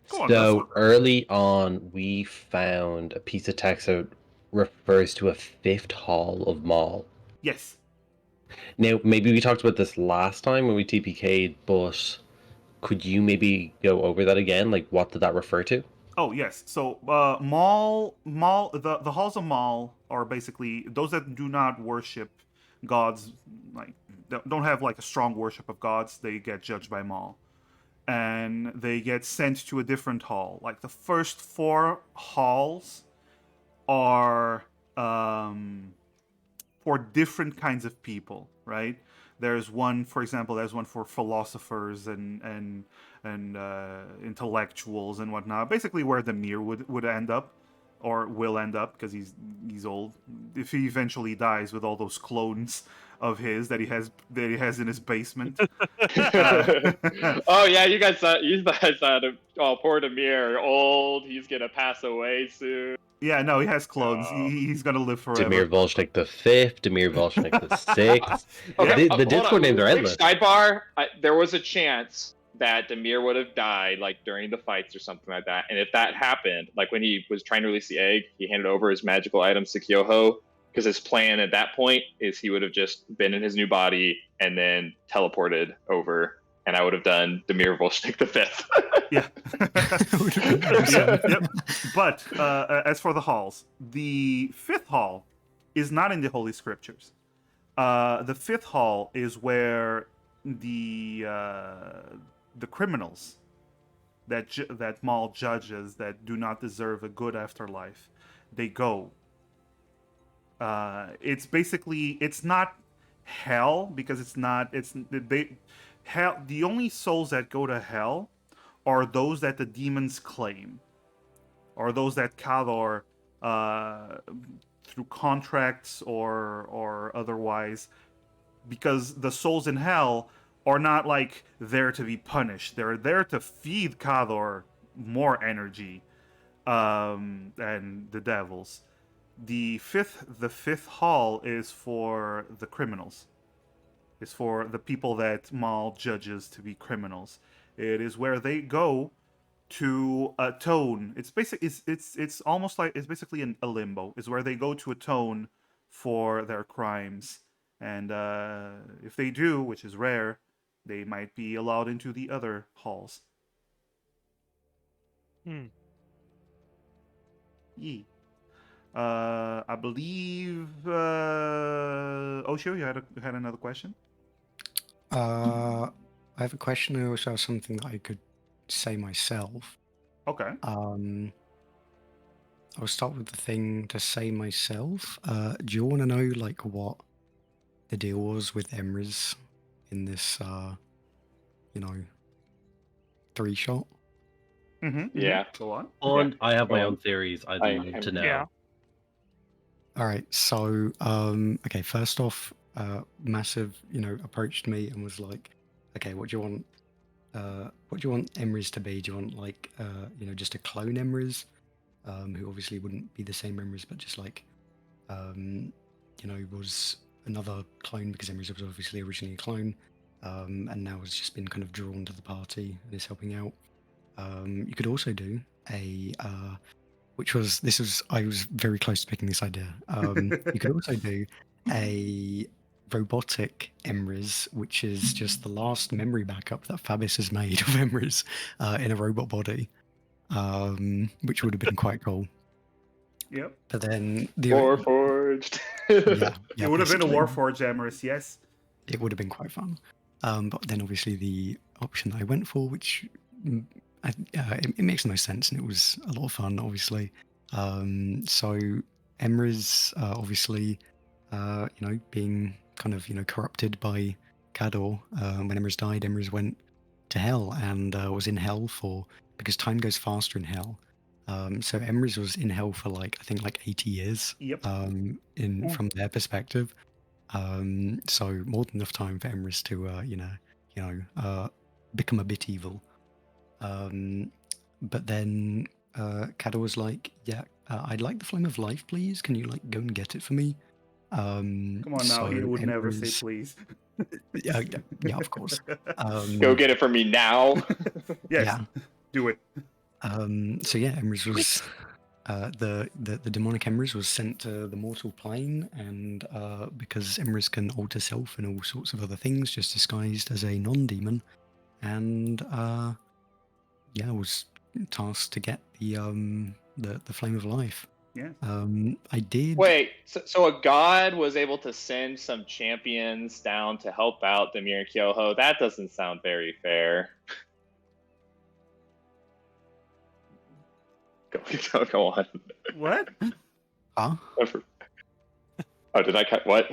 Go on, So early on, we found a piece of text that refers to a 5th hall of Maul. Yes. Now, maybe we talked about this last time when we TPK'd, but could you maybe go over that again? Like, what did that refer to? Oh yes. So the halls of Maul are basically those that do not worship gods, like don't have like a strong worship of gods. They get judged by Maul, and they get sent to a different hall. Like the first 4 halls are for different kinds of people, right? There's one, for example, there's one for philosophers and intellectuals and whatnot. Basically, where the Mir would end up, or will end up, because he's old. If he eventually dies with all those clones of his that he has in his basement. Oh yeah, you guys thought oh, poor Demir, old. He's gonna pass away soon. Yeah, no, he has clones. He's gonna live forever. Demir Volshnik the 5th, Demir Volshnik the 6th. Okay, the Discord names are endless. Sidebar: there was a chance that Demir would have died, like during the fights or something like that. And if that happened, like when he was trying to release the egg, he handed over his magical items to Kyoho, because his plan at that point is he would have just been in his new body and then teleported over, and I would have done Demir Volshnik the 5th. Yeah. Yep. But as for the halls, the 5th hall is not in the Holy Scriptures. The 5th hall is where the criminals that Maul judges that do not deserve a good afterlife, they go. It's basically, it's not hell, because it's not. Hell. The only souls that go to hell are those that the demons claim, or those that Kador, through contracts or otherwise, because the souls in hell are not like there to be punished. They're there to feed Kador more energy, and the devils. The fifth hall is for the criminals. It's for the people that Maul judges to be criminals. It is where they go to atone. It's almost like it's basically a limbo. It's where they go to atone for their crimes, and if they do, which is rare, they might be allowed into the other halls. Yee. I believe Osho, you had another question. I have a question. I also have something that I could say myself. Okay. I'll start with the thing to say myself. Do you want to know like what the deal was with Emrys in this 3-shot? Yeah. Go on. And I have my own theories. I'd love to know. Yeah. All right. So, okay. First off, Massive, approached me and was like, "Okay, what do you want? What do you want Emrys to be? Do you want like, just a clone Emrys, who obviously wouldn't be the same Emrys, but just like, was another clone because Emrys was obviously originally a clone, and now has just been kind of drawn to the party and is helping out. You could also do a, I was very close to picking this idea. You could also do a robotic Emrys, which is just the last memory backup that Fabis has made of Emrys in a robot body, which would have been quite cool. Yep. But then Warforged. It would have been a basically. Warforged Emrys, yes. It would have been quite fun. But then obviously the option that I went for, which it makes no sense, and it was a lot of fun, obviously. So Emrys, obviously, being kind of, corrupted by Cador. When Emrys died, Emrys went to hell and was in hell because time goes faster in hell. So Emrys was in hell for I think 80 years. Yep. From their perspective. So more than enough time for Emrys to become a bit evil. But then Cador was like, yeah, I'd like the Flame of Life, please. Can you go and get it for me? Come on now, he would never say please. yeah, of course. Go get it for me now. Yes, Yeah. do it. So yeah, Emrys was the demonic Emrys was sent to the mortal plane, and because Emrys can alter self and all sorts of other things, just disguised as a non-demon, and was tasked to get the Flame of Life. Yeah. I did. Wait, so a god was able to send some champions down to help out Demir and Kyoho? That doesn't sound very fair. Go on. What? Huh? Oh, did I cut what?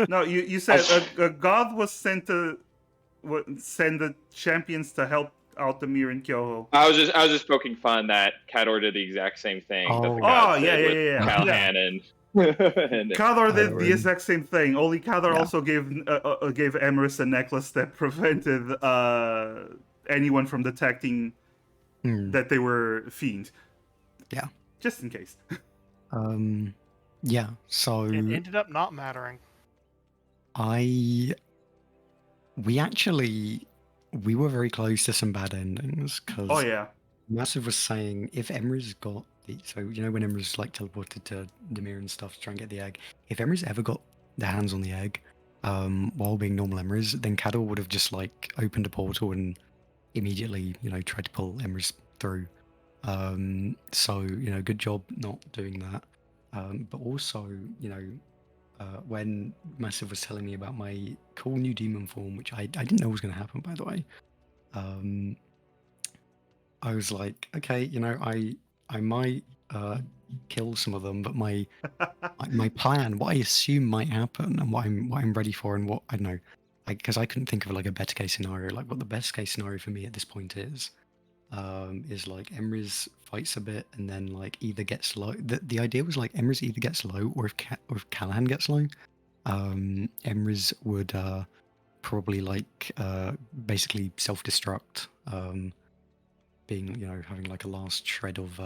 No, you said a god was sent to send the champions to help out the Mir and Kyoho. I was just poking fun that Cador did the exact same thing that the gods did with Callahan and Cador did the exact same thing. Only Cador also gave Emrys a necklace that prevented anyone from detecting that they were fiend. Yeah. Just in case. Yeah, so It ended up not mattering. we were very close to some bad endings because Massive was saying if Emrys got when Emrys teleported to Demir and stuff to try and get the egg, if Emrys ever got their hands on the egg while being normal Emrys, then Cador would have just opened a portal and immediately tried to pull Emrys through. So good job not doing that. But also when Massive was telling me about my cool new demon form, which I didn't know was going to happen, by the way, I was like, okay, I might kill some of them, but my plan, what I assume might happen, and what I'm ready for, and what I don't know, because I couldn't think of a better case scenario. What the best case scenario for me at this point is Emrys fights a bit and then either gets low. The idea was Emrys either gets low or if Callahan gets low, Emrys would probably basically self-destruct, being having a last shred of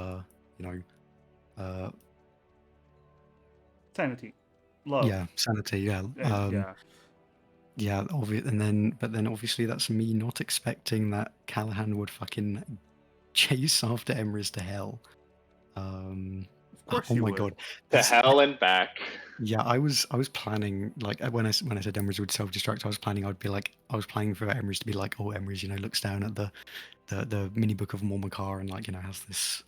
sanity, love. Yeah, sanity. Yeah. Yeah, but then obviously that's me not expecting that Callahan would fucking chase after Emrys to hell. Of course oh you my would. god, to hell and back. Yeah, I was planning when I said Emrys would self-destruct, I was planning for Emrys to be oh, Emrys looks down at the mini book of Mormakar and has this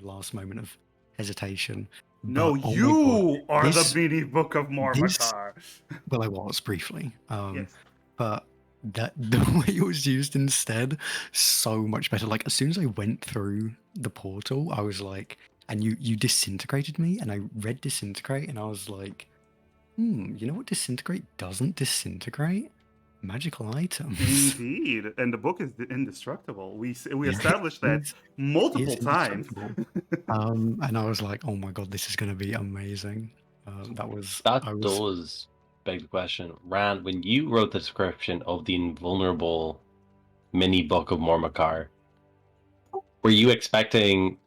last moment of hesitation. No, but, you are the mini book of Mormakar. Well, I was briefly. Yes. But the way it was used instead, so much better. As soon as I went through the portal, I was and you disintegrated me, and I read disintegrate, and I was you know what disintegrate doesn't disintegrate? Magical items. Indeed, and the book is indestructible. We established that multiple times. And I was oh my god, this is going to be amazing. Does beg the question, Rand. When you wrote the description of the invulnerable mini book of Mormakar, were you expecting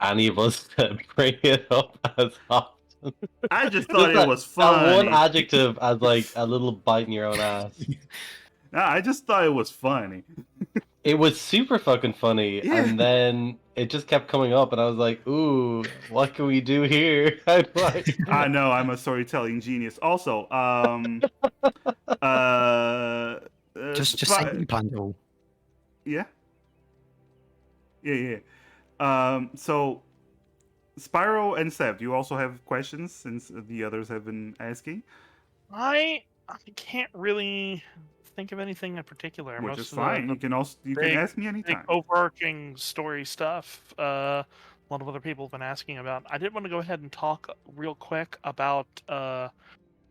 any of us to bring it up as hot I just thought Just it was that one funny. adjective as like a little bite in your own ass. I just thought it was funny. It was super fucking funny, Yeah. and then it just kept coming up, and I was like, "Ooh, what can we do here?" How do I know I'm a storytelling genius. Also, Just say that you planned it all. yeah, yeah. So Spyro and Seb, do you also have questions since the others have been asking? I can't really think of anything in particular. Which is Most of fine. the You can big, ask me big anytime. overarching story stuff. A lot of other people have been asking about. I did want to go ahead and talk real quick about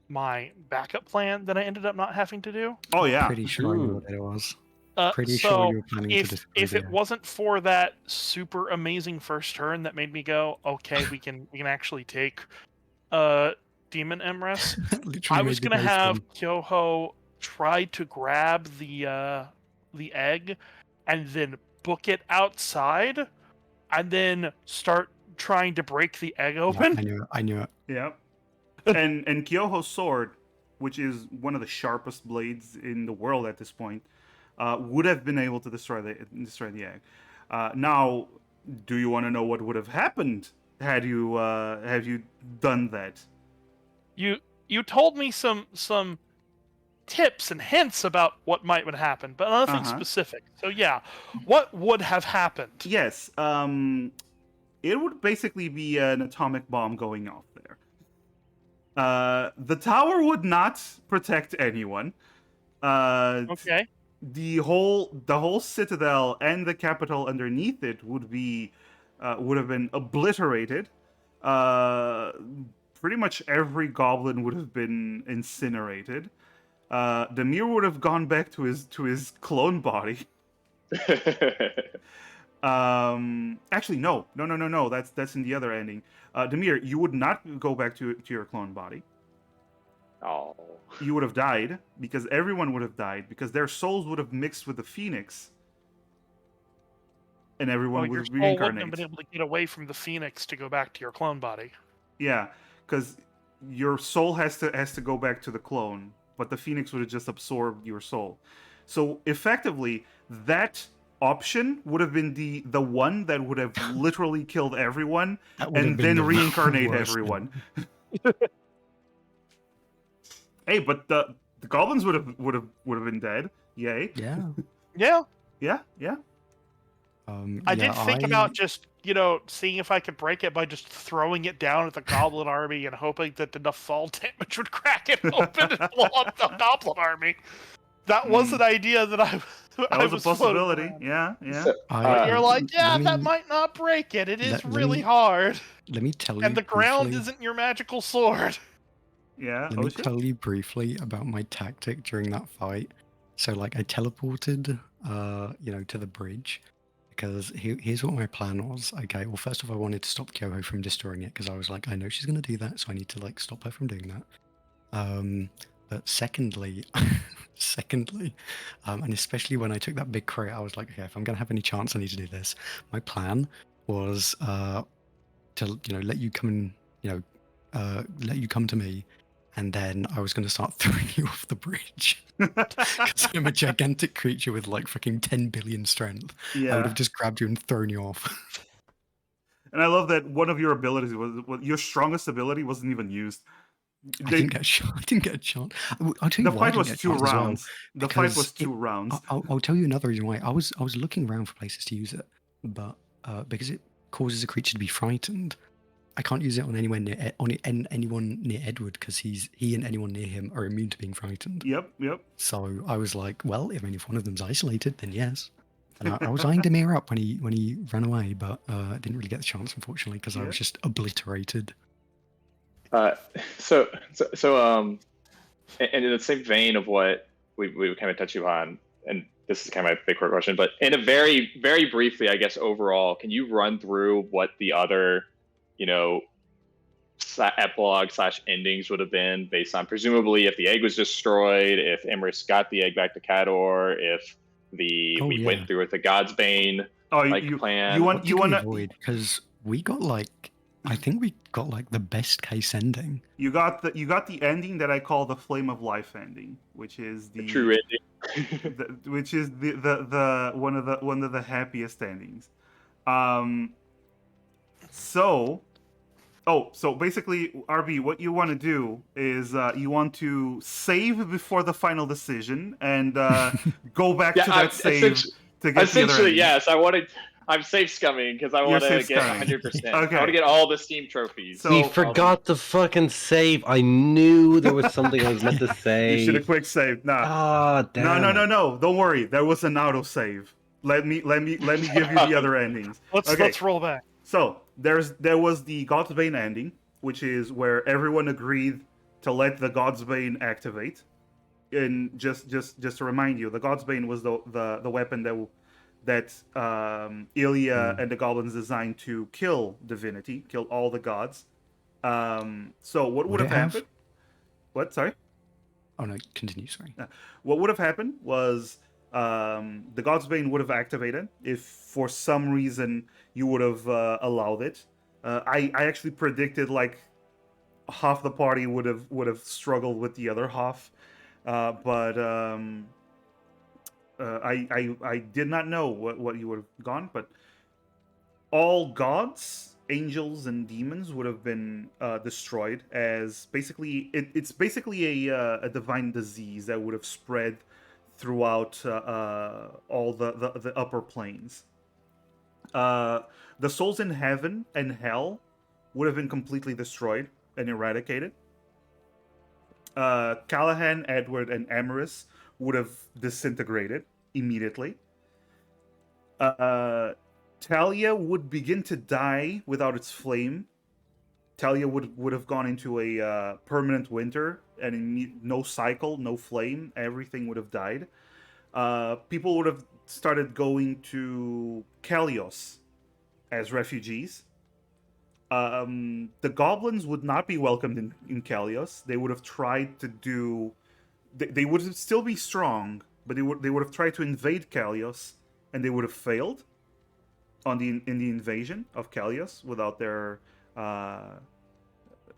my backup plan that I ended up not having to do. Oh yeah. Pretty sure I knew what it was. Pretty So sure you were planning to destroy if the it egg. wasn't for that super amazing first turn that made me go, okay, we can actually take Demon Emrys, Literally I made was the gonna ghost have one. Kyoho try to grab the egg and then book it outside and then start trying to break the egg Yeah, open. I knew it. Yep. and Kyoho's sword, which is one of the sharpest blades in the world at this point, would have been able to destroy the egg. Now, do you want to know what would have happened had you have you done that? You told me some tips and hints about what might would happen, but nothing specific. So yeah, what would have happened? Yes. It would basically be an atomic bomb going off there. The tower would not protect anyone. Okay. The whole citadel and the capital underneath it would have been obliterated. Pretty much every goblin would have been incinerated. Demir would have gone back to his clone body. Actually, no. That's in the other ending. Demir, you would not go back to your clone body. Oh. You would have died because everyone would have died because their souls would have mixed with the phoenix, and everyone Your would soul wouldn't have reincarnate. been able to get away from the phoenix to go back to your clone body. Yeah, because your soul has to go back to the clone, but the phoenix would have just absorbed your soul. So effectively, that option would have been the one that would have literally killed everyone and then reincarnate everyone. Hey, but the goblins would have been dead. Yay. Yeah. Yeah. Yeah. I did think about just, seeing if I could break it by just throwing it down at the goblin army and hoping that enough fall damage would crack it open and blow up the goblin army. That was an idea that I was a possibility. around. Yeah. So, But you're like, that might not break it. It is really hard. Let me tell you. And the ground briefly, isn't your magical sword. Yeah. Let me tell you briefly about my tactic during that fight. So, I teleported, to the bridge, because here's what my plan was. Okay, well, first off, I wanted to stop Kyoho from destroying it, because I was like, I know she's going to do that, so I need to, stop her from doing that. But secondly, and especially when I took that big crit, I was like, okay, if I'm going to have any chance, I need to do this. My plan was to, let you come and, let you come to me, and then I was going to start throwing you off the bridge. Because I'm a gigantic creature with freaking 10 billion strength. Yeah. I would have just grabbed you and thrown you off. And I love that one of your abilities was your strongest ability wasn't even used. I didn't get a shot. I'll tell you the why fight I didn't was get 2 shots as well, rounds. The fight was 2 rounds. I'll tell you another reason why. I was looking around for places to use it, but because it causes a creature to be frightened, I can't use it on anyone near Edward, because he and anyone near him are immune to being frightened. Yep. So I was like, well, if one of them's isolated, then yes. And I was eyeing Demir up when he ran away, but I didn't really get the chance, unfortunately, because I was just obliterated. So, and in the same vein of what we kind of touched upon, and this is kind of my big core question, but in a very, very briefly, I guess overall, can you run through what the other, epilogue / endings would have been based on, presumably, if the egg was destroyed, if Emrys got the egg back to Cador, if we went through with the God's Bane plan. You want to avoid, because we got I think we got like the best case ending. You got the ending that I call the Flame of Life ending, which is The true ending. which is the one of the happiest endings. Um. So. Oh, so basically, RB, what you want to do is you want to save before the final decision and go back to that save to get the other essentially, ending. yes. I'm safe scumming because I want to safe get scumming. 100%. Okay. I want to get all the Steam trophies. So- He forgot to fucking save. I knew there was something I was meant to say. You should have quick saved. Nah. Ah, damn. No. Don't worry. There was an auto save. Let me give you the other endings. Let's roll back. So there was the God's Bane ending, which is where everyone agreed to let the God's Bane activate. And just to remind you, the God's Bane was the weapon that Ilya and the goblins designed to kill divinity, kill all the gods. So what would have happened? What? Sorry. Oh no, continue. Sorry. What would have happened was the God's Bane would have activated if for some reason you would have allowed it. I actually predicted like half the party would have struggled with the other half, but I did not know what you would have gone. But all gods, angels, and demons would have been destroyed as basically it's basically a divine disease that would have spread throughout all the upper planes. The souls in heaven and hell would have been completely destroyed and eradicated. Callahan, Edward, and Amaris would have disintegrated immediately. Telia would begin to die without its flame. Telia would have gone into a permanent winter, and no cycle, no flame. Everything would have died. People would have started going to Kalios as refugees. The goblins would not be welcomed in Kalios. They would have tried to do. They would still be strong, but they would have tried to invade Kalios, and they would have failed in the invasion of Kalios without their.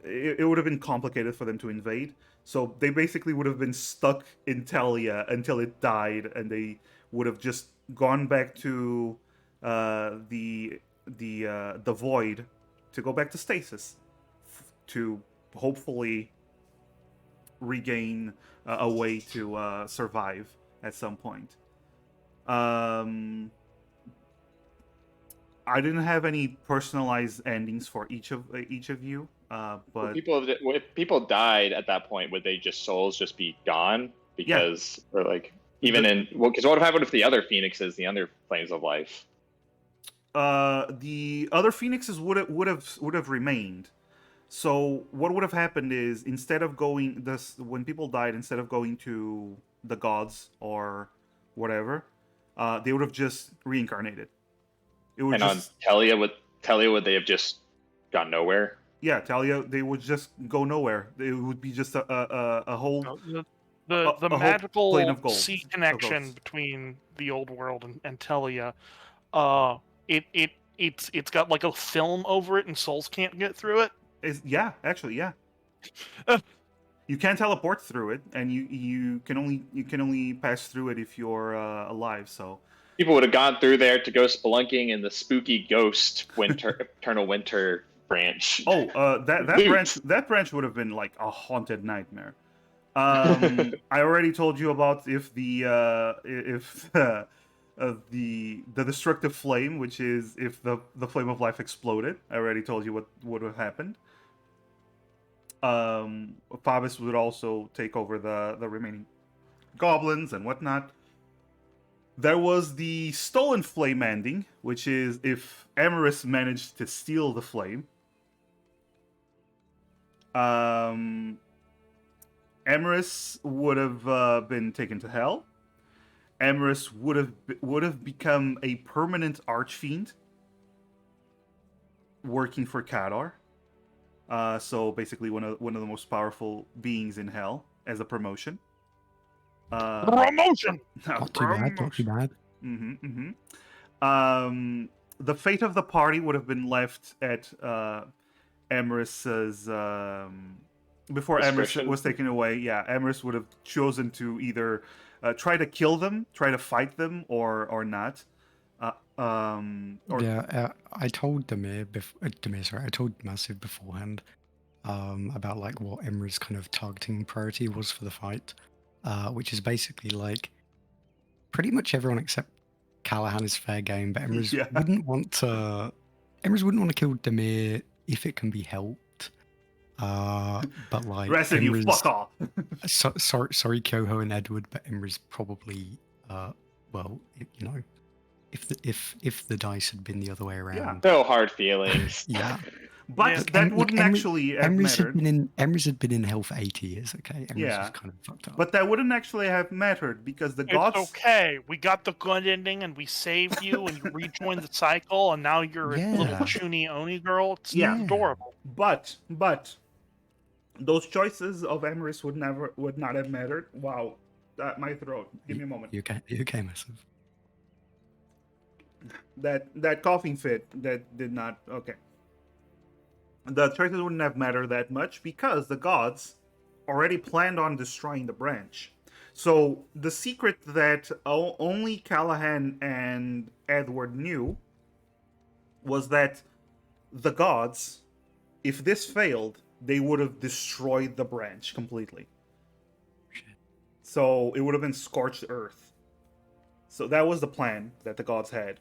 It would have been complicated for them to invade. So they basically would have been stuck in Telia until it died, and they would have just gone back to the void to go back to stasis to hopefully regain a way to survive at some point. I didn't have any personalized endings for each of you, but if people died at that point, would they just souls just be gone? Because or like even because what happened if the other phoenixes, the other planes of life? The other phoenixes would have remained. So what would have happened is instead of going when people died, instead of going to the gods or whatever, they would have just reincarnated. On Telia, would they have just gone nowhere? Yeah, Telia, they would just go nowhere. It would be just a whole the magical plane of gold, sea connection between the old world and Telia. It's got like a film over it, and souls can't get through it. Actually. You can't teleport through it, and you can only pass through it if you're alive. So people would have gone through there to go spelunking in the spooky ghost eternal winter branch. That branch would have been like a haunted nightmare. I already told you about if the destructive flame, which is if the flame of life exploded. I already told you what would have happened. Phabis would also take over the remaining goblins and whatnot. There was the stolen flame ending, which is if Amaris managed to steal the flame. Amaris would have been taken to hell. Amaris would have become a permanent archfiend, working for Kadar. So basically, one of the most powerful beings in hell as a promotion. Promotion. Not too bad. The fate of the party would have been left at Emrys's before Emrys Discretion. was taken away, yeah, Emrys would have chosen to either try to kill them, try to fight them, or not. Or Yeah, I told Demir, sorry, I told Massive beforehand about like what Emra's kind of targeting priority was for the fight, which is basically like pretty much everyone except Callahan is fair game, but Emra's Yeah. wouldn't want to. Emra's wouldn't want to kill Demir if it can be helped. But like Resin, you Emra's, fuck off. sorry, Kyoho and Edward, but Emra's probably well, you know, if the dice had been the other way around. No hard feelings. Yeah. But Yeah. that wouldn't actually have mattered. Emrys had been in hell for 80 years, okay? Emrys Yeah. was kind of fucked up. But that wouldn't actually have mattered because the gods. It's okay. We got the good ending, and we saved you, and you rejoined the cycle, and now you're a little Yeah. Chuni Oni girl. It's Yeah. adorable. But those choices of Emrys would not have mattered. Wow, my throat. Give me a moment. You okay, Massive? That coughing fit that did not. Okay. The choices wouldn't have mattered that much because the gods already planned on destroying the branch. So the secret that only Callahan and Edward knew was that the gods, if this failed, they would have destroyed the branch completely. So it would have been scorched earth. So that was the plan that the gods had.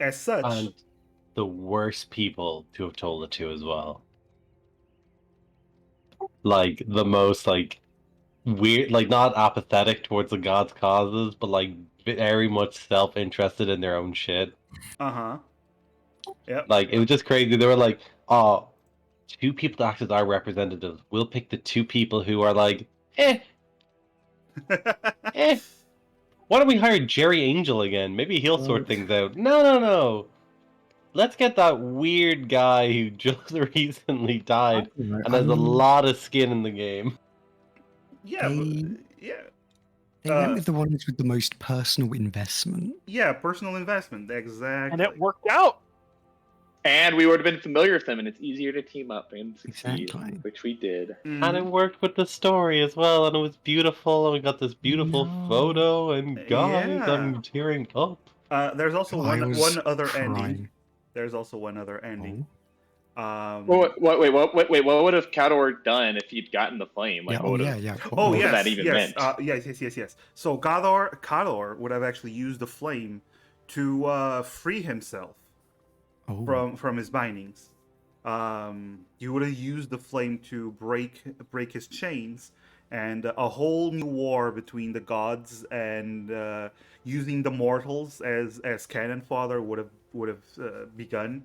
As such, And the worst people to have told it to as well. Like the most like weird, like not apathetic towards the gods' causes, but like very much self-interested in their own shit. Yep. Like it was just crazy. They were like, "Oh, two people to act as our representatives. We'll pick the two people who are like, eh. Why don't we hire Jerry Angel again? Maybe he'll sort things out." No. Let's get that weird guy who just recently died and has a lot of skin in the game. Yeah, They went with the ones with the most personal investment. Yeah, personal investment, exactly. And it worked out. And we would have been familiar with them, and it's easier to team up and succeed, Exactly. which we did. Mhm. And it worked with the story as well, and it was beautiful, and we got this beautiful photo, and guys, Yeah. I'm tearing up. There's also I one was other ending. crying. There's also one other ending. Wait, what would have Cador done if he'd gotten the flame? Like, what would have- Yeah. Oh, What yes, that even yes, meant? yes. So Kador would have actually used the flame to free himself from his bindings. He would have used the flame to break his chains, and a whole new war between the gods and using the mortals as cannon fodder would have begun.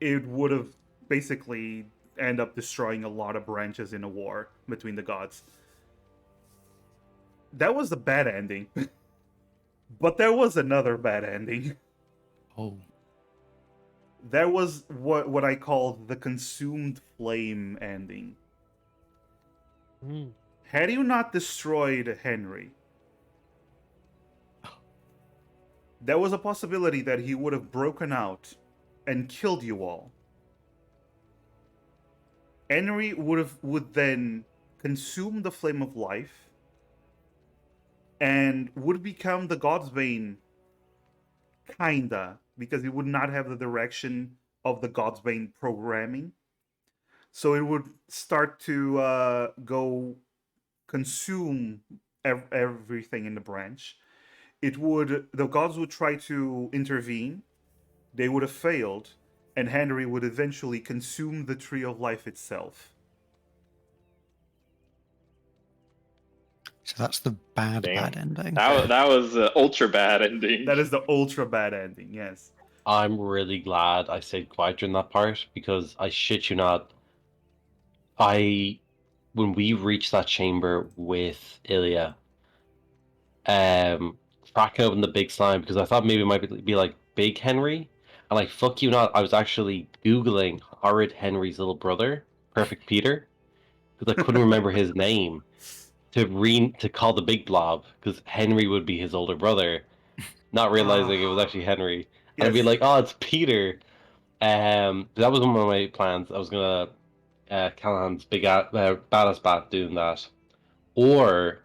It would have basically end up destroying a lot of branches in a war between the gods. That was the bad ending. But there was another bad ending. Oh. That was what I call the consumed flame ending. Had you not destroyed Henry, there was a possibility that he would have broken out and killed you all. Henry would then consume the flame of life and would become the God's Bane, kinda, because he would not have the direction of the God's Bane programming. So it would start to go consume everything in the branch. The gods would try to intervene. They would have failed, and Henry would eventually consume the tree of life itself. So that's the bad ending. That was the ultra bad ending. That is the ultra bad ending, yes. I'm really glad I stayed quiet during that part, because I shit you not, when we reached that chamber with Ilya, cracking open the big slime, because I thought maybe it might be like Big Henry, and like fuck you not, I was actually Googling Horrid Henry's little brother, Perfect Peter, because I couldn't remember his name, to call the big blob, because Henry would be his older brother, not realizing it was actually Henry. And I'd be like, oh, it's Peter. That was one of my plans. I was gonna Callahan's badass bat doing that, or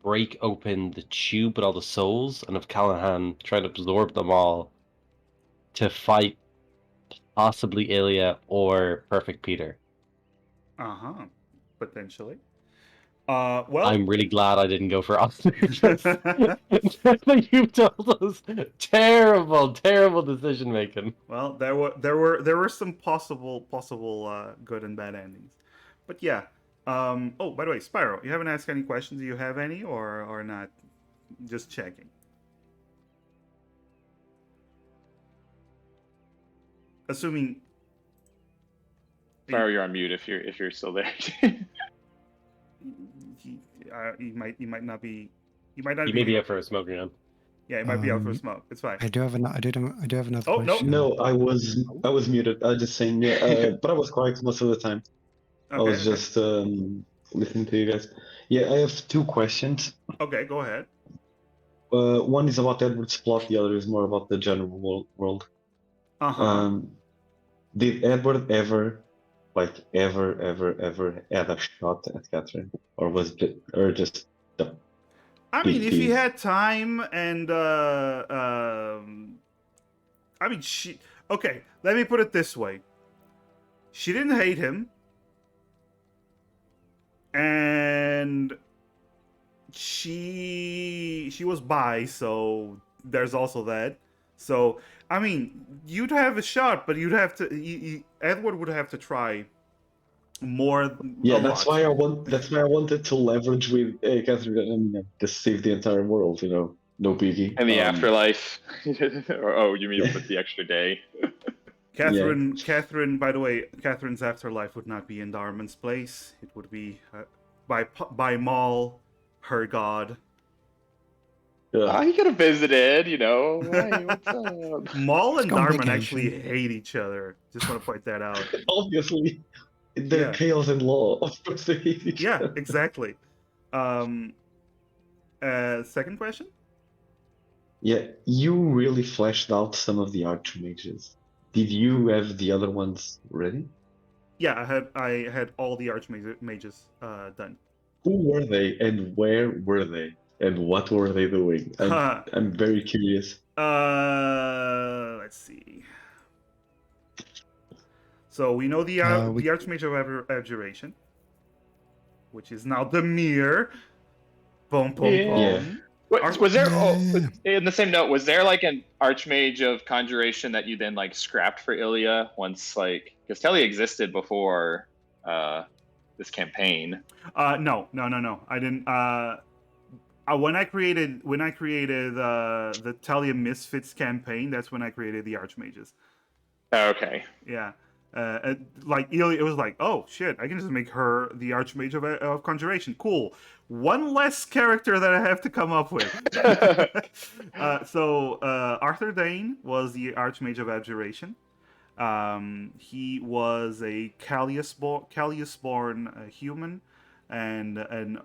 break open the tube with all the souls and have Callahan try to absorb them all to fight possibly Ilya or Perfect Peter. Potentially. I'm Well, really glad I didn't go for Austin because you told us terrible decision making. well, there were some possible good and bad endings, but yeah. Oh, by the way, Spyro, you haven't asked any questions. Do you have any or not? Just checking. Assuming. Sorry, you're on mute if you're still there. He might not be. He might not You be. may be out for a smoke again. Yeah, he might be out for a smoke. It's fine. I do have another Oh, no. question. No, I was muted. I was just saying, yeah, but I was quiet most of the time. I was just listening to you guys. Yeah, I have two questions. Okay, go ahead. One is about Edward's plot. The other is more about the general world. Did Edward ever had a shot at Catherine, or just? I mean, if he had time and I mean, she. Okay, let me put it this way. She didn't hate him, and she was bi, so there's also that. So I mean, you'd have a shot, but you'd have to. Edward would have to try more. Yeah, that's why I wanted to leverage with Catherine and just save the entire world. You know, no biggie. And the afterlife. Or, you mean with the extra day? Catherine. By the way, Catherine's afterlife would not be in Darman's place. It would be by Maul, her god. He could have visited, you know. Hey, what's up? Maul and Darman vacation. actually hate each other. Just want to point that out. Obviously, the chaos and law. Of course, they hate each other. Yeah, exactly. Second question. Yeah, you really fleshed out some of the archmages. Did you have the other ones ready? Yeah, I had all the archmages done. Who were they, and where were they, and what were they doing? I'm very curious. Let's see. So we know the Archmage of Abjuration, which is now the Mirror. Boom, boom, boom. Yeah. Was there? Oh, in the same note, was there like an Archmage of Conjuration that you then like scrapped for Ilya once, like, because Telia existed before this campaign? No. I didn't. When I created the Telia Misfits campaign, that's when I created the Archmages. Okay. Yeah. Like Ilya, it was like, oh shit, I can just make her the Archmage of Conjuration. Cool. One less character that I have to come up with. So Arthur Dane was the Archmage of Abjuration. He was a Callius-born human and an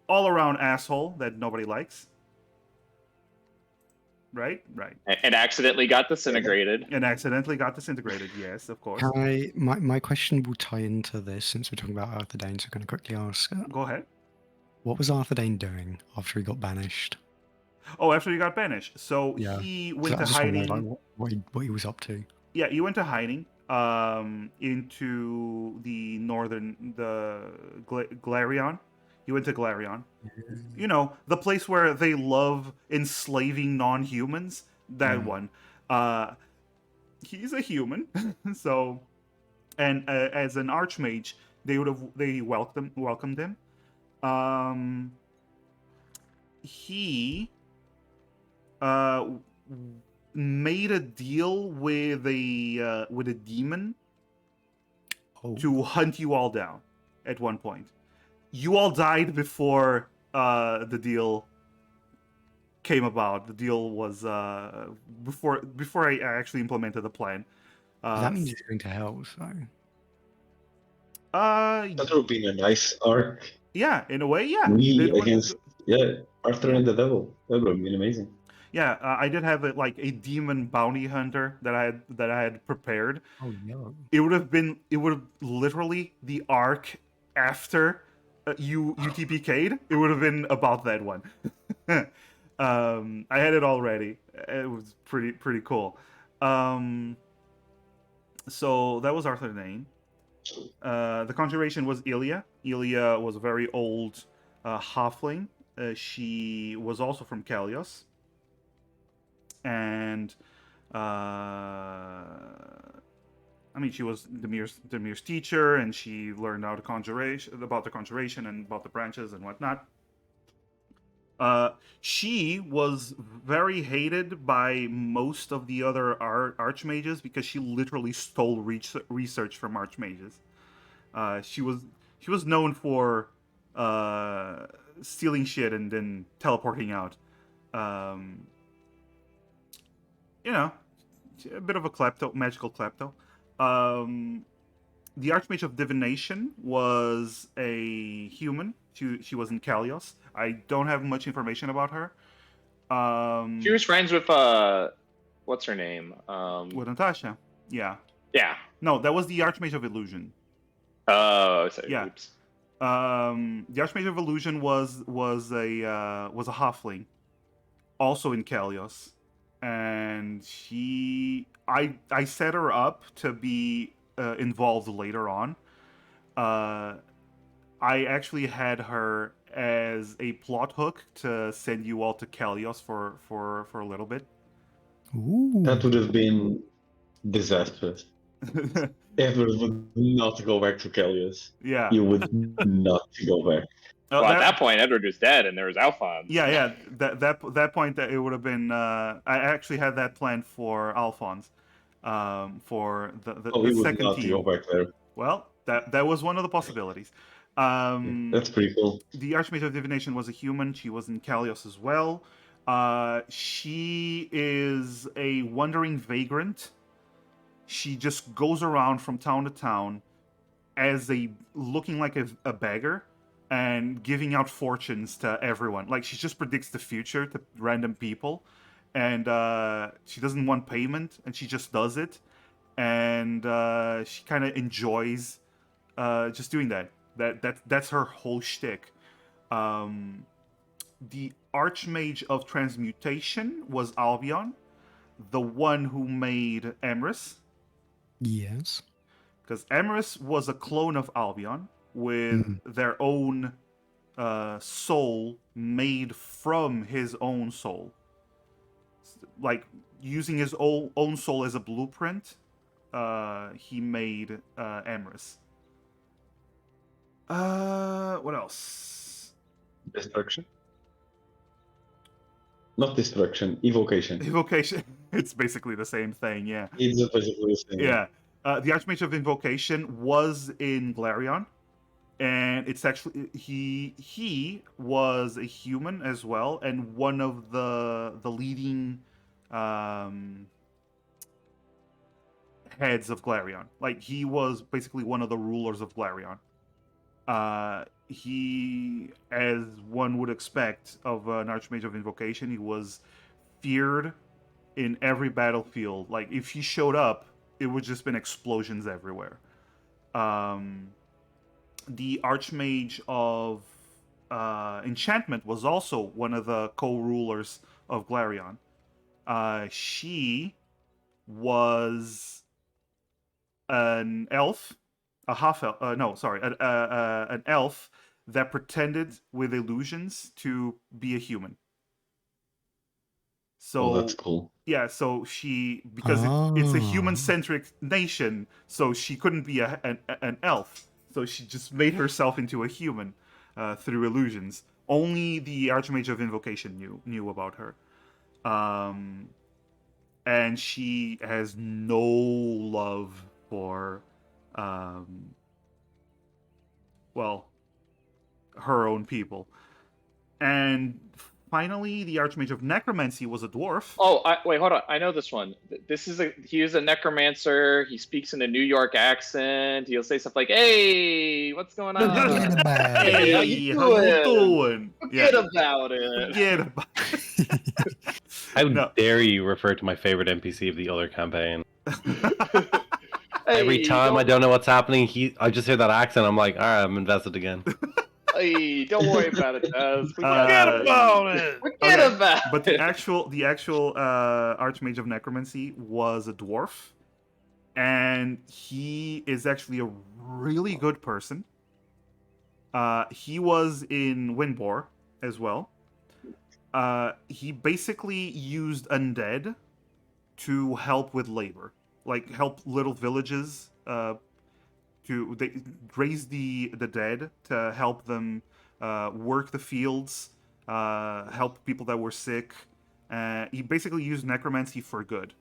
all-around asshole that nobody likes. Right. And accidentally got disintegrated. Yes, of course. My question will tie into this since we're talking about Arthur Dane, so I'm going to quickly ask. Go ahead. What was Arthur Dane doing after he got banished? Oh, after he got banished. So Yeah. he went to I just wanna know, hiding. like, what he was up to. Yeah, he went to hiding into the Glarion. He went to Glarion. You know, the place where they love enslaving non-humans. That one. He's a human, so, and as an archmage, they welcomed him. He made a deal with a demon to hunt you all down at one point. You all died before the deal came about. The deal was before I actually implemented the plan. That means he's going to hell, so. That would have been a nice arc. Yeah, in a way, yeah. Me against Arthur and the Devil. That would have been amazing. Yeah, I did have a demon bounty hunter that I had prepared. Oh no. It would have literally the arc after you TPK'd. It would have been about that one. I had it already. It was pretty cool. So that was Arthur's name. The conjuration was Ilya. Ilya was a very old halfling. She was also from Kalios. And I mean, she was Demir's teacher, and she learned how about the conjuration and about the branches and whatnot. She was very hated by most of the other archmages because she literally stole research from archmages. She was known for stealing shit and then teleporting out. You know, a bit of a magical klepto. The Archmage of Divination was a human. She was in Kalios. I don't have much information about her. She was friends with what's her name? With Natasha. Yeah. Yeah. No, that was the Archmage of Illusion. Oh, sorry. Yeah. Oops. The Archmage of Illusion was a halfling, also in Kalios, and I set her up to be involved later on. I actually had her as a plot hook to send you all to Kalios for a little bit. Ooh. That would have been disastrous. Edward would not go back to Kalios. Yeah. You would not go back. Well, at that point, Edward was dead, and there was Alphonse. Yeah. That point, that it would have been. I actually had that planned for Alphonse, for the second not team. go back there. Well, that was one of the possibilities. That's pretty cool. The Archmage of Divination was a human. She was in Kalios as well. She is a wandering vagrant. She just goes around from town to town as looking like a beggar and giving out fortunes to everyone. Like, she just predicts the future to random people, and she doesn't want payment, and she just does it, and she kind of enjoys just doing that. That's her whole shtick. The Archmage of Transmutation was Albion, the one who made Emrys. Yes. Because Emrys was a clone of Albion with their own soul made from his own soul. Like, using his own soul as a blueprint, he made Emrys. What else? Destruction? Not destruction, evocation. Evocation. It's basically the same thing, yeah. It's basically the same. Yeah. The Archmage of Invocation was in Glarion, and it's actually he was a human as well, and one of the leading heads of Glarion. Like, he was basically one of the rulers of Glarion. He, as one would expect of an Archmage of Invocation, he was feared in every battlefield. Like, if he showed up, it would just been explosions everywhere. The Archmage of Enchantment was also one of the co-rulers of Glarion. She was an elf, a half elf. An elf that pretended with illusions to be a human. So that's cool. Yeah, so because it's a human-centric nation, so she couldn't be an elf. So she just made herself into a human through illusions. Only the Archmage of Invocation knew about her. And she has no love for, her own people. And finally, the Archmage of Necromancy was a dwarf. Oh, wait, hold on. I know this one. He is a necromancer. He speaks in a New York accent. He'll say stuff like, "Hey, what's going on? Hey, how you doing? Forget about it." Forget about it. How No. dare you refer to my favorite NPC of the other campaign? Hey, Every time I don't know what's happening, I just hear that accent. I'm like, all right, I'm invested again. Hey, don't worry about it, Daz. We got Forget Uh, about it. Forget Okay, about but the it. actual Archmage of Necromancy was a dwarf, and he is actually a really good person. He was in Windbor as well. He basically used undead to help with labor, like help little villages they raise the dead to help them work the fields, help people that were sick. He basically used necromancy for good.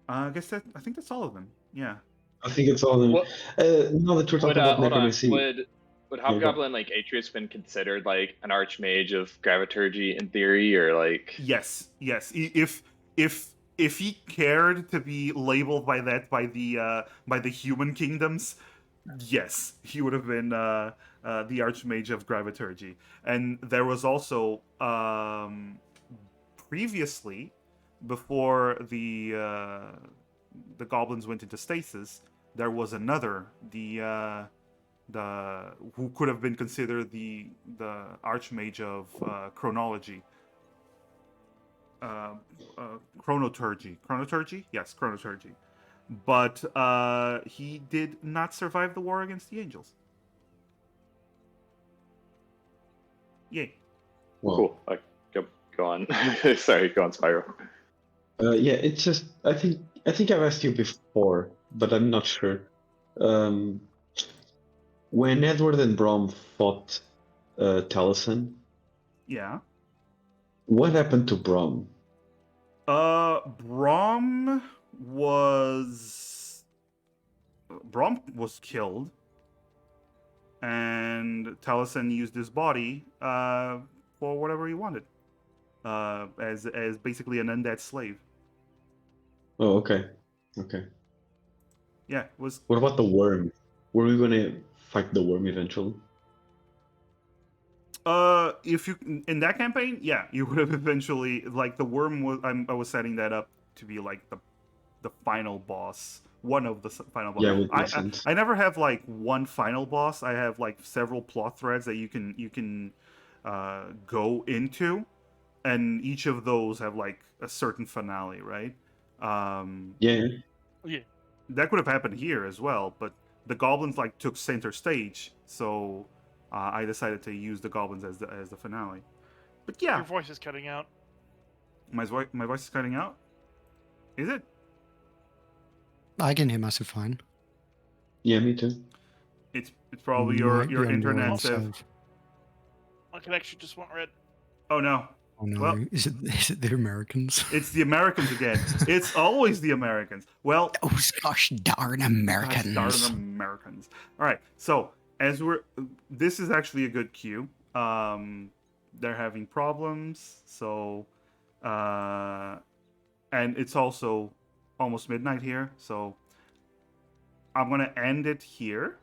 I think that's all of them. Yeah. I think it's all. What Now that we're talking would about hold on? necromancy, Would Yeah, go. Hobgoblin like Atreus been considered like an archmage of graviturgy in theory, or like? Yes. Yes. If he cared to be labeled by that by the human kingdoms, yes, he would have been the Archmage of Graviturgy. And there was also previously, before the goblins went into stasis, there was another the who could have been considered the Archmage of Chronology. Chronoturgy. Chronoturgy? Yes, Chronoturgy. But he did not survive the war against the angels. Yay. Well, Cool. Go on. Sorry, go on, Spyro. yeah, it's just I think I've asked you before, but I'm not sure. When Edward and Brom fought Taliesin, Yeah. what happened to Brom? Brom was killed, and Taliesin used his body for whatever he wanted, as basically an undead slave. Oh, okay, okay. Yeah, it was. What about the worm? Were we gonna fight the worm eventually? If you in that campaign, yeah, you would have eventually like the worm was. I was setting that up to be like the final boss, one of the final boss. Yeah, would make sense. I never have like one final boss. I have like several plot threads that you can go into, and each of those have like a certain finale, right? Yeah, Yeah. That could have happened here as well, but the goblins like took center stage, so I decided to use the goblins as the finale. But yeah, Your voice is cutting out. my voice is cutting out. Is it? I can hear massive fine. yeah, me too. It's probably Might your be on internet. end, Sev. Sev. My connection just went red. Oh no, Oh no, Well- is it the Americans? it's the Americans again. It's always the Americans. Well, Oh, gosh darn Americans. gosh darn Americans. All right, so this is actually a good cue. They're having problems, so and it's also almost midnight here, so I'm gonna end it here.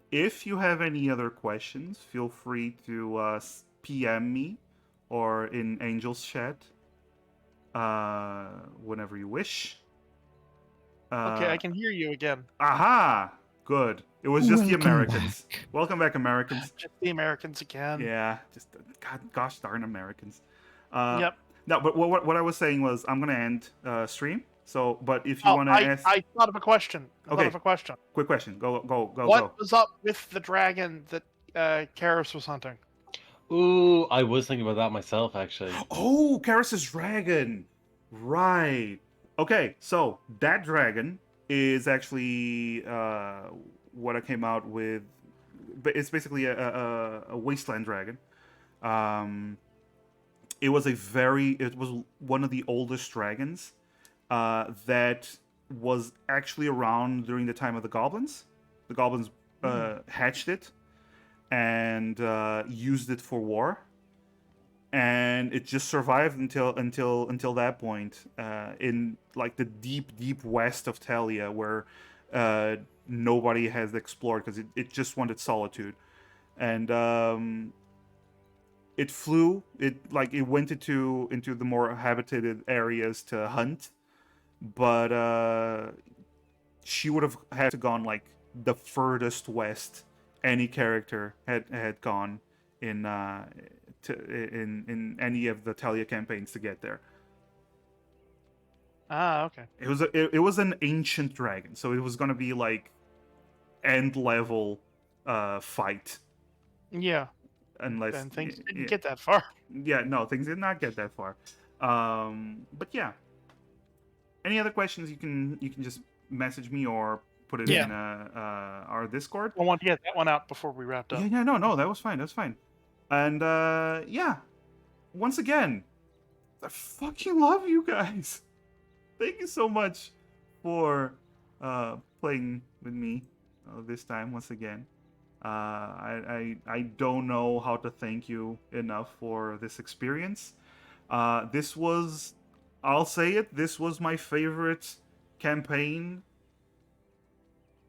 If you have any other questions, feel free to PM me or in Angel's chat whenever you wish. Okay, I can hear you again. Aha! Good. It was just the Welcome Americans. back. Welcome back, Americans. Just the Americans again. Yeah, just gosh darn Americans. Yep. No, but what I was saying was I'm gonna end stream. So, but if you want to ask, I thought of a question. I thought Okay. of a question. quick question. Go. What was up with the dragon that Karis was hunting? Ooh, I was thinking about that myself, actually. Oh, Karis's dragon. Right. Okay, so that dragon is actually what I came out with. But it's basically a wasteland dragon. It was one of the oldest dragons that was actually around during the time of the goblins. The goblins hatched it and used it for war, and it just survived until that point in like the deep west of Telia, where nobody has explored because it just wanted solitude. And it flew. It went into the more habitated areas to hunt, but she would have had to gone like the furthest west any character had gone in in any of the Telia campaigns to get there. Ah, okay. It was an ancient dragon, so it was gonna be like end level fight. Yeah. Unless And things didn't get that far. Yeah, no, things did not get that far. But yeah. Any other questions? You can just message me or put it in our Discord. I want to get that one out before we wrapped up. Yeah, no, that was fine. That's fine. And yeah, once again, I fucking love you guys. Thank you so much for playing with me this time once again. I don't know how to thank you enough for this experience. This was, I'll say it, this was my favorite campaign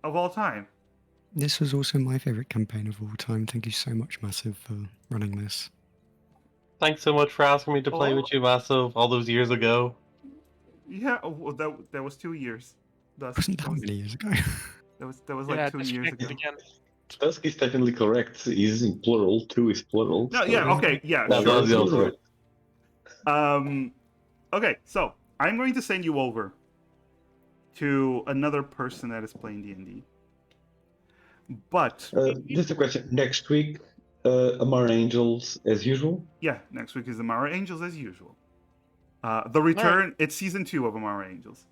of all time. This was also my favorite campaign of all time. Thank you so much, Massive, for running this. Thanks so much for asking me to play with you, Massive, all those years ago. Yeah, well, that was 2 years. Wasn't that many years ago? That was like 2 years ago. Again. Tusk is technically correct. He's in plural. 2 is plural. No, so- yeah, okay, yeah, Well, sure. that was the answer. Okay, so I'm going to send you over to another person that is playing D&D. But just a question. Next week, Amar Angels as usual. yeah, next week is Amara Angels as usual. The return. It's season 2 of Amara Angels.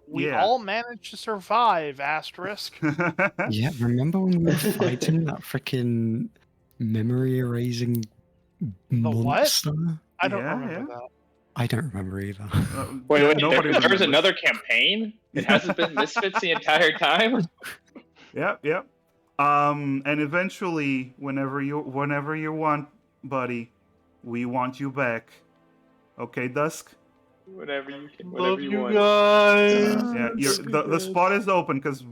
We all managed to survive. Asterisk. Yeah, remember when we were fighting that freaking memory erasing monster? I don't Yeah, remember that. I don't remember either. Wait, nobody there's remembers. another campaign? It hasn't been Misfits the entire time? Yep. And eventually, whenever you want, buddy, we want you back. Okay, Dusk? Whatever you Love you want. guys. Yeah, the spot is open because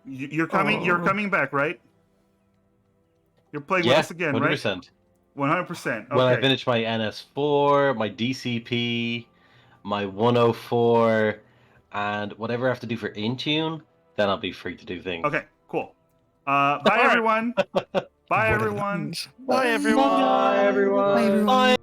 you're coming back, right? You're playing with us again, 100%. right? 100%. Okay. When I finish my NS4, my DCP, my 104, and whatever I have to do for Intune, then I'll be free to do things. Okay, cool. Bye, everyone. Bye, Whatever that everyone. means. Bye, everyone. Bye, everyone. Bye, everyone. Bye.